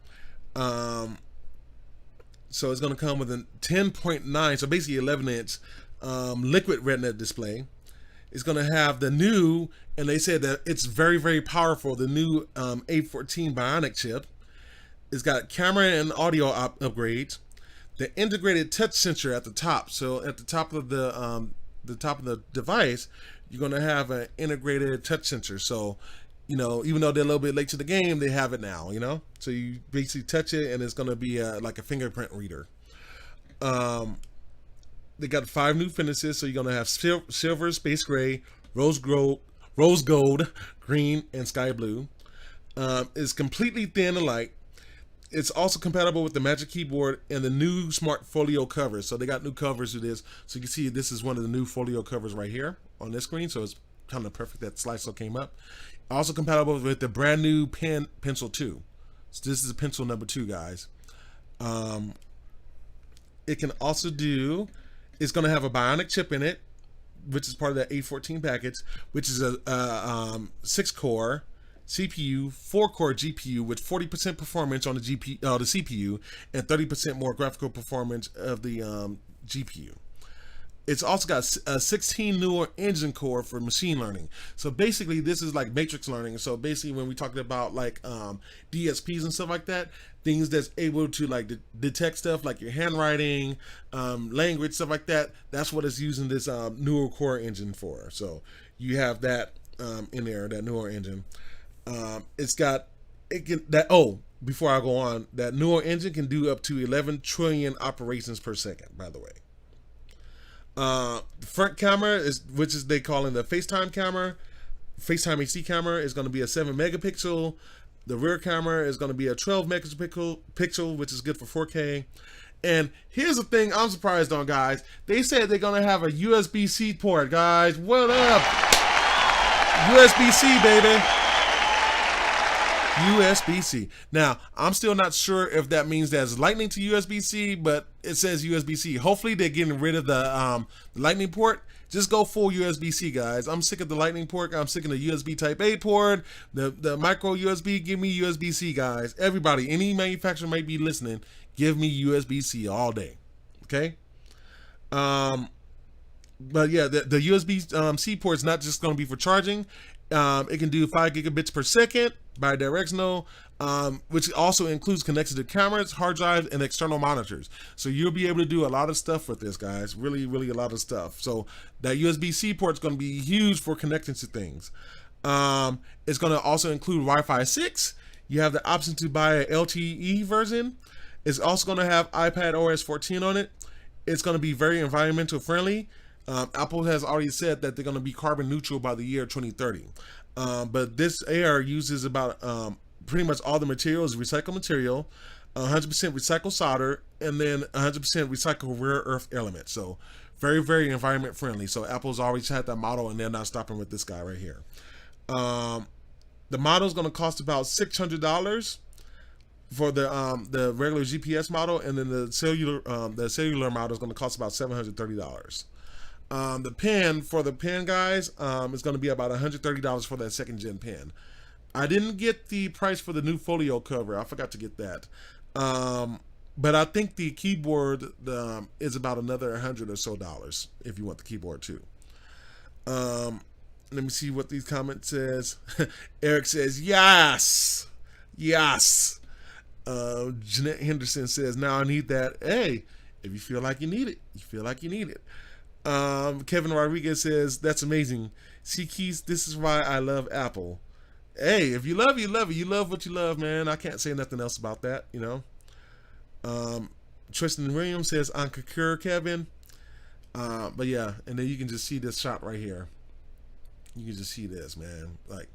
So it's going to come with a 10.9, so basically 11-inch liquid retina display. It's going to have the new, and they said that it's very, very powerful, the new A14 Bionic chip. It's got camera and audio upgrades. The integrated touch sensor at the top. So at the top of the device, you're going to have an integrated touch sensor. So, you know, even though they're a little bit late to the game, they have it now, you know? So you basically touch it and it's going to be like a fingerprint reader. They got 5 new finishes. So you're going to have silver, space gray, rose gold, green, and sky blue. It's completely thin and light. It's also compatible with the Magic Keyboard and the new Smart Folio covers. So they got new covers to this. So you can see this is one of the new Folio covers right here on this screen. So it's kind of perfect that Slicer came up. Also compatible with the brand new Pencil 2. So this is a Pencil number 2, guys. It can also do, it's going to have a Bionic chip in it, which is part of that A14 package, which is a 6-core CPU, 4-core GPU with 40% performance on the CPU, and 30% more graphical performance of the GPU. It's also got a 16 newer engine core for machine learning. So basically, this is like matrix learning. So basically, when we talked about like DSPs and stuff like that, things that's able to like detect stuff like your handwriting, language, stuff like that. That's what it's using this newer core engine for. So you have that in there, that newer engine. Before I go on, that newer engine can do up to 11 trillion operations per second, by the way. The front camera they call it the FaceTime camera, FaceTime HD camera, is going to be a 7 megapixel. The rear camera is going to be a 12 megapixel, which is good for 4K. And here's the thing I'm surprised on, guys. They said they're going to have a USB-C port, guys. What up? USB-C, baby. USB-C. Now, I'm still not sure if that means that's Lightning to USB-C, but it says USB-C. Hopefully, they're getting rid of the Lightning port. Just go full USB-C, guys. I'm sick of the Lightning port. I'm sick of the USB Type-A port, the micro USB. Give me USB-C, guys. Everybody, any manufacturer might be listening. Give me USB-C all day. Okay? But yeah, the USB-C port is not just going to be for charging. It can do 5 gigabits per second bidirectional, which also includes connected to cameras, hard drives, and external monitors. So you'll be able to do a lot of stuff with this, guys. Really, really a lot of stuff. So that USB-C port is going to be huge for connecting to things. It's going to also include Wi-Fi 6. You have the option to buy a LTE version. It's also going to have iPad OS 14 on it. It's going to be very environmental friendly. Apple has already said that they're going to be carbon neutral by the year 2030. But this Air uses about pretty much all the materials, recycled material, 100% recycled solder, and then 100% recycled rare earth elements. So very, very environment friendly. So Apple's always had that model, and they're not stopping with this guy right here. The model is going to cost about $600 for the regular GPS model, and then the cellular model is going to cost about $730. The pen, for the pen, guys, is going to be about $130 for that 2nd gen pen. I didn't get the price for the new folio cover. I forgot to get that. But I think the keyboard is about another $100 or so if you want the keyboard too. Let me see what these comments says. Eric says, yes. Jeanette Henderson says, now I need that. Hey, if you feel like you need it, you feel like you need it. Kevin Rodriguez says, that's amazing. See, Keyse, this is why I love Apple. Hey, if you love it, you love it. You love what you love, man. I can't say nothing else about that, you know. Tristan Williams says, I concur, Kevin. But yeah, and then you can just see this shot right here. You can just see this, man. Like,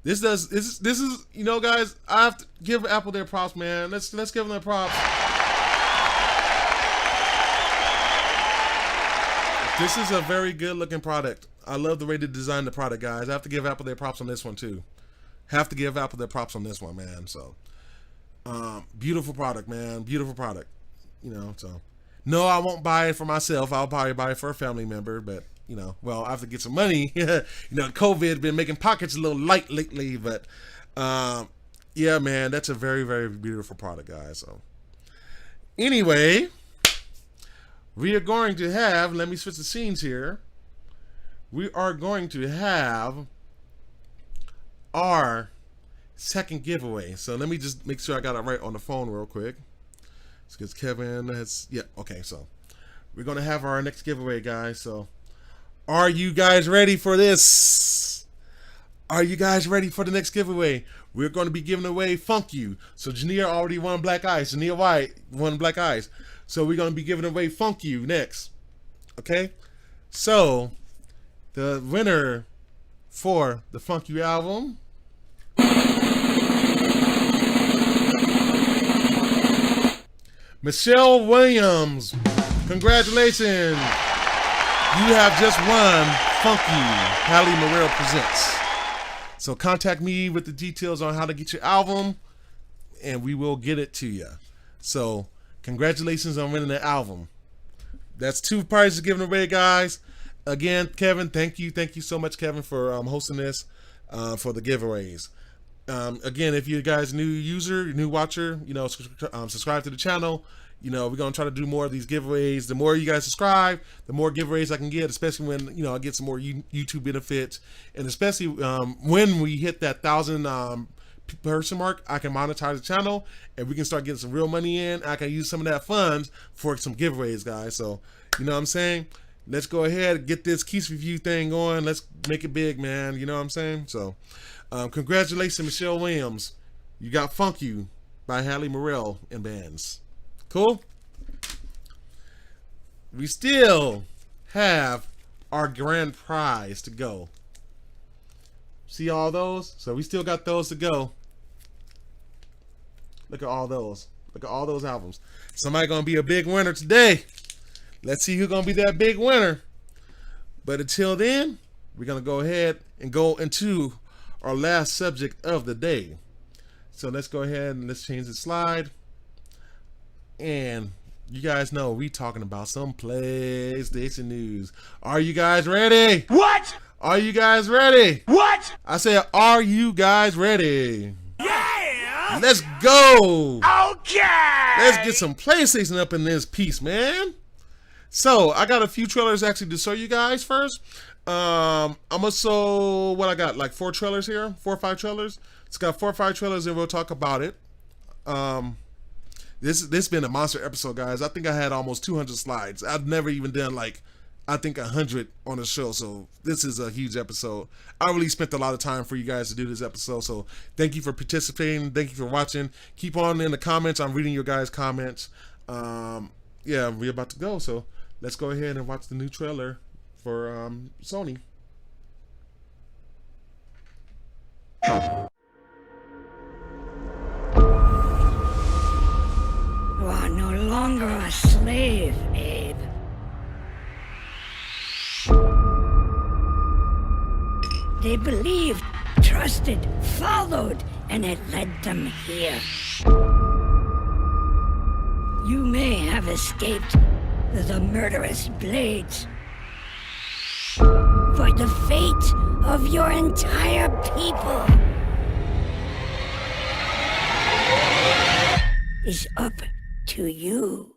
this is, you know, guys, I have to give Apple their props, man. Let's give them their props. This is a very good looking product. I love the way they designed the product, guys. I have to give Apple their props on this one too. Have to give Apple their props on this one, man. So, beautiful product, man. Beautiful product. You know, so no, I won't buy it for myself. I'll probably buy it for a family member, but you know, well, I have to get some money. You know, COVID been making pockets a little light lately, but yeah, man, that's a very, very beautiful product, guys. So anyway, we are going to have, let me switch the scenes here. We are going to have our second giveaway. So let me just make sure I got it right on the phone real quick. Because Kevin has, yeah, okay, so we're going to have our next giveaway, guys. So are you guys ready for this? Are you guys ready for the next giveaway? We're going to be giving away Funk You. So Jania already won Black Eyes. Jania White won Black Eyes. So we're going to be giving away Funk You next. Okay? So the winner for the Funk You album Michelle Williams, congratulations. You have just won Funk You, Hadley Murrell Presents. So contact me with the details on how to get your album, and we will get it to you. So congratulations on winning the album. That's 2 prizes given away, guys. Again, Kevin, thank you so much, Kevin, for hosting this for the giveaways. Again, if you guys new user, new watcher, you know, subscribe to the channel. You know, we're gonna try to do more of these giveaways. The more you guys subscribe, the more giveaways I can get, especially when, you know, I get some more YouTube benefits, and especially when we hit that 1,000 person mark, I can monetize the channel and we can start getting some real money in. I can use some of that funds for some giveaways, guys. So, you know what I'm saying? Let's go ahead and get this Keyse review thing going. Let's make it big, man. You know what I'm saying? So, congratulations, Michelle Williams. You got Funk You by Hadley Murrell and bands. Cool? We still have our grand prize to go. See all those? So we still got those to go. Look at all those. Look at all those albums. Somebody gonna be a big winner today. Let's see who's gonna be that big winner. But until then, we're gonna go ahead and go into our last subject of the day. So let's go ahead and let's change the slide. And you guys know we talking about some PlayStation news. Are you guys ready? What? Are you guys ready? What? I said, are you guys ready? Yeah! Let's go! Okay! Let's get some PlayStation up in this piece, man. So, I got a few trailers actually to show you guys first. I'm gonna show what I got, like 4 trailers here, 4 or 5 trailers. It's got 4 or 5 trailers and we'll talk about it. This has been a monster episode, guys. I think I had almost 200 slides. I've never even done like, I think 100 on the show. So this is a huge episode. I really spent a lot of time for you guys to do this episode. So thank you for participating. Thank you for watching. Keep on in the comments. I'm reading your guys' comments. Yeah, we're about to go. So let's go ahead and watch the new trailer for Sony. You are no longer a slave, Abe. They believed, trusted, followed, and it led them here. You may have escaped the murderous blades, for the fate of your entire people is up to you.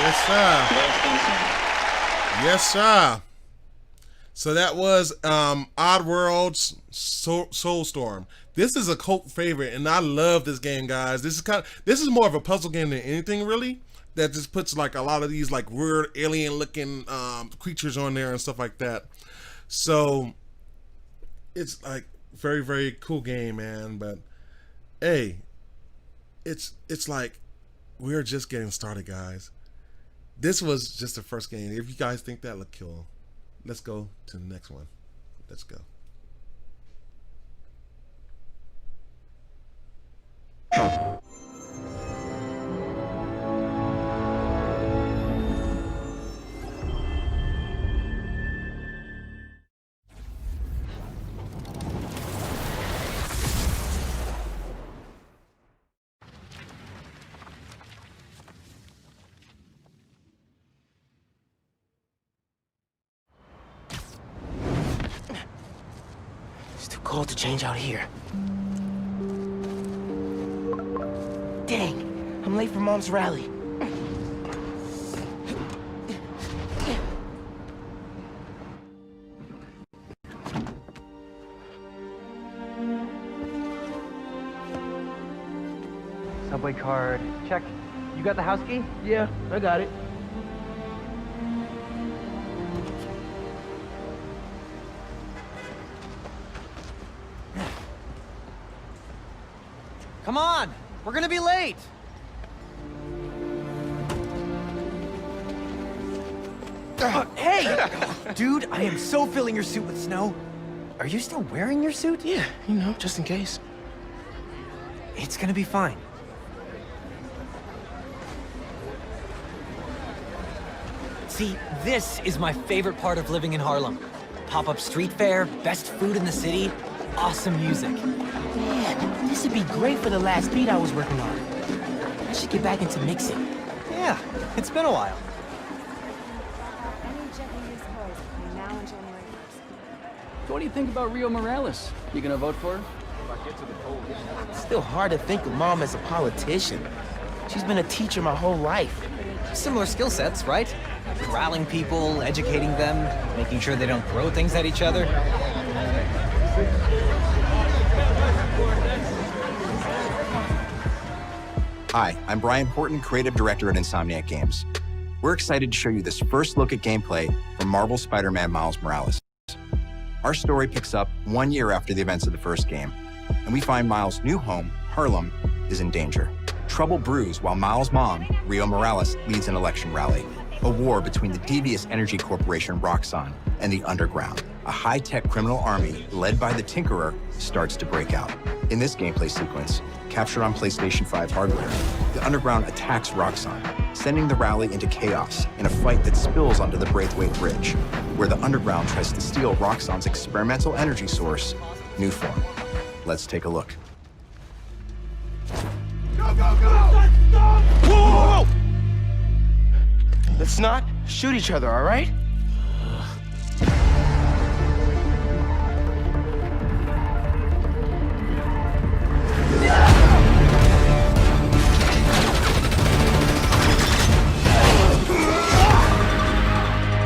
Yes, sir. Yes, sir. So that was Oddworld's Soulstorm. This is a cult favorite, and I love this game, guys. This is more of a puzzle game than anything, really. That just puts like a lot of these like weird alien-looking creatures on there and stuff like that. So it's like very, very cool game, man. But hey, it's like we're just getting started, guys. This was just the first game. If you guys think that looked cool, let's go to the next one. Let's go. Cold to change out here. Dang, I'm late for Mom's rally. Subway card, check. You got the house key? Yeah, I got it. Come on! We're gonna be late! Hey! Dude, I am so filling your suit with snow. Are you still wearing your suit? Yeah, you know, just in case. It's gonna be fine. See, this is my favorite part of living in Harlem. Pop-up street fair, best food in the city, awesome music. Man, this would be great for the last beat I was working on. I should get back into mixing. Yeah, it's been a while. So what do you think about Rio Morales? You gonna vote for her? It's still hard to think of Mom as a politician. She's been a teacher my whole life. Similar skill sets, right? Corralling people, educating them, making sure they don't throw things at each other. Hi, I'm Brian Horton, Creative Director at Insomniac Games. We're excited to show you this first look at gameplay from Marvel Spider-Man Miles Morales. Our story picks up 1 year after the events of the first game, and we find Miles' new home, Harlem, is in danger. Trouble brews while Miles' mom, Rio Morales, leads an election rally. A war between the devious energy corporation Roxxon and the Underground. A high-tech criminal army led by the Tinkerer starts to break out. In this gameplay sequence, captured on PlayStation 5 hardware, the Underground attacks Roxxon, sending the rally into chaos in a fight that spills onto the Braithwaite Bridge, where the Underground tries to steal Roxxon's experimental energy source, Newform. Let's take a look. Go, go, go! Stop! Whoa! Let's not shoot each other, all right?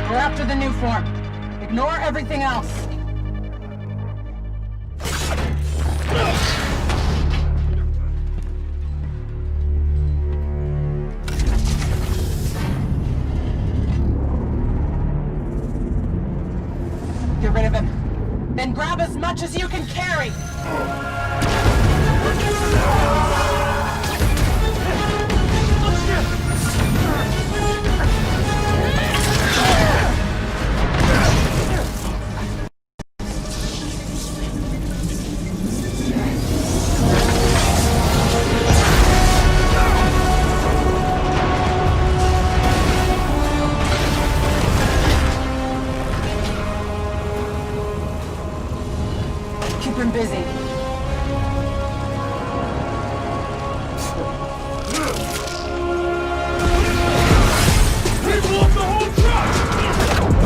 We're after the new form. Ignore everything else. Get rid of him. Then grab as much as you can carry. Keep him busy.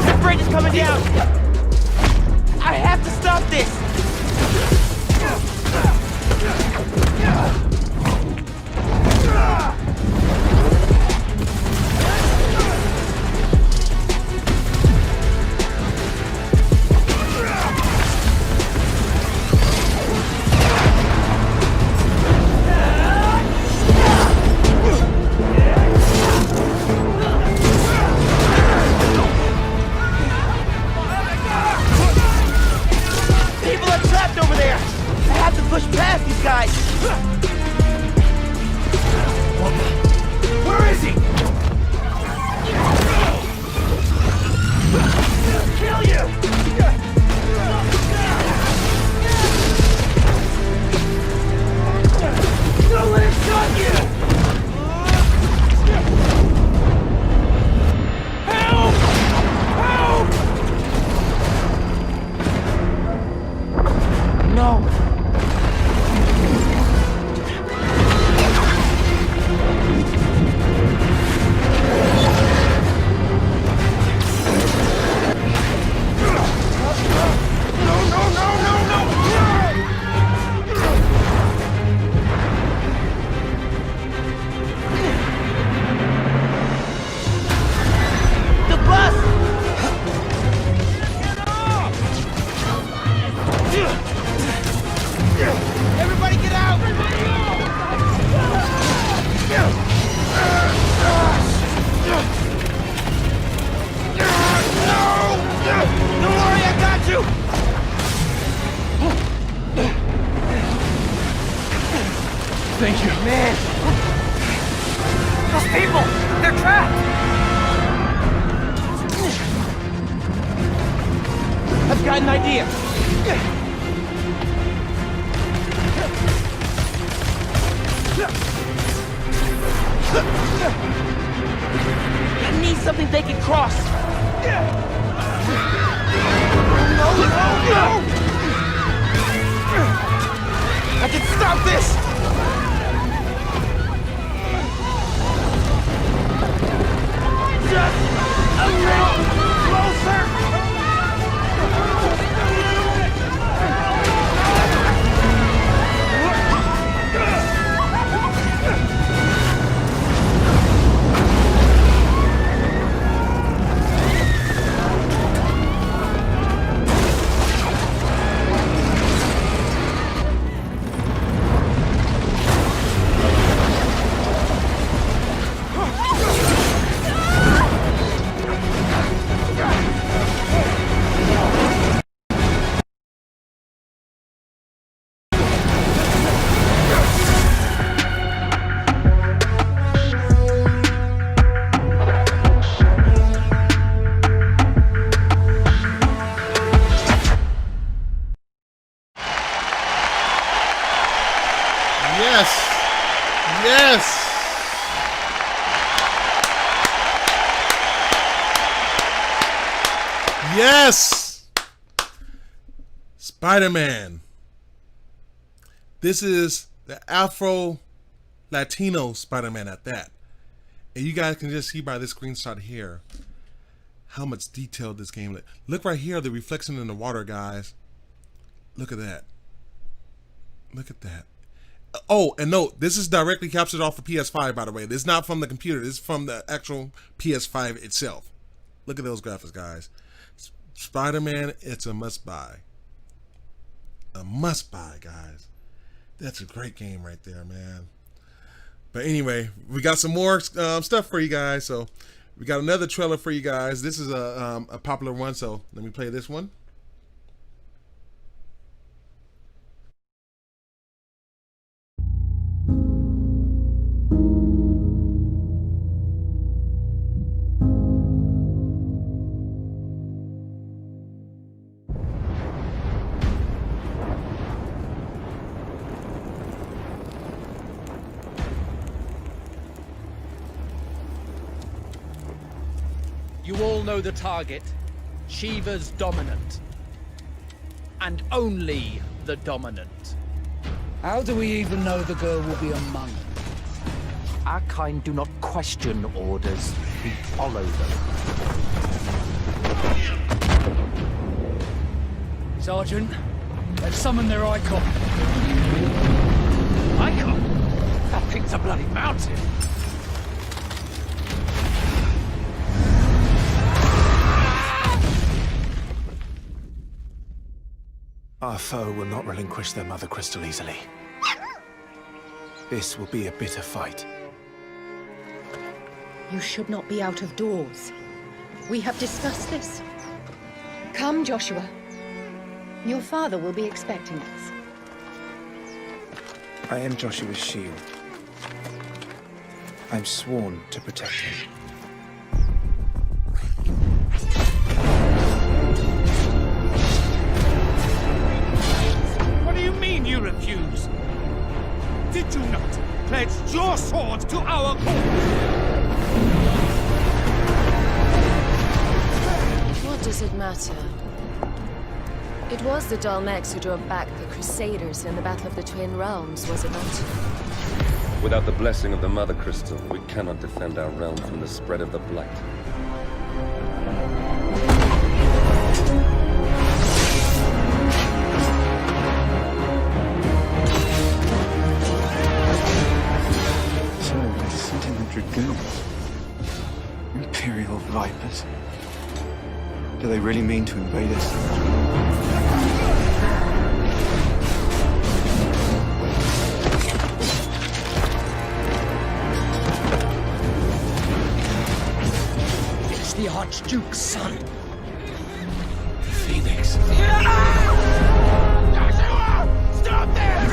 That bridge is coming down! I have to stop this! Man! Those people! They're trapped! I've got an idea. I need something they can cross. No! I can stop this! Just a little closer! Yes! Spider-Man. This is the Afro-Latino Spider-Man at that. And you guys can just see by this screenshot here how much detail this game is. Look right here, the reflection in the water, guys. Look at that. Look at that. Oh, and note, this is directly captured off of PS5, by the way. This is not from the computer. This is from the actual PS5 itself. Look at those graphics, guys. Spider-Man, it's a must-buy. A must-buy, guys. That's a great game right there, man. But anyway, we got some more stuff for you guys. So we got another trailer for you guys. This is a popular one, so let me play this one. You all know the target. Shiva's dominant. And only the dominant. How do we even know the girl will be among them? Our kind do not question orders, we follow them. Sergeant, let's summon their icon. Icon? That thing's a bloody mountain. Our foe will not relinquish their mother crystal easily. This will be a bitter fight. You should not be out of doors. We have discussed this. Come, Joshua. Your father will be expecting us. I am Joshua's shield. I'm sworn to protect him. What do you mean you refuse? Did you not pledge your sword to our cause? What does it matter? It was the Dalmex who drove back the Crusaders in the Battle of the Twin Realms, was it not? Without the blessing of the Mother Crystal, we cannot defend our realm from the spread of the Blight. So, the Sentinel Dragoons. Imperial Vipers. Do they really mean to invade us? It's the Archduke's son. Phoenix. Joshua! Stop this!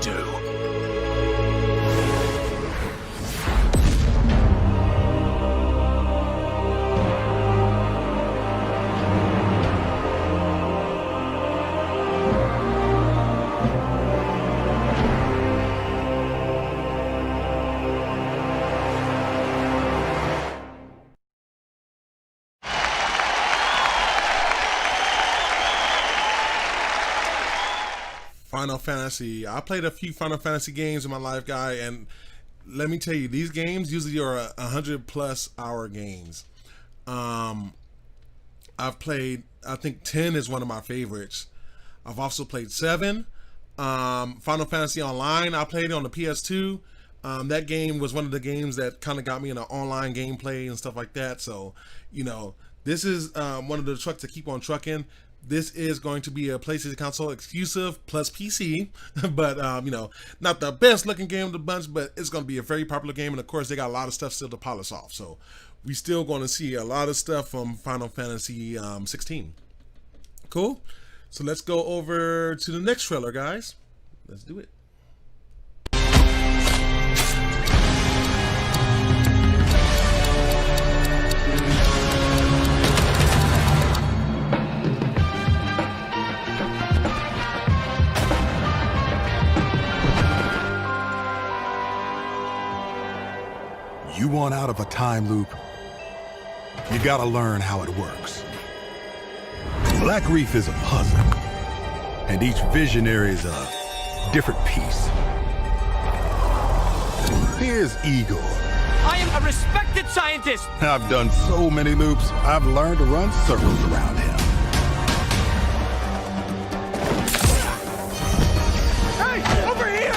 do. Final Fantasy. I played a few Final Fantasy games in my life, guy, and let me tell you, these games usually are 100+ hour games. I've played, I think 10 is one of my favorites. I've also played 7. Final Fantasy Online, I played it on the PS2. That game was one of the games that kind of got me into online gameplay and stuff like that. So, you know, this is one of the trucks to keep on trucking. This is going to be a PlayStation console exclusive plus PC, but you know, not the best looking game of the bunch, but it's going to be a very popular game. And of course, they got a lot of stuff still to polish off. So we still going to see a lot of stuff from Final Fantasy 16. Cool. So let's go over to the next trailer, guys. Let's do it. You want out of a time loop, you gotta learn how it works. Black Reef is a puzzle, and each visionary is a different piece. Here's Igor. I am a respected scientist! I've done so many loops, I've learned to run circles around him. Hey, over here!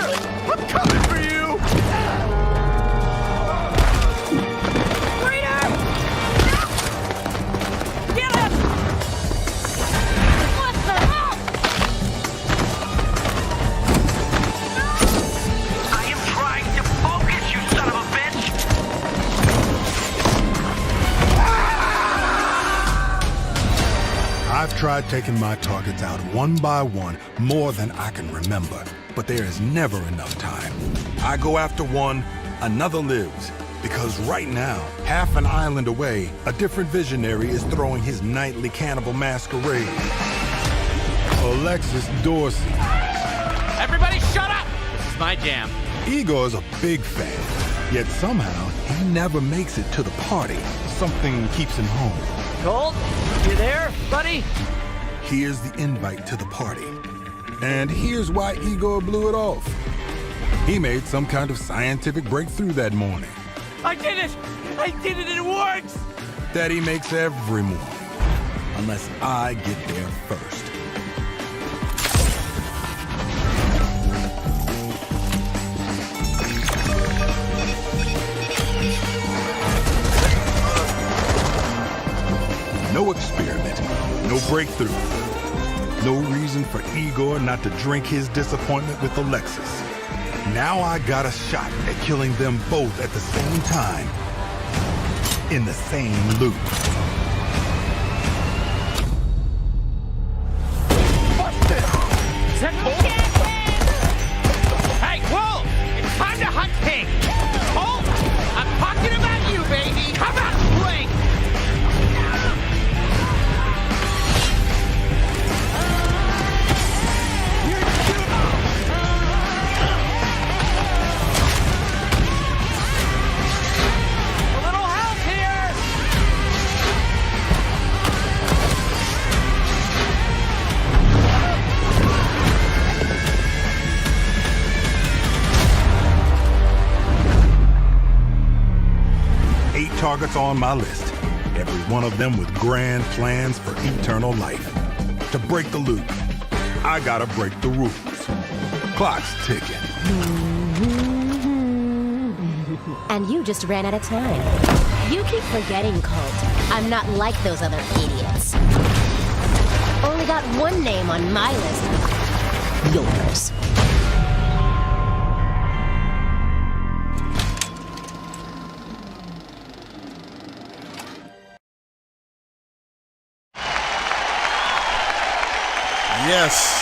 I'm coming for you! I've tried taking my targets out one by one more than I can remember, but there is never enough time. I go after one, another lives, because right now, half an island away, a different visionary is throwing his nightly cannibal masquerade. Alexis Dorsey. Everybody shut up! This is my jam. Igor's a big fan, yet somehow he never makes it to the party. Something keeps him home. Colt, you there, buddy? Here's the invite to the party. And here's why Igor blew it off. He made some kind of scientific breakthrough that morning. I did it! I did it, it works! That he makes every morning, unless I get there first. No experiment, no breakthrough. No reason for Igor not to drink his disappointment with Alexis. Now I got a shot at killing them both at the same time, in the same loop. Is that Colt? Hey, Wolf! It's time to hunt pig! Colt, I'm talking about you, baby! Come out and play! Targets on my list, every one of them with grand plans for eternal life. To break the loop, I gotta break the rules. Clock's ticking. And you just ran out of time. You keep forgetting, Colt. I'm not like those other idiots. Only got one name on my list. Yours. Yes.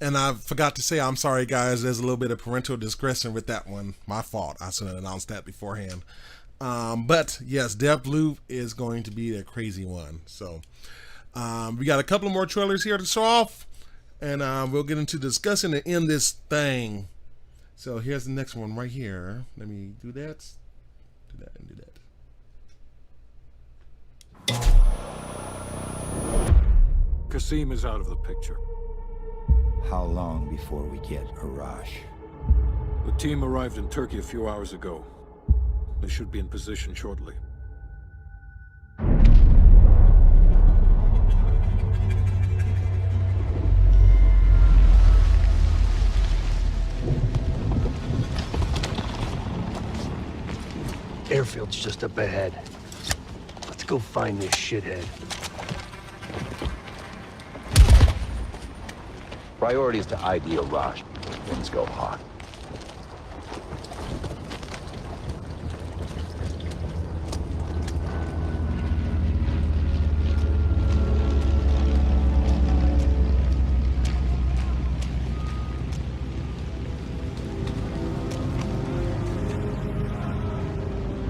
And I forgot to say, I'm sorry guys, there's a little bit of parental discretion with that one. My fault. I should have announced that beforehand. But yes, Deathloop is going to be a crazy one. So we got a couple more trailers here to show off, and we'll get into discussing and end this thing. So here's the next one right here. Let me do that. Do that and do that. Kasim is out of the picture. How long before we get Arash? The team arrived in Turkey a few hours ago. They should be in position shortly. Airfield's just up ahead. Let's go find this shithead. Priority is to ID Arash. Things go hot.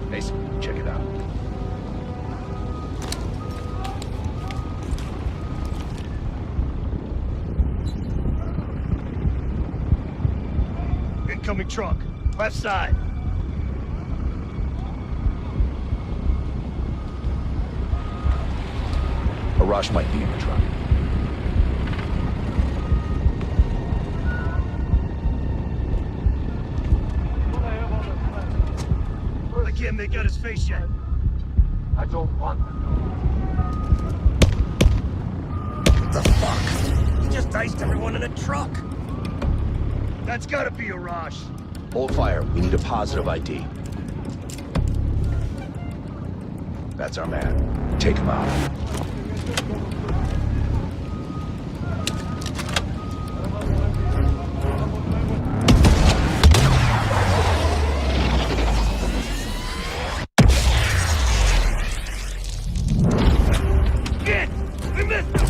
Mason, check it out. Incoming truck, left side. Arash might be in the truck. I can't make out his face yet. I don't want them. What the fuck? He just iced everyone in a truck. That's gotta be Arash. Hold fire. We need a positive ID. That's our man. Take him out. Shit! We missed him!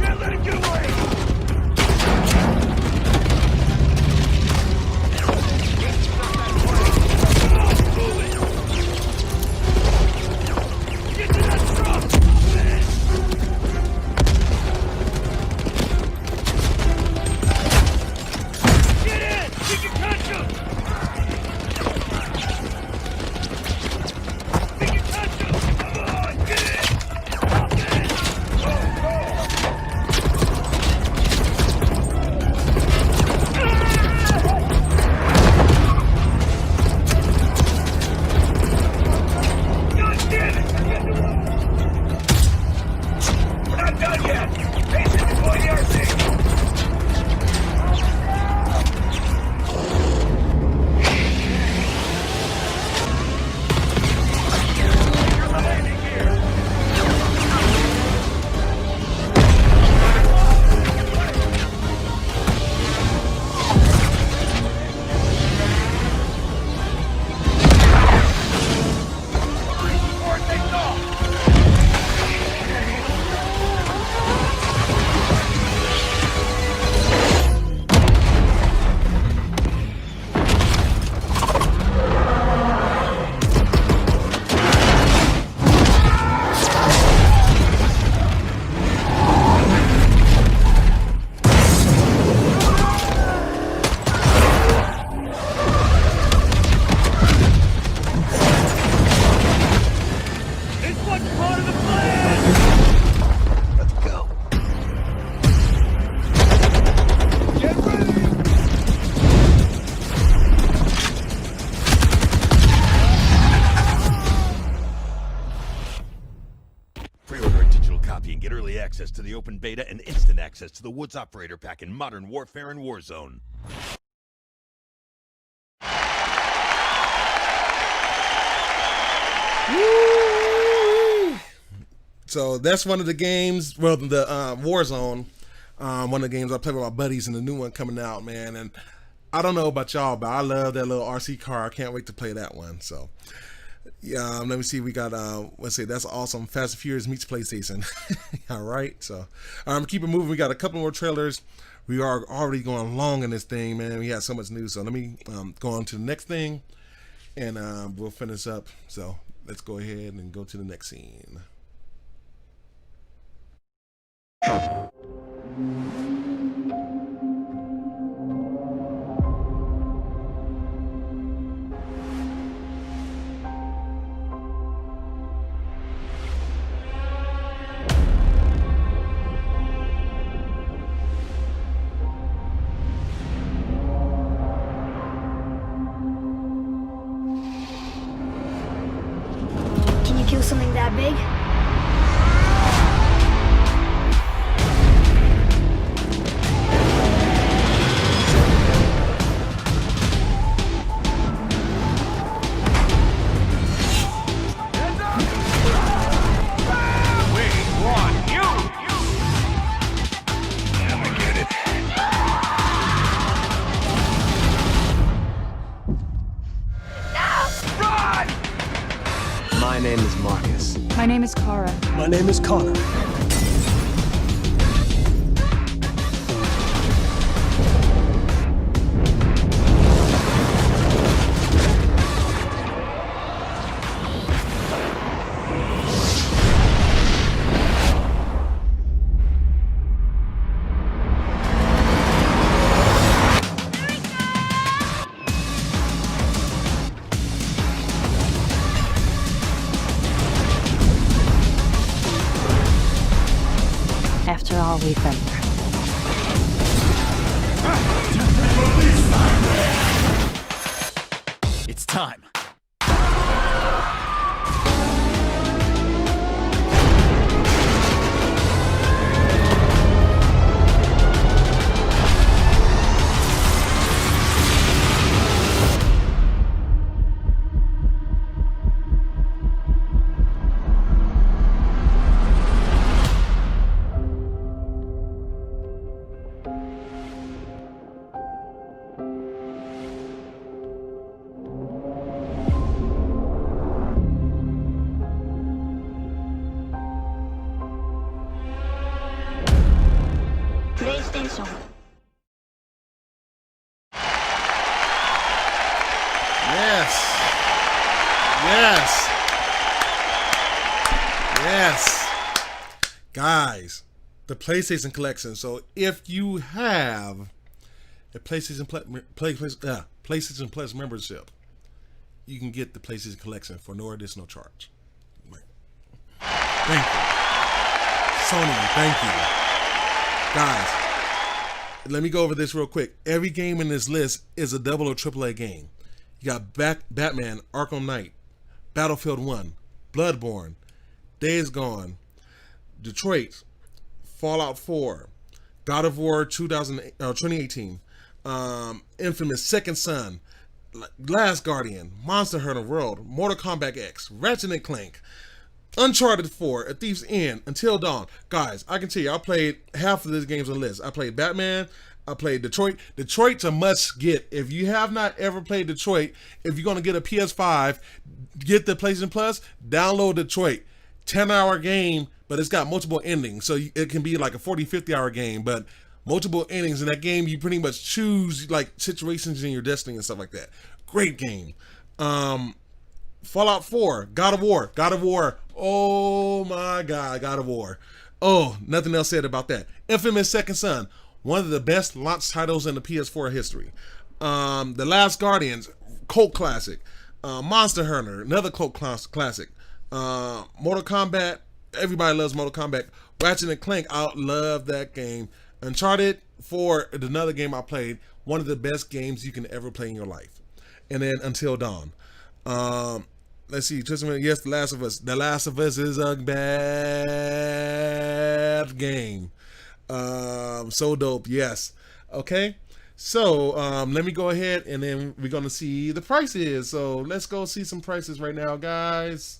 Can't let him get away! access to the open beta and instant access to the Woods Operator Pack in Modern Warfare and Warzone. So that's one of the games, well, the Warzone, one of the games I play with my buddies, and the new one coming out, man. And I don't know about y'all, but I love that little RC car. I can't wait to play that one. So Let me see. We got let's see. That's awesome. Fast and Furious meets PlayStation. All right. So keep it moving. We got a couple more trailers. We are already going long in this thing, man. We had so much news. So let me go on to the next thing, and we'll finish up. So let's go ahead and go to the next scene. Can you kill something that big? My name is Marcus. My name is Kara. My name is Connor. After all we've been through. It's time. PlayStation. Yes, guys, the PlayStation Collection. So if you have a PlayStation Plus membership, you can get the PlayStation Collection for no additional charge. Thank you, Sony. Thank you, guys. Let me go over this real quick. Every game in this list is a double or AAA game. You got Batman, Arkham Knight, Battlefield 1, Bloodborne, Days Gone, Detroit, Fallout 4, God of War 2018, Infamous Second Son, Last Guardian, Monster Hunter World, Mortal Kombat X, Ratchet & Clank, Uncharted 4, A Thief's End, Until Dawn. Guys, I can tell you, I played half of these games on the list. I played Batman, I played Detroit. Detroit's a must get. If you have not ever played Detroit, if you're going to get a PS5, get the PlayStation Plus, download Detroit. 10-hour game, but it's got multiple endings. So it can be like a 40, 50-hour game, but multiple endings. In that game, you pretty much choose like situations in your destiny and stuff like that. Great game. Fallout 4, God of War. Oh my God, God of War. Oh, nothing else said about that. Infamous Second Son, one of the best launch titles in the PS4 history. The Last Guardians, cult classic. Monster Hunter, another cult classic. Mortal Kombat, everybody loves Mortal Kombat. Ratchet & Clank, I love that game. Uncharted 4, another game I played. One of the best games you can ever play in your life. And then Until Dawn. Let's see, just a minute. Yes, The Last of Us. The Last of Us is a bad game. So dope, yes. Okay, so let me go ahead and then we're gonna see the prices. So let's go see some prices right now, guys.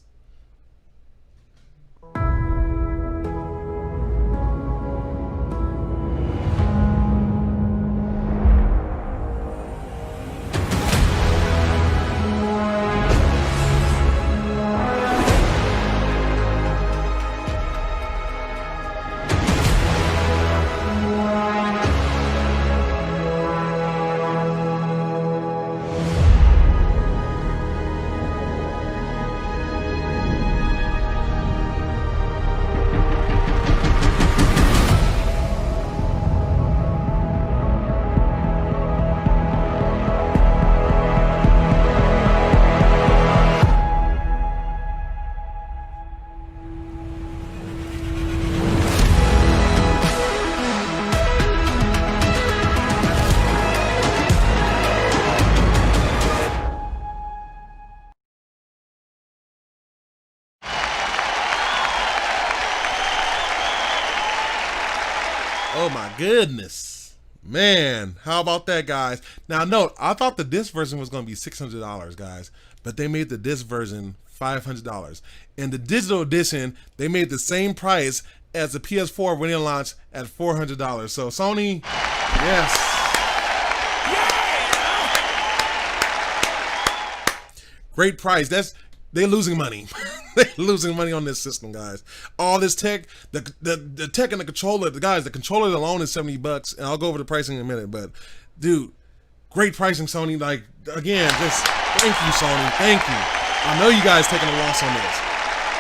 Oh my goodness. Man, how about that, guys? Now note, I thought the disc version was going to be $600, guys, but they made the disc version $500. And the digital edition, they made the same price as the PS4 when it launched at $400. So Sony, yes. Great price. They're losing money. They're losing money on this system, guys. All this tech, the tech and the controller, the controller alone is $70, and I'll go over the pricing in a minute. But dude, great pricing, Sony. Like, again, just thank you, Sony. Thank you. I know you guys taking a loss on this.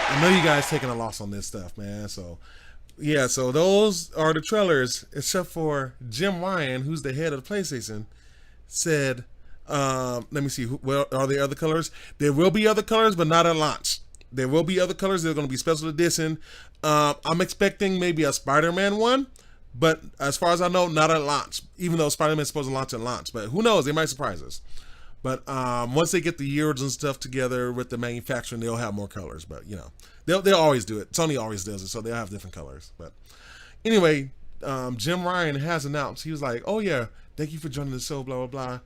I know you guys taking a loss on this stuff, man. So yeah, so those are the trailers, except for Jim Ryan, who's the head of the PlayStation, said, let me see, well, are there other colors? There will be other colors, but not at launch. There will be other colors. They're going to be special edition. I'm expecting maybe a Spider-Man one, but as far as I know, not at launch, even though Spider-Man's supposed to launch at launch. But who knows? They might surprise us. But once they get the years and stuff together with the manufacturing, they'll have more colors. But, you know, they'll always do it. Sony always does it, so they'll have different colors. But anyway, Jim Ryan has announced, he was like, oh, yeah, thank you for joining the show, blah, blah, blah.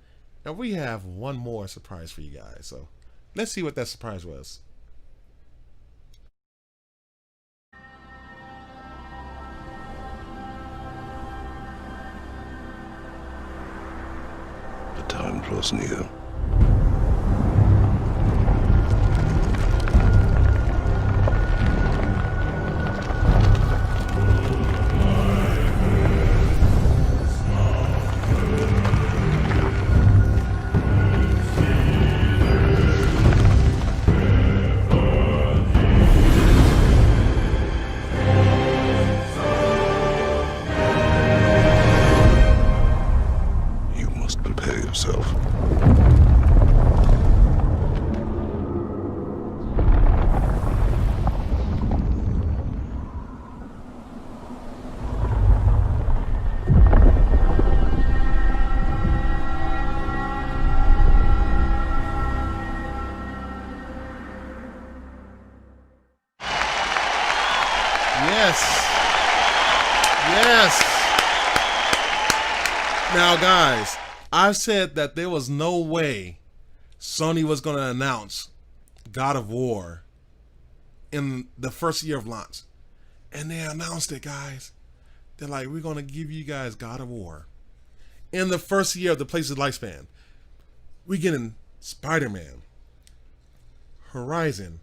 And we have one more surprise for you guys. So let's see what that surprise was. The time draws near. Now, guys, I said that there was no way Sony was going to announce God of War in the first year of launch. And they announced it, guys. They're like, we're going to give you guys God of War in the first year of the PlayStation lifespan. We're getting Spider-Man, Horizon,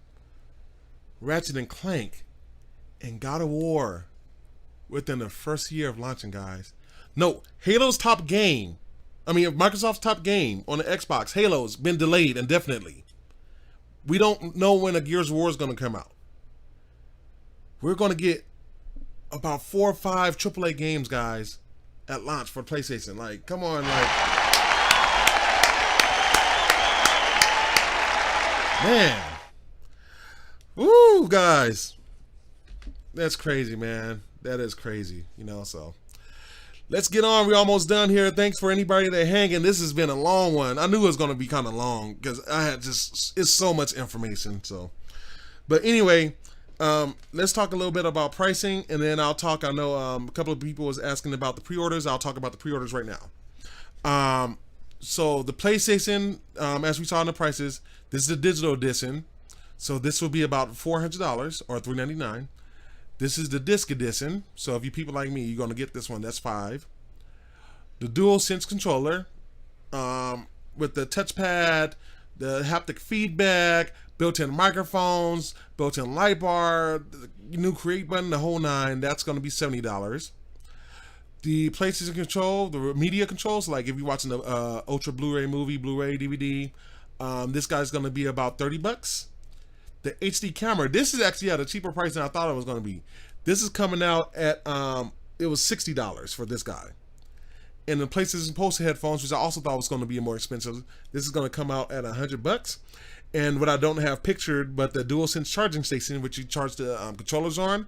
Ratchet and Clank, and God of War within the first year of launching, guys. No, Halo's top game, Microsoft's top game on the Xbox, Halo's been delayed indefinitely. We don't know when a Gears of War is going to come out. We're going to get about 4 or 5 AAA games, guys, at launch for PlayStation. Like, come on, like. Man. Woo, guys. That's crazy, man. That is crazy, you know, so. Let's get on. We're almost done here. Thanks for anybody that hanging. This has been a long one. I knew it was going to be kind of long because I had it's so much information. So, but anyway, let's talk a little bit about pricing, and then I'll talk. I know a couple of people was asking about the pre-orders. I'll talk about the pre-orders right now. So the PlayStation, as we saw in the prices, this is the digital edition. So this will be about $400 or $399. This is the disc edition. So if you people like me, you're going to get this one. That's $5. The DualSense controller with the touchpad, the haptic feedback, built-in microphones, built-in light bar, the new create button, the whole 9. That's going to be $70. The PlayStation control, the media controls, like if you're watching the Ultra Blu-ray movie, Blu-ray, DVD, this guy's going to be about $30. The HD camera, this is actually at a cheaper price than I thought it was going to be. This is coming out at, it was $60 for this guy. And the PlayStation Pulse headphones, which I also thought was going to be more expensive, this is going to come out at $100. And what I don't have pictured, but the DualSense charging station, which you charge the controllers on,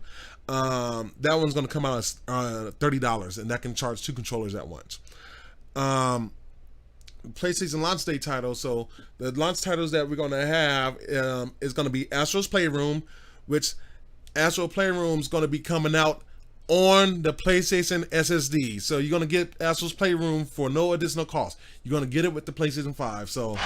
that one's going to come out as $30, and that can charge 2 controllers at once. PlayStation launch day titles. So the launch titles that we're going to have is going to be Astro's Playroom, which Astro Playroom is going to be coming out on the PlayStation SSD. So you're gonna get Astro's Playroom for no additional cost. You're gonna get it with the PlayStation 5. So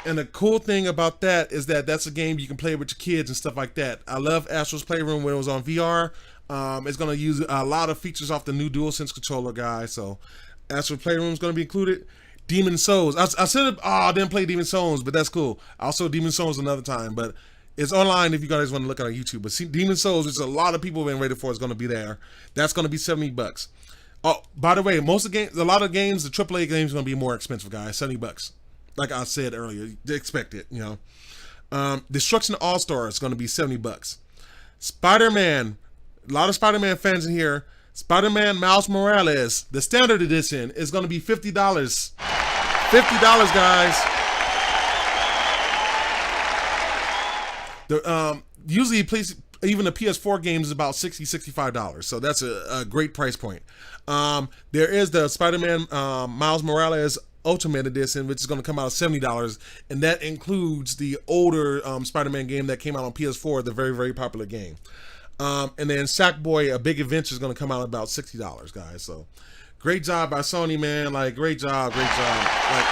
and the cool thing about that is that that's a game you can play with your kids and stuff like that. I love Astro's Playroom when it was on VR. It's gonna use a lot of features off the new DualSense controller, guys. So Astro's Playroom is gonna be included. Demon Souls. I said, I didn't play Demon Souls, but that's cool. Also Demon Souls another time, but it's online if you guys want to look at it on YouTube. But see, Demon Souls, which a lot of people have been waiting for, is going to be there. That's going to be $70. Oh, by the way, most of the games, a lot of games, the AAA games are going to be more expensive, guys. $70. Like I said earlier, expect it. You know, Destruction All Star is going to be $70. Spider-Man. A lot of Spider-Man fans in here. Spider-Man Miles Morales, the standard edition, is going to be $50. $50, guys. Usually, even the PS4 games is about $60, $65. So that's a great price point. There is the Spider-Man Miles Morales Ultimate Edition, which is going to come out at $70, and that includes the older Spider-Man game that came out on PS4, the very, very popular game. And then Sackboy: A Big Adventure is going to come out at about $60, guys. So great job by Sony, man. Like, great job. Like,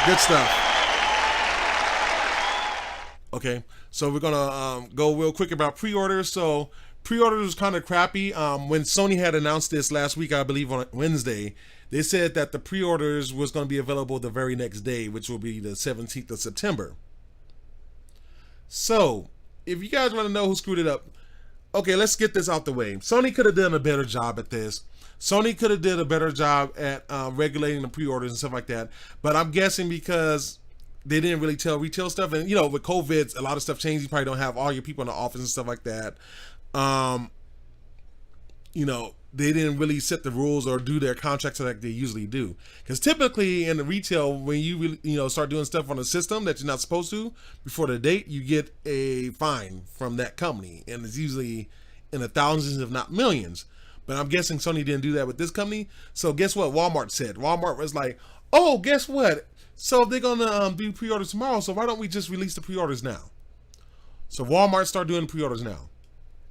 good stuff. Okay, so we're gonna go real quick about pre-orders. So pre-orders was kind of crappy. When Sony had announced this last week, I believe on Wednesday, they said that the pre-orders was going to be available the very next day, which will be the 17th of September. So if you guys want to know who screwed it up, okay, let's get this out the way. Sony could have done a better job at this. Sony could have did a better job at regulating the pre-orders and stuff like that. But I'm guessing because they didn't really tell retail stuff, and you know, with COVID, a lot of stuff changed. You probably don't have all your people in the office and stuff like that. You know, they didn't really set the rules or do their contracts like they usually do. Because typically in the retail, when you really, you know, start doing stuff on a system that you're not supposed to before the date, you get a fine from that company, and it's usually in the thousands, if not millions. But I'm guessing Sony didn't do that with this company. So guess what Walmart said? Walmart was like, oh, guess what? So they're gonna do pre-orders tomorrow. So why don't we just release the pre-orders now? So Walmart started doing pre-orders now.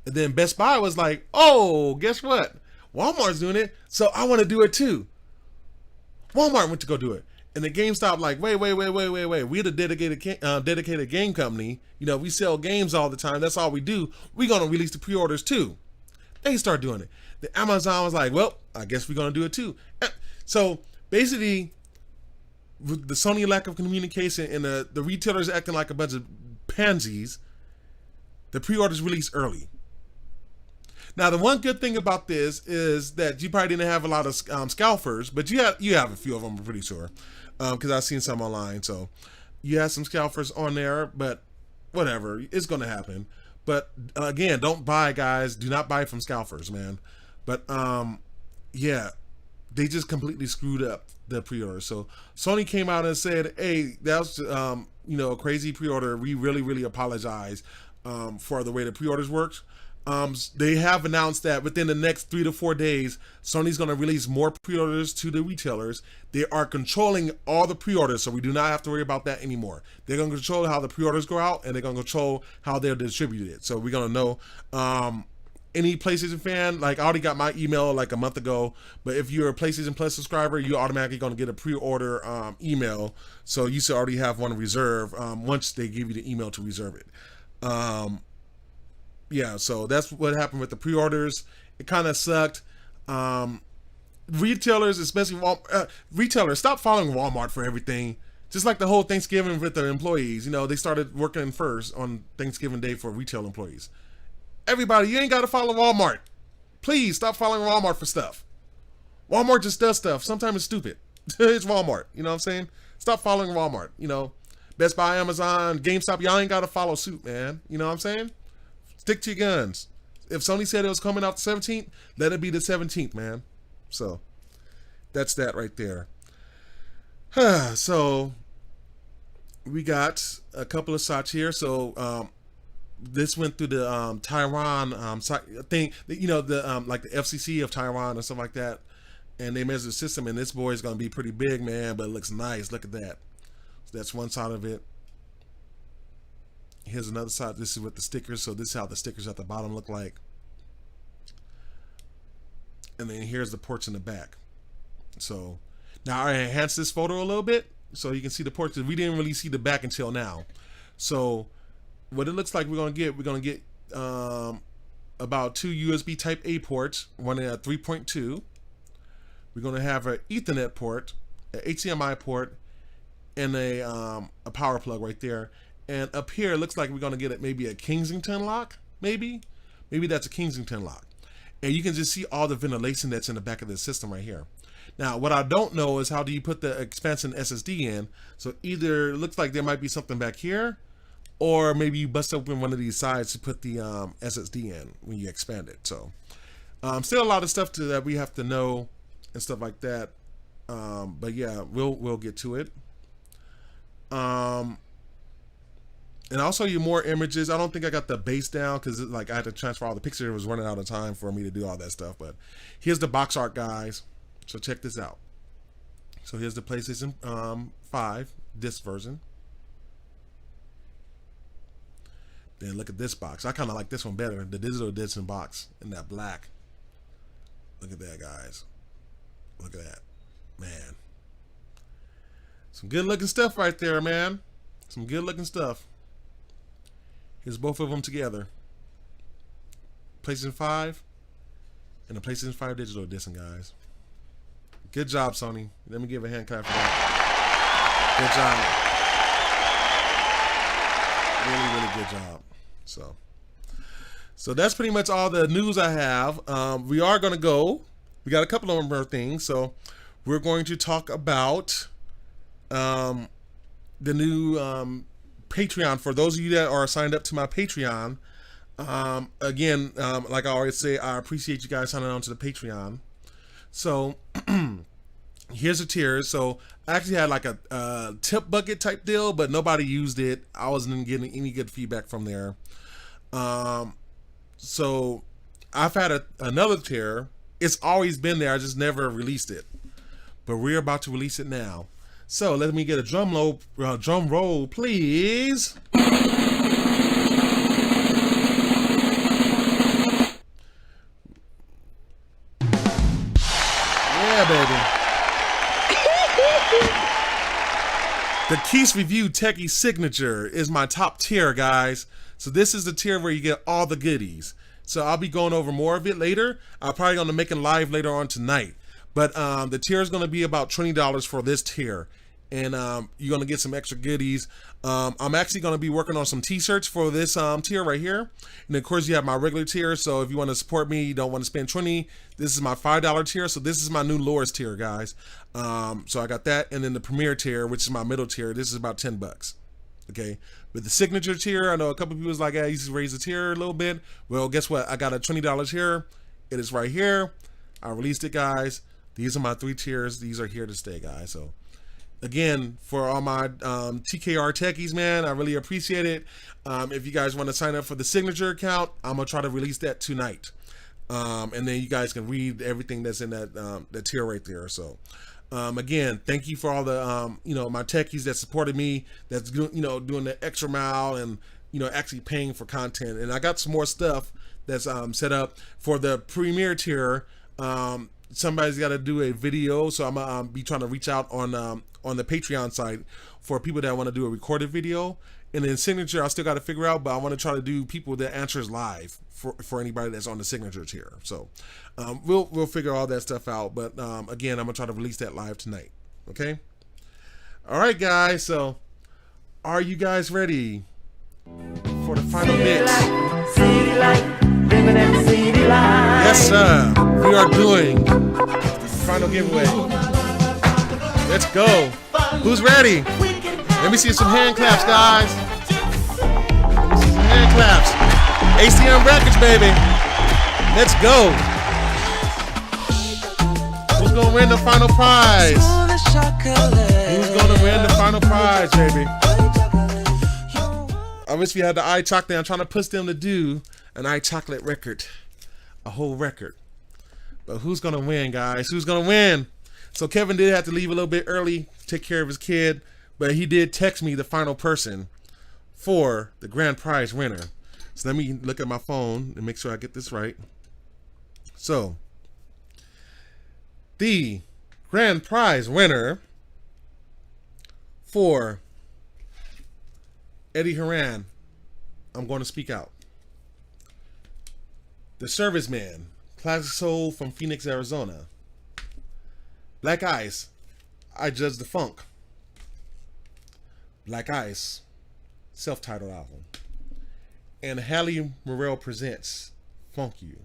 And then Best Buy was like, oh, guess what? Walmart's doing it, so I want to do it too. Walmart went to go do it. And then GameStop like, wait. We're the dedicated game company. You know, we sell games all the time. That's all we do. We're going to release the pre-orders too. They start doing it. The Amazon was like, well, I guess we're going to do it too. So basically, with the Sony lack of communication and the retailers acting like a bunch of pansies, the pre-orders released early. Now, the one good thing about this is that you probably didn't have a lot of scalpers, but you have a few of them, I'm pretty sure, because I've seen some online. So you have some scalpers on there, but whatever, it's going to happen. But again, don't buy, guys. Do not buy from scalpers, man. But yeah, they just completely screwed up the pre-order. So Sony came out and said, hey, that was you know, a crazy pre-order. We really apologize for the way the pre-orders works. They have announced that within the next 3 to 4 days, Sony's going to release more pre-orders to the retailers. They are controlling all the pre-orders, so we do not have to worry about that anymore. They're going to control how the pre-orders go out, and they're going to control how they're distributed. So we're going to know any PlayStation fan, like I already got my email like a month ago, but if you're a PlayStation Plus subscriber, you're automatically going to get a pre-order email. So you should already have one reserved once they give you the email to reserve it. Yeah, so that's what happened with the pre-orders. It kind of sucked. Retailers, especially retailers, stop following Walmart for everything. Just like the whole Thanksgiving with the employees. You know, they started working first on Thanksgiving Day for retail employees. Everybody, you ain't got to follow Walmart. Please stop following Walmart for stuff. Walmart just does stuff. Sometimes it's stupid. It's Walmart. You know what I'm saying? Stop following Walmart. You know, Best Buy, Amazon, GameStop, y'all ain't got to follow suit, man. You know what I'm saying? Stick to your guns. If Sony said it was coming out the 17th, let it be the 17th, man. So that's that right there. So we got a couple of shots here. So this went through the Taiwan thing, you know, the like the FCC of Taiwan and stuff like that, and they measured the system, and this boy is going to be pretty big, man, but it looks nice. Look at that. So that's one side of it. Here's another side. This is with the stickers. So this is how the stickers at the bottom look like. And then here's the ports in the back. So now I enhanced this photo a little bit so you can see the ports. We didn't really see the back until now. So what it looks like we're going to get about 2 USB type A ports, one at 3.2. We're going to have an Ethernet port, an HDMI port, and a power plug right there. And up here, it looks like we're going to get it maybe a Kensington lock, maybe that's a Kensington lock. And you can just see all the ventilation that's in the back of the system right here. Now, what I don't know is how do you put the expansion SSD in. So either it looks like there might be something back here, or maybe you bust open one of these sides to put the SSD in when you expand it. So still a lot of stuff that we have to know and stuff like that. But yeah, we'll get to it. And I'll show you more images. I don't think I got the base down because like I had to transfer all the pictures. It was running out of time for me to do all that stuff. But here's the box art, guys. So check this out. So here's the PlayStation 5 disc version. Then look at this box. I kind of like this one better. The digital edition box in that black. Look at that, guys. Look at that. Man. Some good looking stuff right there, man. Some good looking stuff. Here's both of them together. PlayStation 5 and the PlayStation 5 digital edition, guys. Good job, Sony. Let me give a hand clap for that. Good job. Really, really good job. So that's pretty much all the news I have. We are going to go. We got a couple of more things. So we're going to talk about the new Patreon. For those of you that are signed up to my Patreon, again, like I always say, I appreciate you guys signing on to the Patreon. So here's the tiers. So I actually had like a tip bucket type deal, but nobody used it. I wasn't getting any good feedback from there. So I've had another tier. It's always been there. I just never released it, but we're about to release it now. So let me get a drum roll, please. Yeah, baby. The Keyse Review TEKKIE Signature is my top tier, guys. So this is the tier where you get all the goodies. So I'll be going over more of it later. I'm probably going to make it live later on tonight. But the tier is going to be about $20 for this tier. And you're going to get some extra goodies. I'm actually going to be working on some t-shirts for this tier right here. And of course you have my regular tier. So if you want to support me, you don't want to spend $20, this is my $5 tier. So this is my new lowest tier, guys. So I got that. And then the premier tier, which is my middle tier, this is about $10. Okay. With the signature tier, I know a couple of people was like, yeah, you should raise the tier a little bit. Well, guess what? I got a $20 here. It is right here. I released it, guys. These are my 3 tiers. These are here to stay, guys. So again, for all my TKR techies, man, I really appreciate it. If you guys want to sign up for the signature account, I'm gonna try to release that tonight, and then you guys can read everything that's in that tier right there. So again, thank you for all the my techies that supported me, that's doing the extra mile and actually paying for content. And I got some more stuff that's set up for the premier tier. Somebody's got to do a video, so I'm gonna be trying to reach out on the Patreon site for people that want to do a recorded video. And then signature, I still got to figure out, but I want to try to do people that answers live for anybody that's on the signature tier. So we'll figure all that stuff out. But again, I'm gonna try to release that live tonight. Okay. All right, guys. So are you guys ready for the final mix? Yes, sir. We are doing the final giveaway. Let's go. Who's ready? Let me see some hand claps, guys. Let me see some hand claps. ACM Records, baby. Let's go. Who's gonna win the final prize? Who's gonna win the final prize, baby? I wish we had the iChocolate. I'm trying to push them to do an iChocolate record, a whole record. But who's gonna win, guys? Who's gonna win? So Kevin did have to leave a little bit early, take care of his kid, but he did text me the final person for the grand prize winner. So let me look at my phone and make sure I get this right. So the grand prize winner for Eddie Haran, I'm going to speak out. The Serviceman, Classic Soul from Phoenix, Arizona. Black Ice, I Judge the Funk. Black Ice, self-titled album. And Hadley Murrell presents Funk You.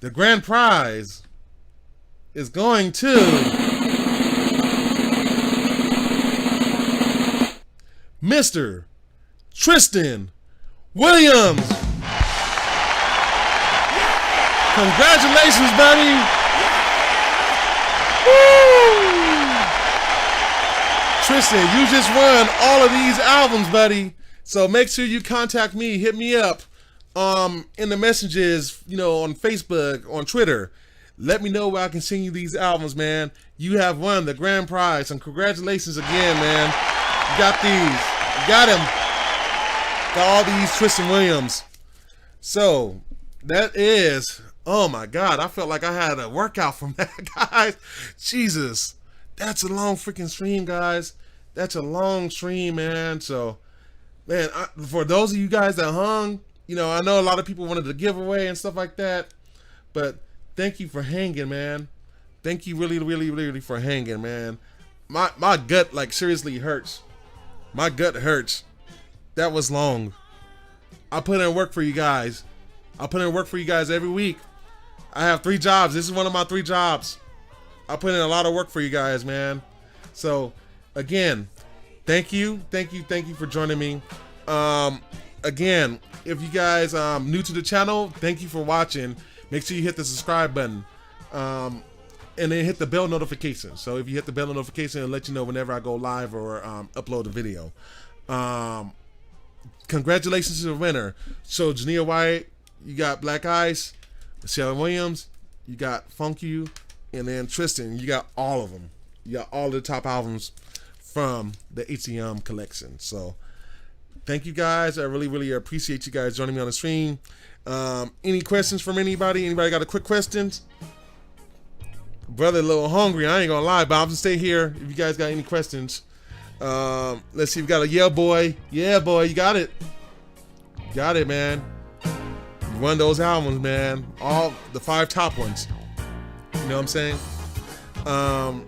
The grand prize is going to Mr. Tristan Williams. Congratulations, buddy. Woo! Tristan, you just won all of these albums, buddy. So make sure you contact me, hit me up in the messages, you know, on Facebook, on Twitter. Let me know where I can send you these albums, man. You have won the grand prize, and congratulations again, man. You got these. You got him. Got all these Tristan Williams. So that is, oh my God, I felt like I had a workout from that, guys. Jesus, that's a long freaking stream, guys. That's a long stream, man. So, man, for those of you guys that hung, you know, I know a lot of people wanted to give away and stuff like that, but thank you for hanging, man. Thank you really for hanging, man. My gut, like, seriously hurts. My gut hurts. That was long. I put in work for you guys. I put in work for you guys every week. I have 3 jobs. This is one of my 3 jobs. I put in a lot of work for you guys, man. So, again, thank you for joining me. Again, if you guys new to the channel, thank you for watching. Make sure you hit the subscribe button, and then hit the bell notification. So if you hit the bell notification, it'll let you know whenever I go live or upload a video. Congratulations to the winner. So Jania White, you got Black Ice. Michelle Williams, you got Funk You, and then Tristan, you got all of them. You got all the top albums from the HCM collection. So thank you guys. I really appreciate you guys joining me on the stream. Any questions from anybody? Anybody got a quick questions? Brother, a little hungry. I ain't gonna lie, but I'm gonna stay here if you guys got any questions. Let's see. We got a yeah boy. Yeah boy, you got it. You got it, man. You won those albums, man. All the 5 top ones. You know what I'm saying? A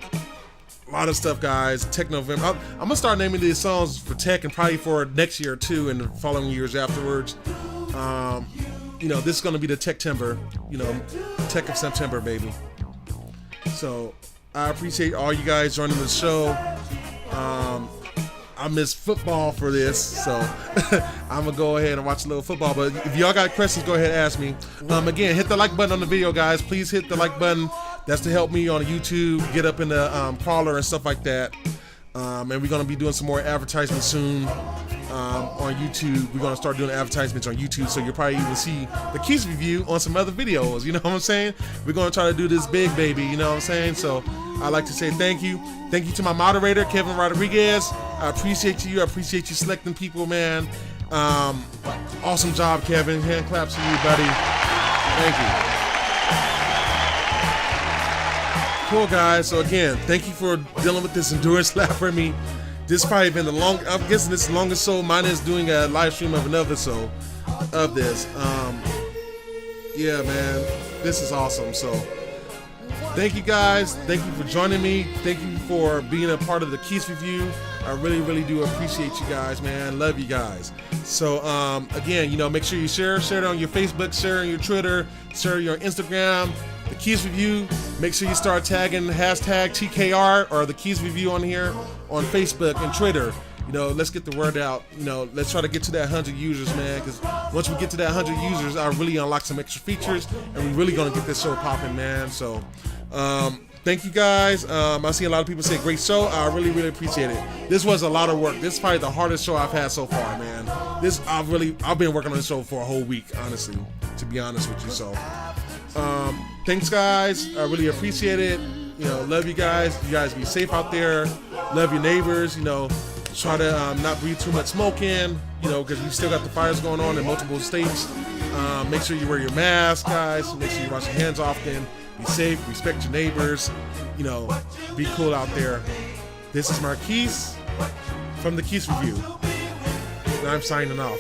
lot of stuff, guys. Tech November. I'm gonna start naming these songs for Tech and probably for next year too, and the following years afterwards. You know, this is gonna be the Tech-tember. You know, Tech of September, baby. So I appreciate all you guys joining the show. I missed football for this, so I'm gonna go ahead and watch a little football. But if y'all got questions, go ahead and ask me. Again, hit the like button on the video, guys. Please hit the like button. That's to help me on YouTube, get up in the crawler and stuff like that. And we're gonna be doing some more advertisements soon on YouTube. We're gonna start doing advertisements on YouTube, so you'll probably even see the Keyse review on some other videos. You know what I'm saying? We're gonna try to do this big, baby. You know what I'm saying? So I'd like to say thank you. Thank you to my moderator, Kevin Rodriguez. I appreciate you. I appreciate you selecting people, man. Awesome job, Kevin. Hand claps to you, buddy. Thank you. Cool, guys. So again, thank you for dealing with this endurance lap for me. This probably been the long. I'm guessing this is the longest show. Mine is doing a live stream of another show of this. Yeah, man, this is awesome. So thank you, guys. Thank you for joining me. Thank you for being a part of the Keyse review. I really do appreciate you guys, man. Love you guys. So again, you know, make sure you share it on your Facebook, share it on your Twitter, share your Instagram. The Keyse review, make sure you start tagging hashtag TKR or the Keyse review on here on Facebook and Twitter. You know, let's get the word out. You know, let's try to get to that 100 users, man, because once we get to that 100 users, I really unlock some extra features, and we're really gonna get this show popping, man. So thank you guys. I see a lot of people say great show. I really appreciate it. This was a lot of work. This is probably the hardest show I've had so far, man. I've been working on this show for a whole week, honestly, to be honest with you. So thanks, guys. I really appreciate it. You know, love you guys. You guys be safe out there. Love your neighbors. You know, Try to not breathe too much smoke in, you know, because we still got the fires going on in multiple states. Make sure you wear your mask, guys. Make sure you wash your hands often. Be safe, respect your neighbors, you know, be cool out there. This is Keyse from the Keyse Review. And I'm signing off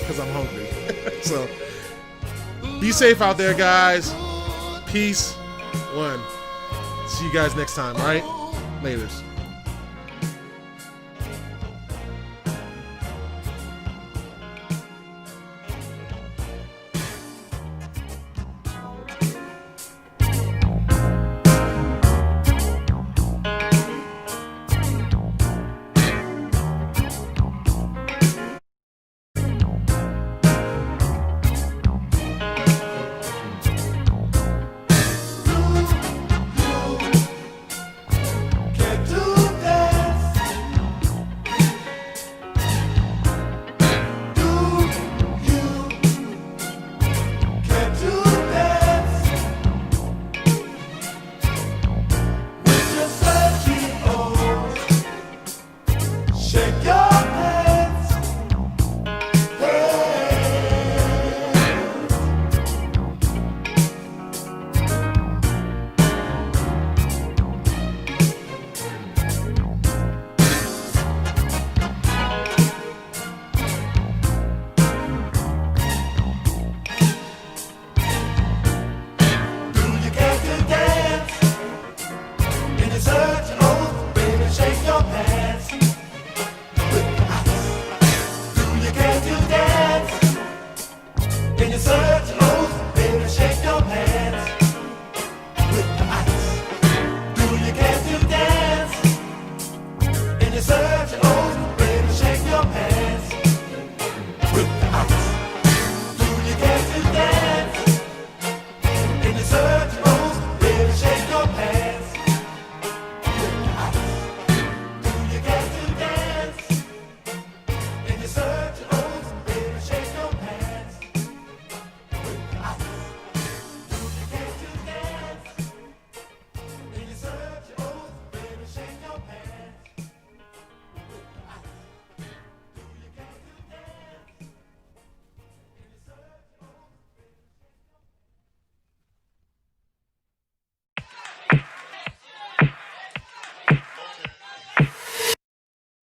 because I'm hungry. So be safe out there, guys. Peace. One. See you guys next time, all right? Laters.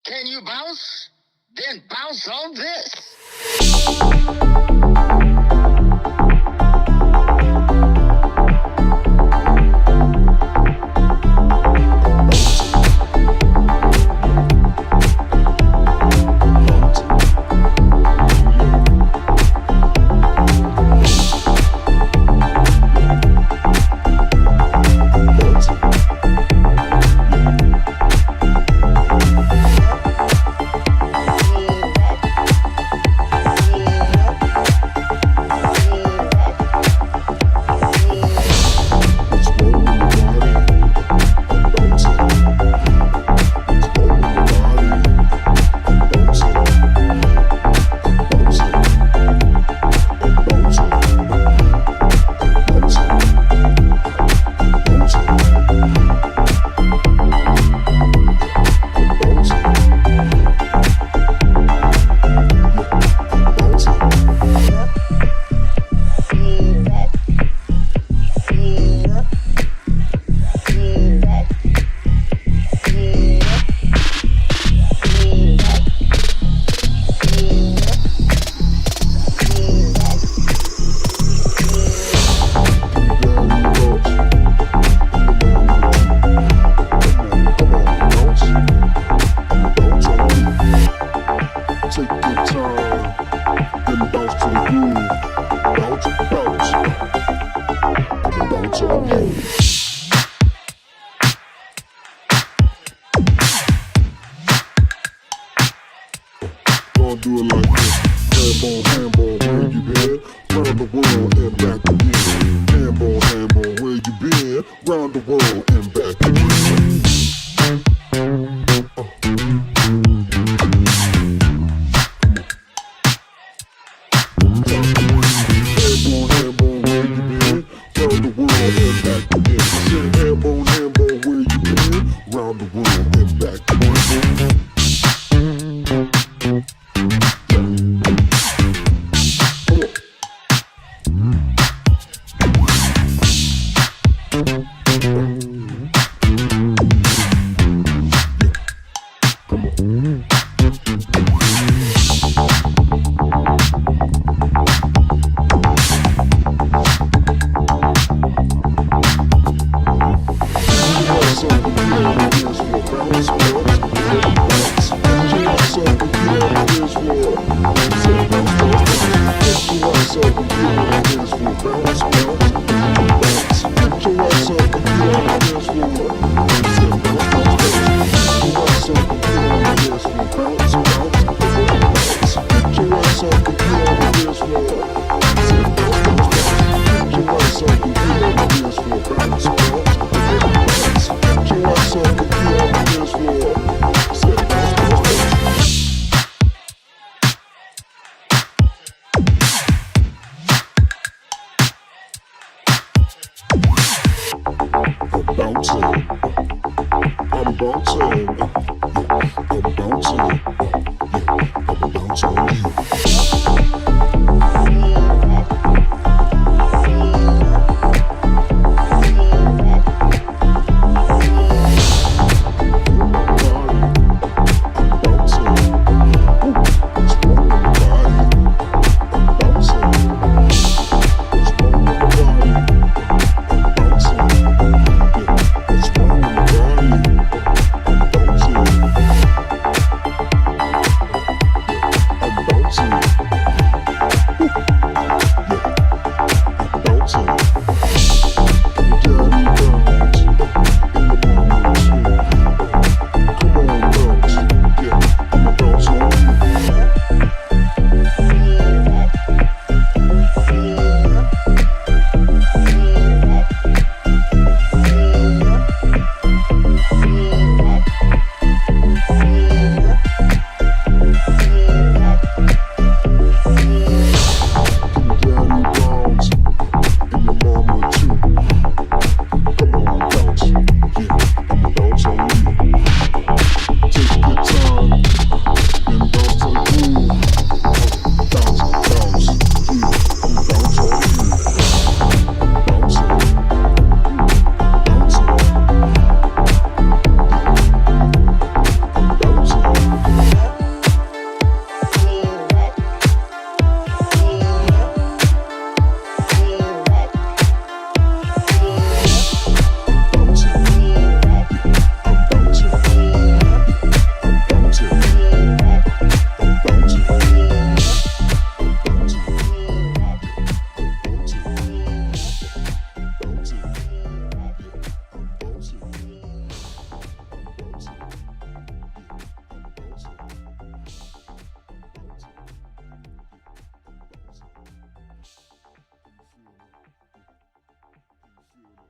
Can you bounce? Then bounce on this. Do it like this. Handball, where you been? Round the world and back again. Handball, where you been? Round the world and back again. Handball, where you been? Round the world and back again. I said handball, where you been? Round the world and back again. I'm bouncing.